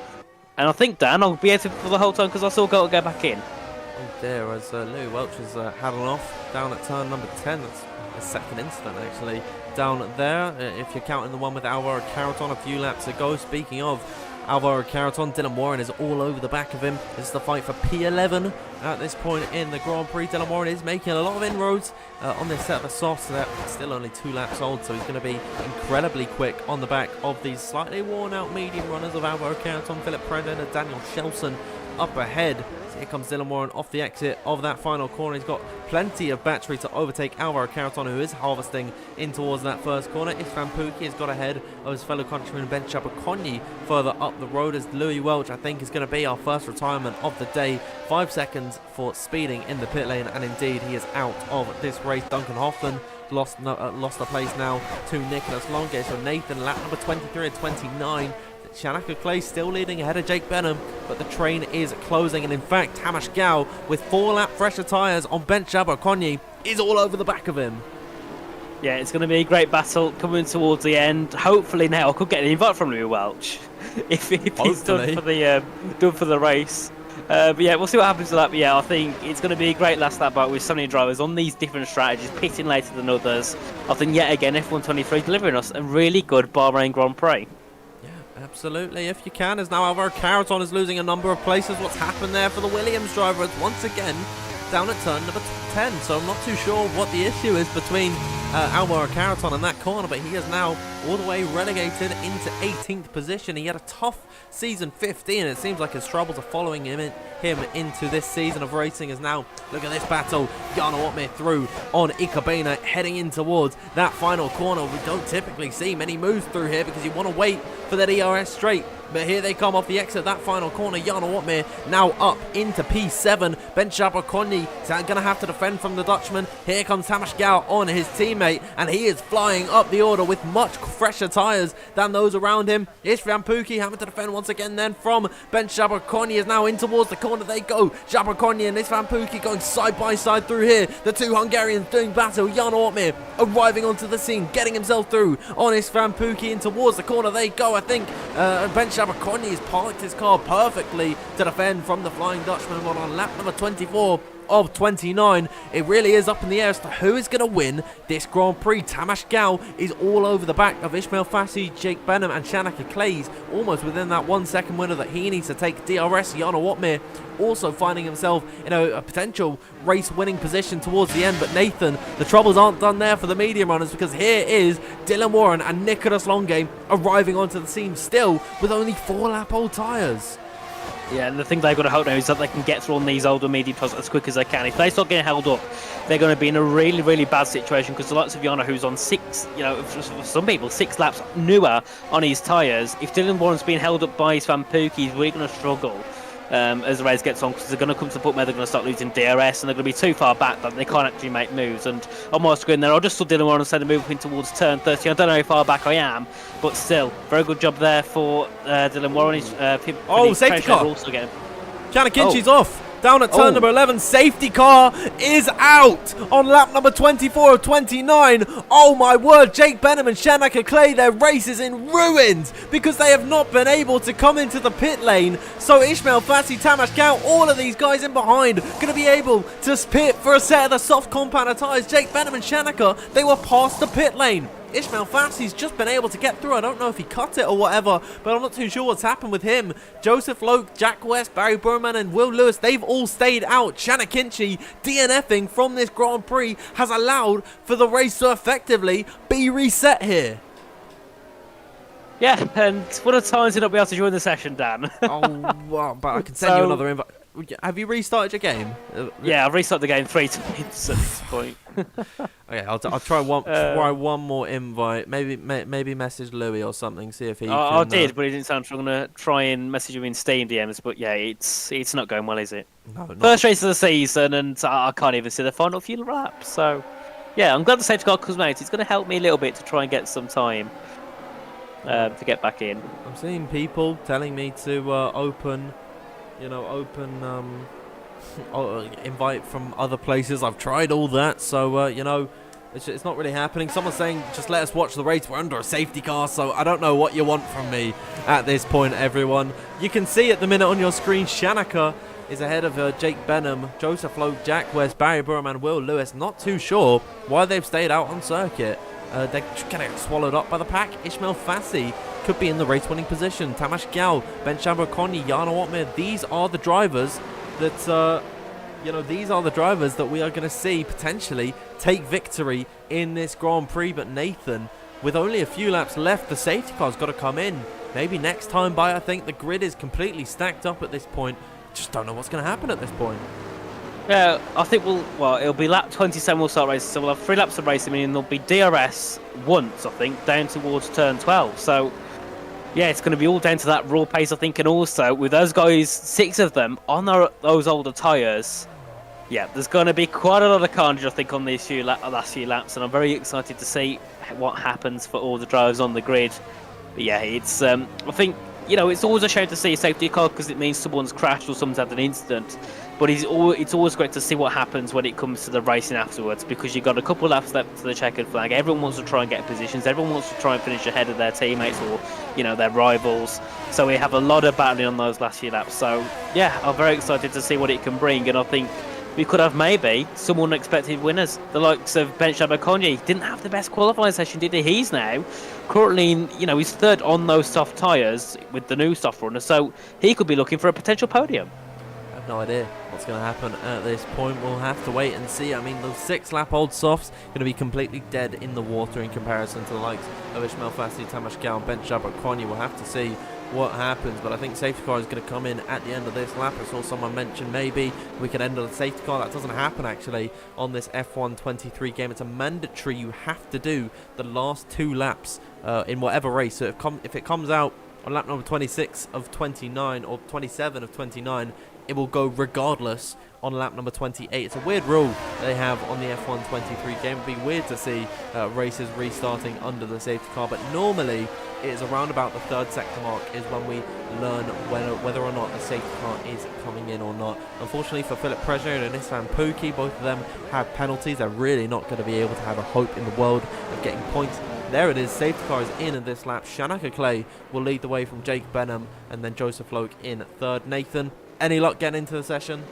And I think, Dan, I'll be able to for the whole time because I still got to go back in. Oh dear, as Louis Welch has had an off down at turn number 10. That's a second incident actually down there, if you're counting the one with Alvaro Caraton a few laps ago. Speaking of Alvaro Caraton, Dylan Warren is all over the back of him. This is the fight for P11 at this point in the Grand Prix. Dylan Warren is making a lot of inroads on this set of the softs. They're still only 2 laps old, so he's going to be incredibly quick on the back of these slightly worn out medium runners of Alvaro Caraton, Philip Prejnader and Daniel Shelson up ahead. Here comes Dylan Warren off the exit of that final corner. He's got plenty of battery to overtake Alvaro Caraton, who is harvesting in towards that first corner. Isfan Pookie has got ahead of his fellow countryman Ben Chabakonyi further up the road, as Louis Welch, I think, is going to be our first retirement of the day. 5 seconds for speeding in the pit lane, and indeed he is out of this race. Duncan Hoffman lost a place now to Nicholas Longe. So Nathan, lap number 23 and 29. Shanaka Clay still leading ahead of Jake Benham, but the train is closing, and in fact Tamas Gao with 4-lap fresher tyres on Ben Chabakonyi is all over the back of him. Yeah, it's going to be a great battle coming towards the end. Hopefully now I could get an invite from Louis Welch if he's done for the race. But yeah, we'll see what happens to that. But yeah, I think it's going to be a great last lap battle with so many drivers on these different strategies, pitting later than others. I think yet again F1 23 delivering us a really good Bahrain Grand Prix. Absolutely, if you can, as now Alvaro Carreton is losing a number of places. What's happened there for the Williams driver? It's once again down at turn number 10, so I'm not too sure what the issue is between Alvaro Carreton and that corner, but he is now all the way relegated into 18th position. He had a tough season 15, and it seems like his troubles are following him into this season of racing. As now, look at this battle, Jan Otmir through on Ikabena, heading in towards that final corner. We don't typically see many moves through here because you want to wait for that ERS straight. But here they come off the exit of that final corner. Jan Otmir now up into P7. Ben Chabraconi going to have to defend from the Dutchman. Here comes Tamas Gal on his teammate, and he is flying up the order with much fresher tyres than those around him. Here's Van Pookie having to defend once again then from Ben Chabraconi. Is now in towards the corner they go. Chabraconi and this Van Pookie going side by side through here. The two Hungarians doing battle. Jan Otmir arriving onto the scene, getting himself through on his Van Pookie in towards the corner they go. I think Ben Chabraconi has parked his car perfectly to defend from the Flying Dutchman. But on lap number 24 of 29, it really is up in the air as to who is going to win this Grand Prix. Tamas Gal is all over the back of Ismail Fassi, Jake Benham and Shanaka Clays, almost within that 1 second winner that he needs to take. DRS Jan Otmir also finding himself in a potential race winning position towards the end, but Nathan, the troubles aren't done there for the medium runners, because here is Dylan Warren and Nicholas Longame arriving onto the scene still with only 4 lap old tyres. Yeah, and the thing they've got to hope now is that they can get through on these older medium tyres as quick as they can. If they start getting held up, they're going to be in a really, really bad situation, because the likes of Jana, who's on 6, for some people, 6 laps newer on his tyres, if Dylan Warren's being held up by his Van Pookie, he's really going to struggle as the race gets on, because they're going to come to the point where they're going to start losing DRS, and they're going to be too far back that they can't actually make moves. And on my screen there, I just saw Dylan Warren send a move in towards turn 30. I don't know how far back I am, but still, very good job there for Dylan Warren. Safety car. Also getting... Kanakinchi's off. Down at turn number 11, safety car is out on lap number 24 of 29. Oh my word, Jake Benham and Shanaka Clay, their race is in ruins because they have not been able to come into the pit lane. So Ismail Fassi, Tamas Gal, all of these guys in behind going to be able to pit for a set of the soft compound tyres. Jake Benham and Shanaka, they were past the pit lane. Ismail Fassi's just been able to get through. I don't know if he cut it or whatever, but I'm not too sure what's happened with him. Joseph Loke, Jack West, Barry Burman and Will Lewis, they've all stayed out. Shanakinchi DNFing from this Grand Prix has allowed for the race to effectively be reset here. Yeah, and what a time to not be able to join the session, Dan. Oh, well, but I can send you another invite. Have you restarted your game? Yeah, I've restarted the game 3 times at this point. Okay, I'll try one more invite. Maybe message Louis or something. See if he. I did, but he didn't sound. I'm gonna try and message him in Steam DMs. But yeah, it's not going well, is it? No, not. First race of the season, and I can't even see the final few laps. So yeah, I'm glad the safety car comes out. It's going to help me a little bit to try and get some time to get back in. I'm seeing people telling me to open invite from other places. I've tried all that, so it's not really happening. Someone's saying just let us watch the race, we're under a safety car, so I don't know what you want from me at this point, everyone. You can see at the minute on your screen, Shanaka is ahead of Jake Benham, Joseph Lowe, Jack West, Barry Burman, Will Lewis. Not too sure why they've stayed out on circuit. They're just going to get swallowed up by the pack. Ismail Fassi could be in the race-winning position. Tamas Gal, Ben Chabraconi, Jana Otmir. These are the drivers that, these are the drivers that we are going to see potentially take victory in this Grand Prix. But Nathan, with only a few laps left, the safety car's got to come in. Maybe next time by. I think the grid is completely stacked up at this point. Just don't know what's going to happen at this point. Yeah, I think it'll be lap 27 we'll start racing, so we'll have 3 laps of racing, and there'll be DRS once, I think, down towards turn 12. So, yeah, it's going to be all down to that raw pace, I think, and also, with those guys, 6 of them, on those older tyres, yeah, there's going to be quite a lot of carnage, I think, on these last few laps, and I'm very excited to see what happens for all the drivers on the grid. But yeah, it's, I think, it's always a shame to see a safety car because it means someone's crashed or someone's had an incident. But it's always great to see what happens when it comes to the racing afterwards, because you've got a couple of laps left to the checkered flag. Everyone wants to try and get positions. Everyone wants to try and finish ahead of their teammates or, their rivals. So we have a lot of battling on those last few laps. So, yeah, I'm very excited to see what it can bring. And I think we could have maybe some unexpected winners. The likes of Ben Chabraconi didn't have the best qualifying session, did he? He's now currently, he's third on those soft tyres with the new soft runner, so he could be looking for a potential podium. I have no idea what's going to happen at this point. We'll have to wait and see. I mean, those 6-lap-old softs going to be completely dead in the water in comparison to the likes of Ismail Fassi, Tamas Gal, and Ben Jabbar Konya. We'll have to see what happens, but I think safety car is going to come in at the end of this lap. I saw someone mention maybe we can end on a safety car. That doesn't happen actually on this F1 23 game. It's a mandatory. You have to do the last 2 laps in whatever race. So if it comes out on lap number 26 of 29 or 27 of 29, it will go regardless on lap number 28. It's a weird rule they have on the F1 23 game. It'd be weird to see races restarting under the safety car, but normally it is around about the 3rd sector mark is when we learn whether or not the safety car is coming in or not. Unfortunately for Philip Presner and Isfan Pookie, both of them have penalties. They're really not going to be able to have a hope in the world of getting points. There it is, safety car is in this lap. Shanaka Clay will lead the way from Jake Benham, and then Joseph Loke in 3rd. Nathan, any luck getting into the session?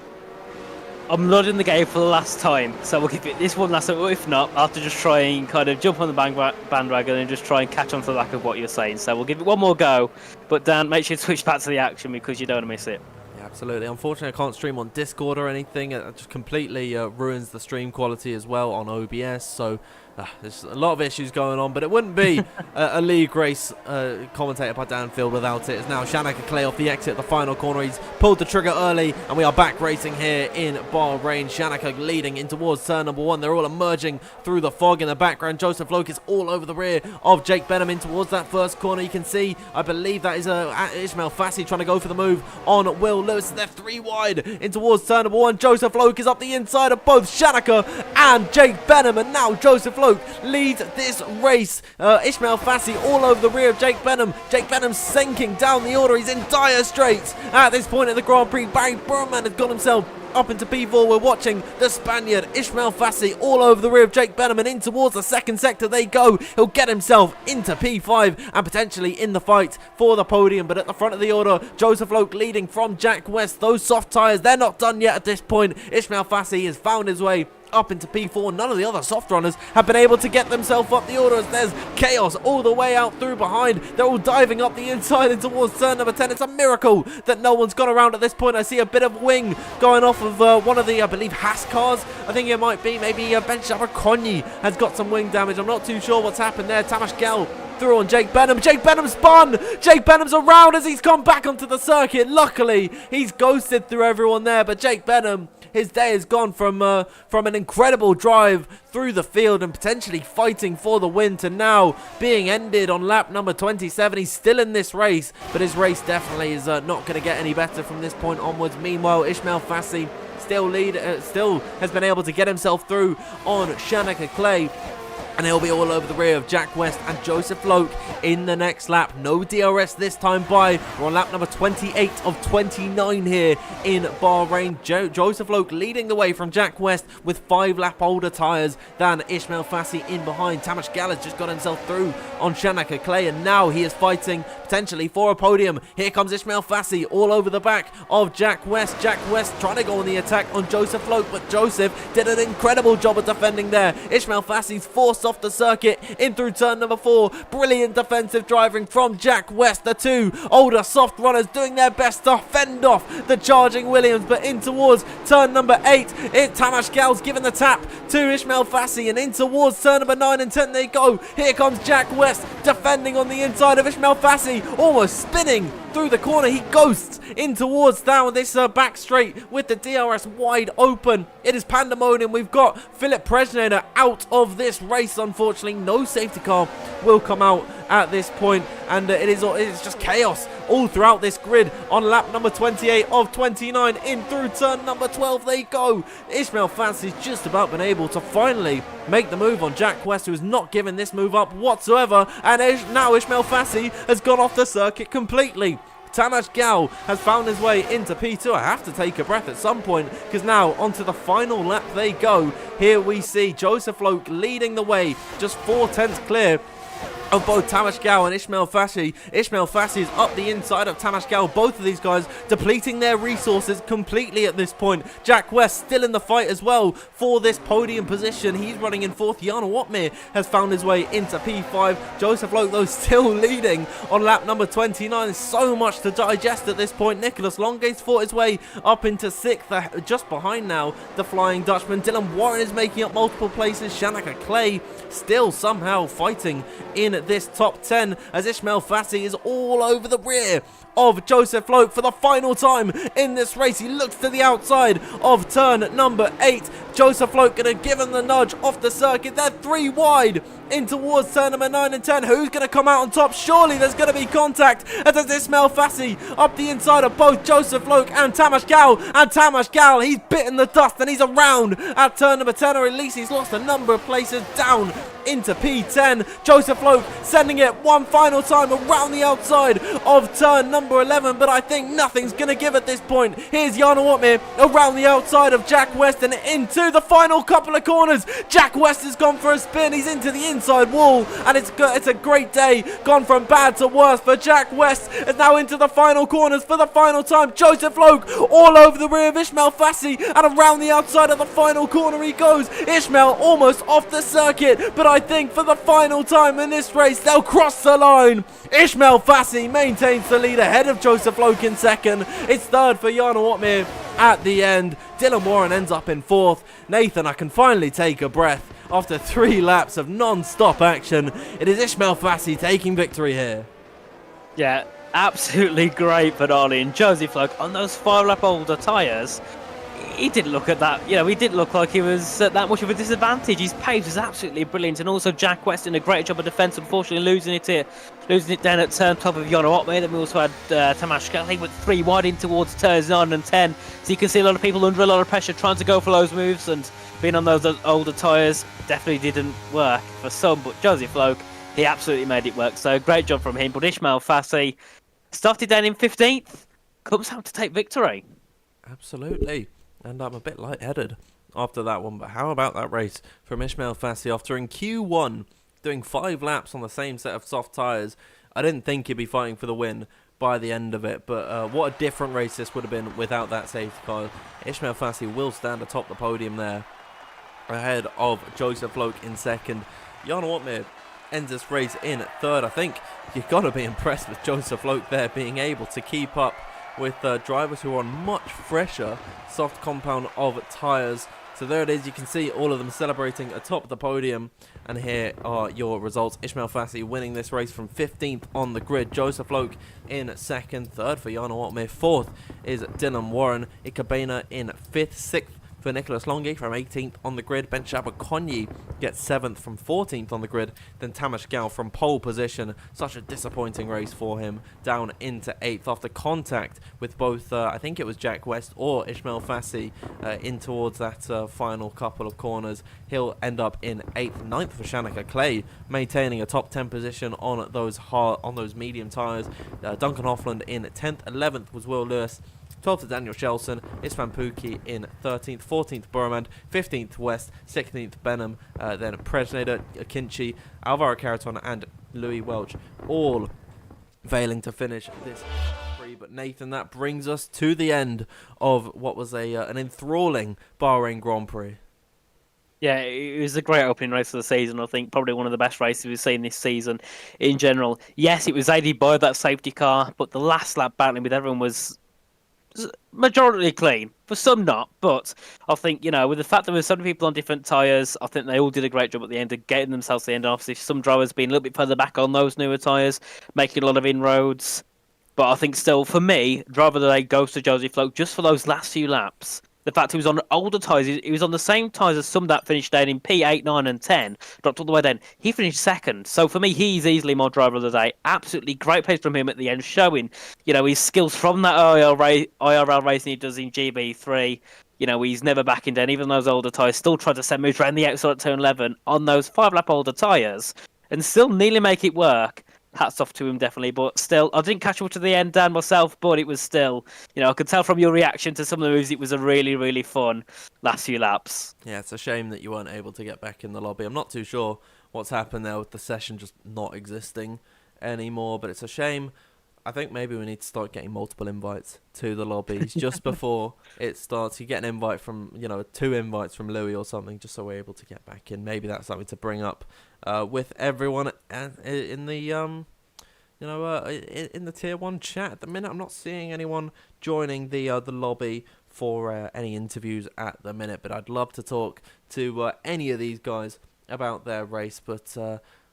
I'm not in the game for the last time, so we'll give it this one last time. If not, I'll have to just try and kind of jump on the bandwagon and just try and catch on to the back of what you're saying. So we'll give it one more go. But Dan, make sure you switch back to the action because you don't want to miss it. Yeah, absolutely. Unfortunately, I can't stream on Discord or anything. It just completely ruins the stream quality as well on OBS. So there's a lot of issues going on, but it wouldn't be a league race commentated by Dan Field without it. It's now Shanaka Clay off the exit, the final corner. He's pulled the trigger early, and we are back racing here in Bahrain. Shanaka leading in towards turn number 1. They're all emerging through the fog in the background. Joseph Loke is all over the rear of Jake Benham in towards that first corner. You can see, I believe that is Ismail Fassi trying to go for the move on Will Lewis. They're 3 wide in towards turn number 1. Joseph Loke is up the inside of both Shanaka and Jake Benham, and now Joseph Loke leads this race. Ismail Fassi all over the rear of Jake Benham. Jake Benham sinking down the order. He's in dire straits at this point in the Grand Prix. Barry Burman has got himself up into P4. We're watching the Spaniard Ismail Fassi all over the rear of Jake Benham, and in towards the 2nd sector they go. He'll get himself into P5 and potentially in the fight for the podium. But at the front of the order, Joseph Loke leading from Jack West. Those soft tyres, they're not done yet at this point. Ismail Fassi has found his way up into P4. None of the other soft runners have been able to get themselves up the order as there's chaos all the way out through behind. They're all diving up the inside and towards turn number 10. It's a miracle that no one's gone around at this point. I see a bit of wing going off of one of the, I believe, Haas cars. I think it might be maybe Ben Jabbar Konya has got some wing damage. I'm not too sure what's happened there. Tamas Gell through on Jake Benham. Jake Benham spun. Jake Benham's around as he's come back onto the circuit. Luckily, he's ghosted through everyone there, but Jake Benham, his day has gone from an incredible drive through the field and potentially fighting for the win to now being ended on lap number 27. He's still in this race, but his race definitely is not going to get any better from this point onwards. Meanwhile, Ismail Fassi still has been able to get himself through on Shanaka Clay, and he'll be all over the rear of Jack West and Joseph Loke in the next lap. No DRS this time by. We're on lap number 28 of 29 here in Bahrain. Joseph Loke leading the way from Jack West with 5 lap older tyres than Ismail Fassi in behind. Tamas Gal has just got himself through on Shanaka Clay, and now he is fighting potentially for a podium. Here comes Ismail Fassi all over the back of Jack West. Jack West trying to go on the attack on Joseph Loke, but Joseph did an incredible job of defending there. Ismail Fassi's forced off the circuit in through turn number 4. Brilliant defensive driving from Jack West. The 2 older soft runners doing their best to fend off the charging Williams, but in towards turn number 8, Tamas Gal's given the tap to Ismail Fassi, and in towards turn number 9 and 10 they go. Here comes Jack West defending on the inside of Ismail Fassi, almost spinning through the corner. He ghosts in towards down this back straight with the DRS wide open. It is pandemonium. We've got Philip Presner out of this race. Unfortunately, no safety car will come out at this point, and it is just chaos all throughout this grid on lap number 28 of 29. In through turn number 12 they go. Ismail Fassi's just about been able to finally make the move on Jack West, who has not given this move up whatsoever, and now Ismail Fassi has gone off the circuit completely. Tamas Gal has found his way into P2. I have to take a breath at some point, because now onto the final lap they go. Here we see Joseph Loke leading the way, just 4 tenths clear of both Tamas Gal and Ismail Fassi. Ismail Fassi is up the inside of Tamas Gal. Both of these guys depleting their resources completely at this point. Jack West still in the fight as well for this podium position. He's running in fourth. Jana Watmir has found his way into P5. Joseph Loke, though, still leading on lap number 29. So much to digest at this point. Nicholas Longate's fought his way up into sixth, just behind now the Flying Dutchman. Dylan Warren is making up multiple places. Shanika Clay still somehow fighting in this top 10 as Ismail Fassi is all over the rear of Joseph Loke for the final time in this race. He looks to the outside of turn number 8. Joseph Loke going to give him the nudge off the circuit. They're 3 wide in towards turn number 9 and 10. Who's going to come out on top? Surely there's going to be contact as there's Ismail Fassi up the inside of both Joseph Loke and Tamas Gal. And Tamas Gal, he's bitten the dust and he's around at turn number 10, or at least he's lost a number of places down into P10. Joseph Loke sending it one final time around the outside of turn number 11, but I think nothing's going to give at this point. Here's Jana Watmir around the outside of Jack West and into the final couple of corners. Jack West has gone for a spin. He's into the inside wall, and it's a great day. Gone from bad to worse for Jack West. Is now into the final corners for the final time. Joseph Loke all over the rear of Ismail Fassi, and around the outside of the final corner he goes. Ishmael almost off the circuit, but I think for the final time in this race they'll cross the line. Ismail Fassi maintains the lead ahead of Joseph Loke in second. It's third for Jana Watmir at the end. Dylan Warren ends up in fourth. Nathan, I can finally take a breath after 3 laps of non-stop action. It is Ismail Fassi taking victory here. Yeah, absolutely great finale. And Joseph Loke on those 5-lap older tyres, he didn't look at that, he didn't look like he was at that much of a disadvantage. His pace was absolutely brilliant, and also Jack West doing a great job of defence, unfortunately losing it down at turn top of Jana Watmir. Then we also had Tamas Gal. He went 3 wide in towards turns 9 and 10, so you can see a lot of people under a lot of pressure trying to go for those moves, and being on those older tyres definitely didn't work for some, but Joseph Loke, he absolutely made it work, so great job from him. But Ismail Fassi started down in 15th, comes out to take victory. Absolutely. And I'm a bit lightheaded after that one, but how about that race from Ismail Fassi after in Q1 doing 5 laps on the same set of soft tyres? I didn't think he'd be fighting for the win by the end of it, but what a different race this would have been without that safety car. Ismail Fassi will stand atop the podium there, ahead of Joseph Loke in second. Jana Watmir ends this race in third. I think you've got to be impressed with Joseph Loke there being able to keep up with drivers who are on much fresher soft compound of tyres. So there it is, you can see all of them celebrating atop the podium, and here are your results. Ismail Fassi winning this race from 15th on the grid, Joseph Loke in second, third for Jana Watmir, fourth is Dylan Warren, Ikabena in fifth, sixth for Nicholas Longhi from 18th on the grid. Ben Shabakonyi gets 7th from 14th on the grid. Then Tamas Gal from pole position. Such a disappointing race for him. Down into 8th after contact with both, I think it was Jack West or Ismail Fassi in towards that final couple of corners. He'll end up in 8th. 9th for Shanika Clay, maintaining a top 10 position on those medium tyres. Duncan Hoffland in 10th. 11th was Will Lewis. 12th is Daniel Shelson, Isfan Pookie in 13th, 14th Burmand, 15th West, 16th Benham, then Presnader, Akinci, Alvaro Caraton and Louis Welch, all failing to finish this free. But Nathan, that brings us to the end of what was an enthralling Bahrain Grand Prix. Yeah, it was a great opening race of the season. I think probably one of the best races we've seen this season in general. Yes, it was aided by that safety car, but the last lap battling with everyone was majority clean, for some not, but I think, with the fact that there were so many people on different tyres, I think they all did a great job at the end of getting themselves to the end. Obviously, some drivers being a little bit further back on those newer tyres, making a lot of inroads, but I think still, for me, driver of the day goes to Joseph Loke just for those last few laps. The fact he was on older tyres, he was on the same tyres as some that finished down in P8, 9 and 10, dropped all the way down. He finished second. So for me, he's easily my driver of the day. Absolutely great pace from him at the end, showing, his skills from that IRL racing he does in GB3. He's never backing down. Even those older tyres, still trying to send moves around the outside at turn 11 on those 5-lap older tyres and still nearly make it work. hats off to him definitely. But still, I didn't catch up to the end, Dan, myself. But it was still, I could tell from your reaction to some of the moves, it was a really, really fun last few laps. Yeah, it's a shame that you weren't able to get back in the lobby. I'm not too sure what's happened there with the session just not existing anymore, but it's a shame. I think maybe we need to start getting multiple invites to the lobbies just before it starts. You get an invite from, 2 invites from Louis or something, just so we're able to get back in. Maybe that's something to bring up with everyone in the in the tier 1 chat. At the minute, I'm not seeing anyone joining the lobby for any interviews at the minute, but I'd love to talk to any of these guys about their race. But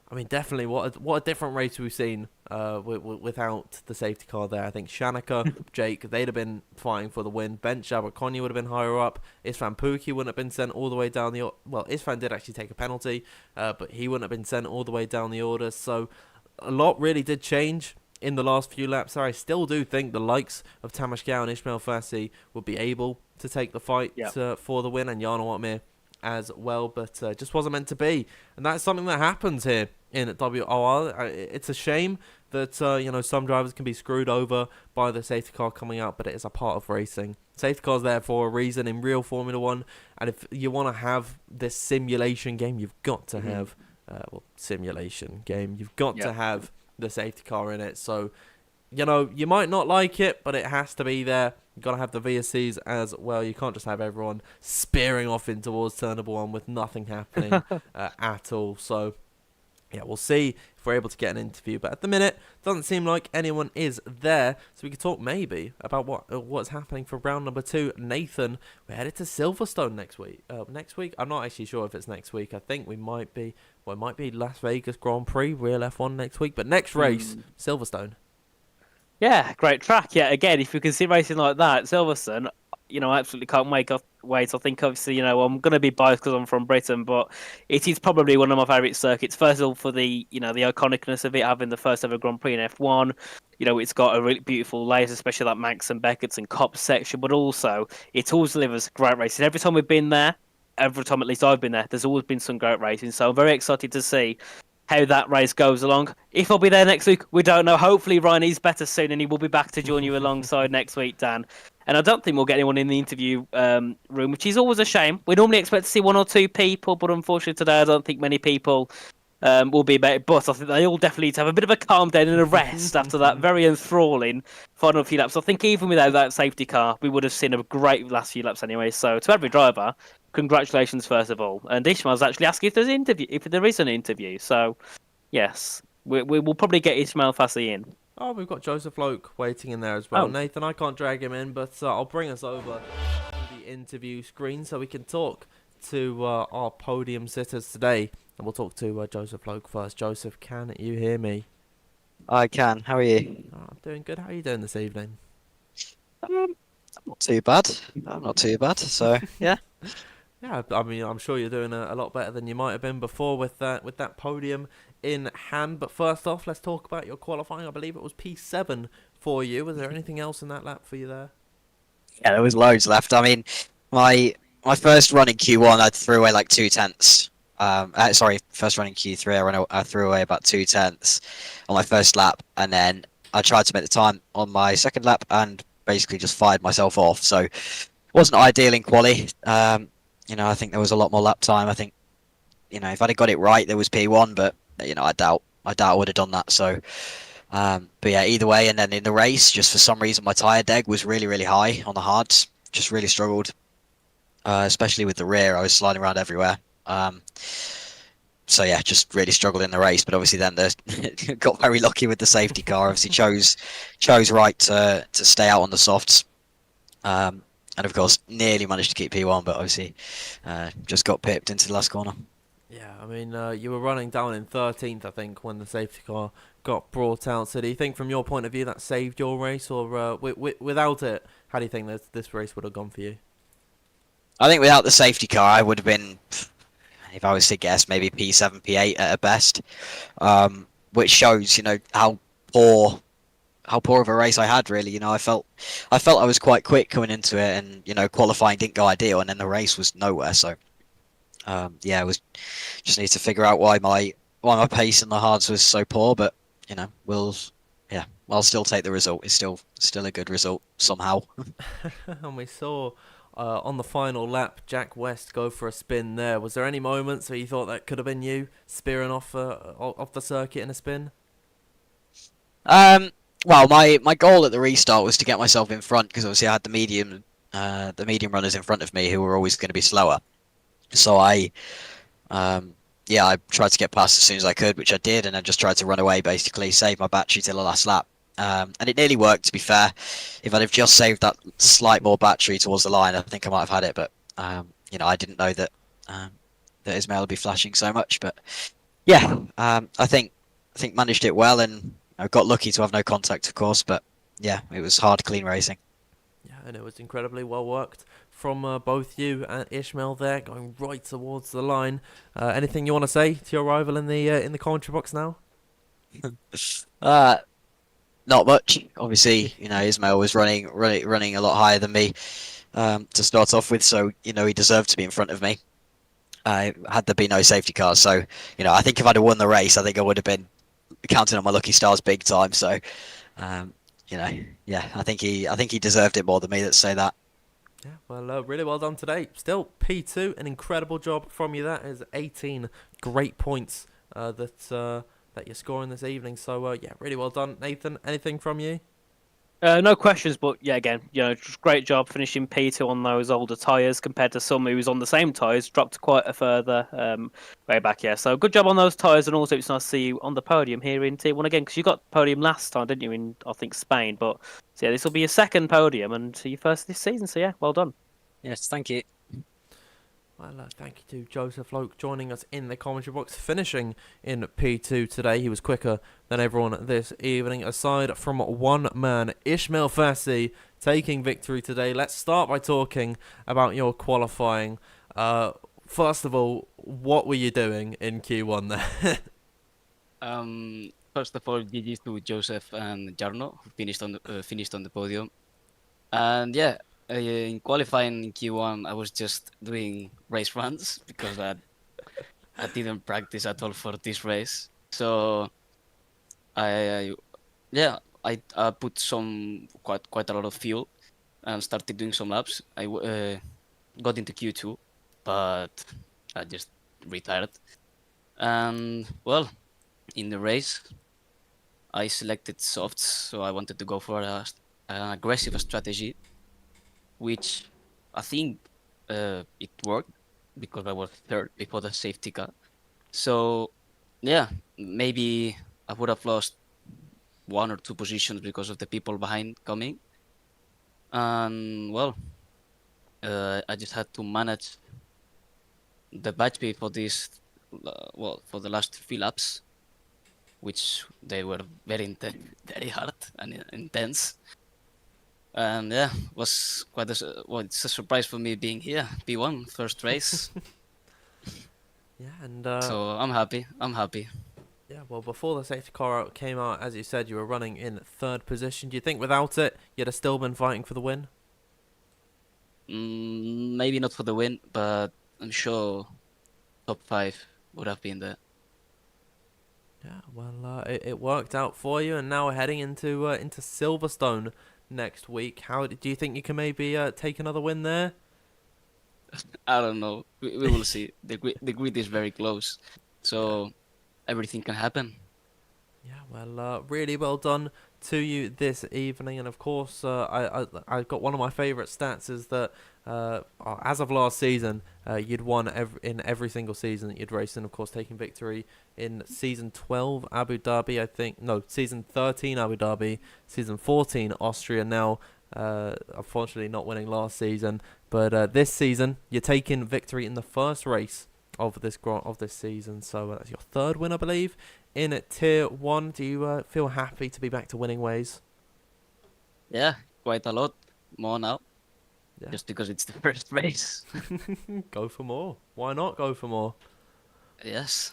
I mean, definitely, what a different race we've seen without the safety car there. I think Shanika, Jake, they'd have been fighting for the win. Bench Abercrombie would have been higher up. Isfan Pookie wouldn't have been sent all the way down the... Well, Isfan did actually take a penalty, but he wouldn't have been sent all the way down the order. So a lot really did change in the last few laps. I still do think the likes of Tamas Gao and Ismail Fassi would be able to take the fight for the win, and Jana Watmir as well, but just wasn't meant to be. And that's something that happens here in WOR. It's a shame that some drivers can be screwed over by the safety car coming out, but it is a part of racing. Safety car's there for a reason in real Formula 1, and if you want to have this simulation game, you've got to have simulation game. You've got to have the safety car in it. So, you might not like it, but it has to be there. You've got to have the VSCs as well. You can't just have everyone spearing off in towards turn number 1 with nothing happening at all. So, yeah, we'll see if we're able to get an interview. But at the minute, doesn't seem like anyone is there. So we could talk maybe about what's happening for round number 2. Nathan, we're headed to Silverstone next week. Next week? I'm not actually sure if it's next week. I think we might be... Well, it might be Las Vegas Grand Prix, real F1 next week. But next race, Silverstone. Yeah, great track. Yeah, again, if you can see racing like that, Silverstone, I absolutely can't wait. I think, obviously, I'm going to be biased because I'm from Britain, but it is probably one of my favourite circuits. First of all, for the the iconicness of it, having the first ever Grand Prix in F1. It's got a really beautiful layers, especially that Manx and Beckett's and Cop section, but also it always delivers great races. Every time we've been there, every time at least I've been there, there's always been some great racing. So I'm very excited to see how that race goes along. If I'll be there next week, we don't know. Hopefully Ryan is better soon and he will be back to join you alongside next week, Dan. And I don't think we'll get anyone in the interview room, which is always a shame. We normally expect to see 1 or 2 people, but unfortunately today I don't think many people will be about it. But I think they all definitely need to have a bit of a calm down and a rest after that very enthralling final few laps. I think even without that safety car, we would have seen a great last few laps anyway. So to every driver, congratulations first of all. And Ishmael's actually asking if there is an interview. So yes, we will probably get Ismail Fassi in. Oh, we've got Joseph Loke waiting in there as well. Oh. Nathan, I can't drag him in, but I'll bring us over to the interview screen so we can talk to our podium sitters today. And we'll talk to Joseph Loke first. Joseph, can you hear me? I can. How are you? Oh, I'm doing good. How are you doing this evening? I'm not too bad. I'm not too bad. So yeah. Yeah, I mean, I'm sure you're doing a lot better than you might have been before with that podium in hand. But first off, let's talk about your qualifying. I believe it was P7 for you. Was there anything else in that lap for you there? Yeah, there was loads left. I mean, my first run in Q1, I threw away like 2/10. Sorry, first run in Q3, I threw away about 2/10 on my first lap, and then I tried to make the time on my second lap and basically just fired myself off. So it wasn't ideal in quali. I think there was a lot more lap time. I think, if I'd have got it right, there was P1, but I doubt I would have done that. So, but yeah, either way. And then in the race, just for some reason, my tire deg was really, really high on the hards. Just really struggled, especially with the rear. I was sliding around everywhere. So yeah, just really struggled in the race. But obviously, then got very lucky with the safety car. Obviously, chose right to stay out on the softs. And of course, nearly managed to keep P1, but obviously just got pipped into the last corner. Yeah, I mean, you were running down in 13th, I think, when the safety car got brought out. So do you think from your point of view that saved your race? Or without it, how do you think this race would have gone for you? I think without the safety car, I would have been, if I was to guess, maybe P7, P8 at best. Which shows, how poor of a race I had, really. I felt I was quite quick coming into it, and qualifying didn't go ideal, and then the race was nowhere. So yeah, it was just need to figure out why my pace in the hards was so poor. But I'll still take the result. It's still a good result somehow. And we saw on the final lap Jack West go for a spin there. Was there any moments where you thought that could have been you spearing off the circuit in a spin? Well, my goal at the restart was to get myself in front because obviously I had the medium runners in front of me who were always going to be slower. So I tried to get past as soon as I could, which I did, and then just tried to run away, basically, save my battery till the last lap. And it nearly worked, to be fair. If I'd have just saved that slight more battery towards the line, I think I might have had it. But I didn't know that Ismail would be flashing so much. But yeah, I think managed it well, and I got lucky to have no contact, of course. But yeah, it was hard, clean racing. Yeah, and it was incredibly well worked from both you and Ishmael there, going right towards the line. Anything you want to say to your rival in the commentary box now? Not much. Obviously, Ismail was running a lot higher than me to start off with, so he deserved to be in front of me. Had there been no safety cars, so I think if I'd have won the race, I think I would have been counting on my lucky stars big time. So, yeah, I think he deserved it more than me. Let's say that. Yeah, well, really well done today. Still, P2, an incredible job from you. That is 18 great points that you're scoring this evening. So, yeah, really well done. Nathan, anything from you? No questions, but yeah, again, just great job finishing P2 on those older tyres compared to some who was on the same tyres, dropped quite a further way back. Yeah, so good job on those tyres, and also it's nice to see you on the podium here in T1 again, because you got podium last time, didn't you? In I think Spain, but so yeah, this will be your second podium and your first this season. So yeah, well done. Yes, thank you. Well, thank you to Joseph Loke joining us in the commentary box, finishing in P2 today. He was quicker than everyone this evening, aside from one man, Ishmael Fassi, taking victory today. Let's start by talking about your qualifying. First of all, what were you doing in Q1 there? First of all, GG's to Joseph and Jarno, who finished on the podium. And yeah, in qualifying in Q1, I was just doing race runs because I didn't practice at all for this race. So I put some quite a lot of fuel and started doing some laps. I got into Q2, but I just retired. And well, in the race, I selected softs, so I wanted to go for an aggressive strategy, which I think it worked because I was third before the safety car. So yeah, maybe I would have lost 1 or 2 positions because of the people behind coming. And well, I just had to manage the batch speed for this, for the last 3 laps, which they were very very hard and intense. And yeah, was quite it's a surprise for me being here, P1, first race. Yeah, and So I'm happy. yeah, well, before the safety car came out, as you said, you were running in third position. Do you think without it, you'd have still been fighting for the win? Maybe not for the win, but I'm sure top 5 would have been there. Yeah, well, it worked out for you, and now we're heading into Silverstone next week. How do you think you can maybe take another win there? I don't know. We will see. The grid is very close, so everything can happen. Yeah, well, really well done to you this evening, and of course, I got one of my favourite stats is that as of last season, you'd won in every single season that you'd raced in. Of course, taking victory in season 12 Abu Dhabi, I think. No, season 13 Abu Dhabi, season 14 Austria. Now, unfortunately, not winning last season, but this season you're taking victory in the first race of this season. So that's your third win, I believe, in Tier 1. Do you feel happy to be back to winning ways? Yeah, quite a lot more now. Yeah. Just because it's the first race. Go for more. Why not go for more? Yes.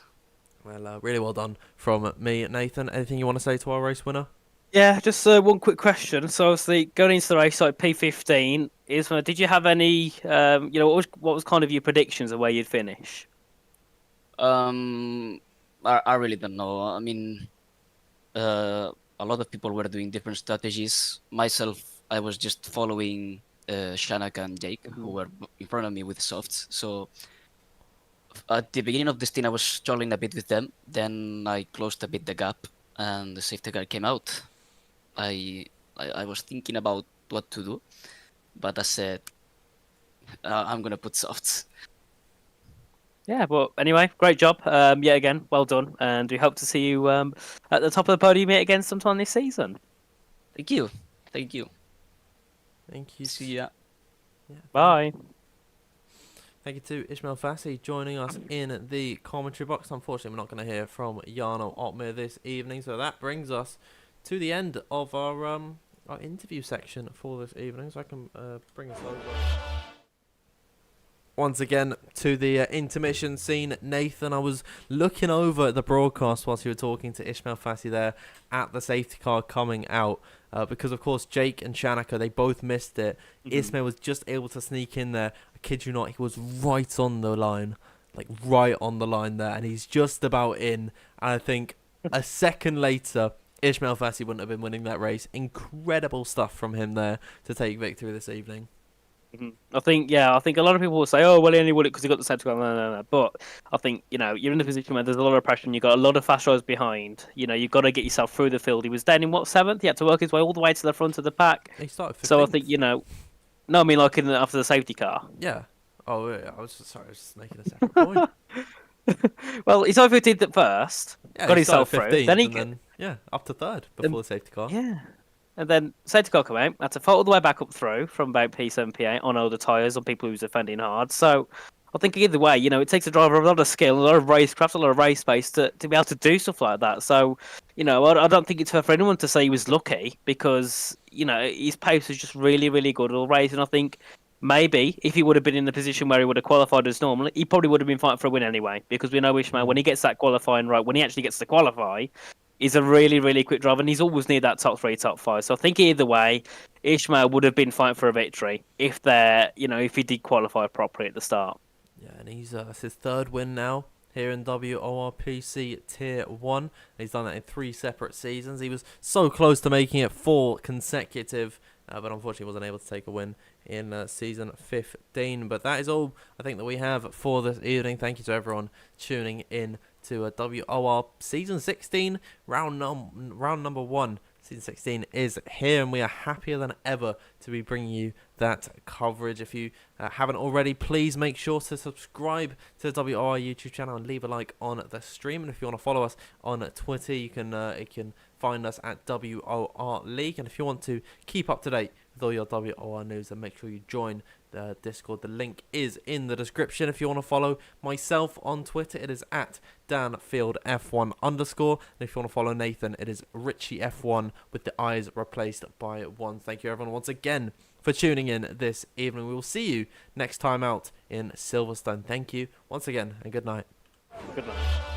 Well, really well done from me, Nathan. Anything you want to say to our race winner? Yeah, just one quick question. So obviously going into the race like P15, did you have any what was kind of your predictions of where you'd finish? I really don't know. I mean, a lot of people were doing different strategies. Myself, I was just following Shanaka and Jake, who were in front of me with softs. So at the beginning of the stint, I was struggling a bit with them. Then I closed a bit the gap, and the safety car came out. I was thinking about what to do, but I said I'm gonna put softs. Yeah, but anyway, great job. Yet again, well done, and we hope to see you at the top of the podium yet again sometime this season. Thank you, thank you. Thank you. See ya. Yeah, Bye. Thank you to Ishmael Fassi joining us in the commentary box. Unfortunately, we're not going to hear from Jarno Ottmer this evening, so that brings us to the end of our interview section for this evening. So I can bring us over once again to the intermission scene. Nathan, I was looking over at the broadcast whilst you were talking to Ishmael Fassi there at the safety car coming out. Because, of course, Jake and Shanaka, they both missed it. Ismail was just able to sneak in there. I kid you not, he was right on the line. Like, right on the line there. And he's just about in. And I think a second later, Ishmael Fassi wouldn't have been winning that race. Incredible stuff from him there to take victory this evening. I think a lot of people will say, "Oh, well, he only won it because he got the safety car." No. But I think you're in a position where there's a lot of pressure, and you've got a lot of fast drivers behind. You've got to get yourself through the field. He was then in seventh. He had to work his way all the way to the front of the pack. He started 15th. So I think no, I mean after the safety car. Yeah. Oh, yeah, I was just making a separate point. Well, he started 15th at first. Yeah, got he himself started through. 15th then up to third before the safety car. Yeah. And then safety car come out. Had to fight all the way back up through from about P7, P8 on older tyres on people who's defending hard. So I think either way, it takes a driver a lot of skill, a lot of racecraft, a lot of race space to be able to do stuff like that. So, I don't think it's fair for anyone to say he was lucky because, his pace was just really, really good all race. And I think maybe if he would have been in the position where he would have qualified as normal, he probably would have been fighting for a win anyway. Because we know Ishmael, when he gets that qualifying right, when he actually gets to qualify, he's a really, really quick driver, and he's always near that top 3, top 5. So I think either way, Ishmael would have been fighting for a victory if if he did qualify properly at the start. Yeah, and it's his third win now here in WORPC Tier 1. He's done that in 3 separate seasons. He was so close to making it 4 consecutive, but unfortunately wasn't able to take a win in season 15. But that is all I think that we have for this evening. Thank you to everyone tuning in to WOR Season 16, round number 1. Season 16 is here, and we are happier than ever to be bringing you that coverage. If you haven't already, please make sure to subscribe to the WOR YouTube channel and leave a like on the stream. And if you want to follow us on Twitter, you can find us at WOR League. And if you want to keep up to date with all your WOR news, then make sure you join the Discord. The link is in the description. If you want to follow myself on Twitter, it is at DanfieldF1_. And if you want to follow Nathan, it is RichieF1 with the I's replaced by 1. Thank you everyone once again for tuning in this evening. We will see you next time out in Silverstone. Thank you once again, and good night. Good night.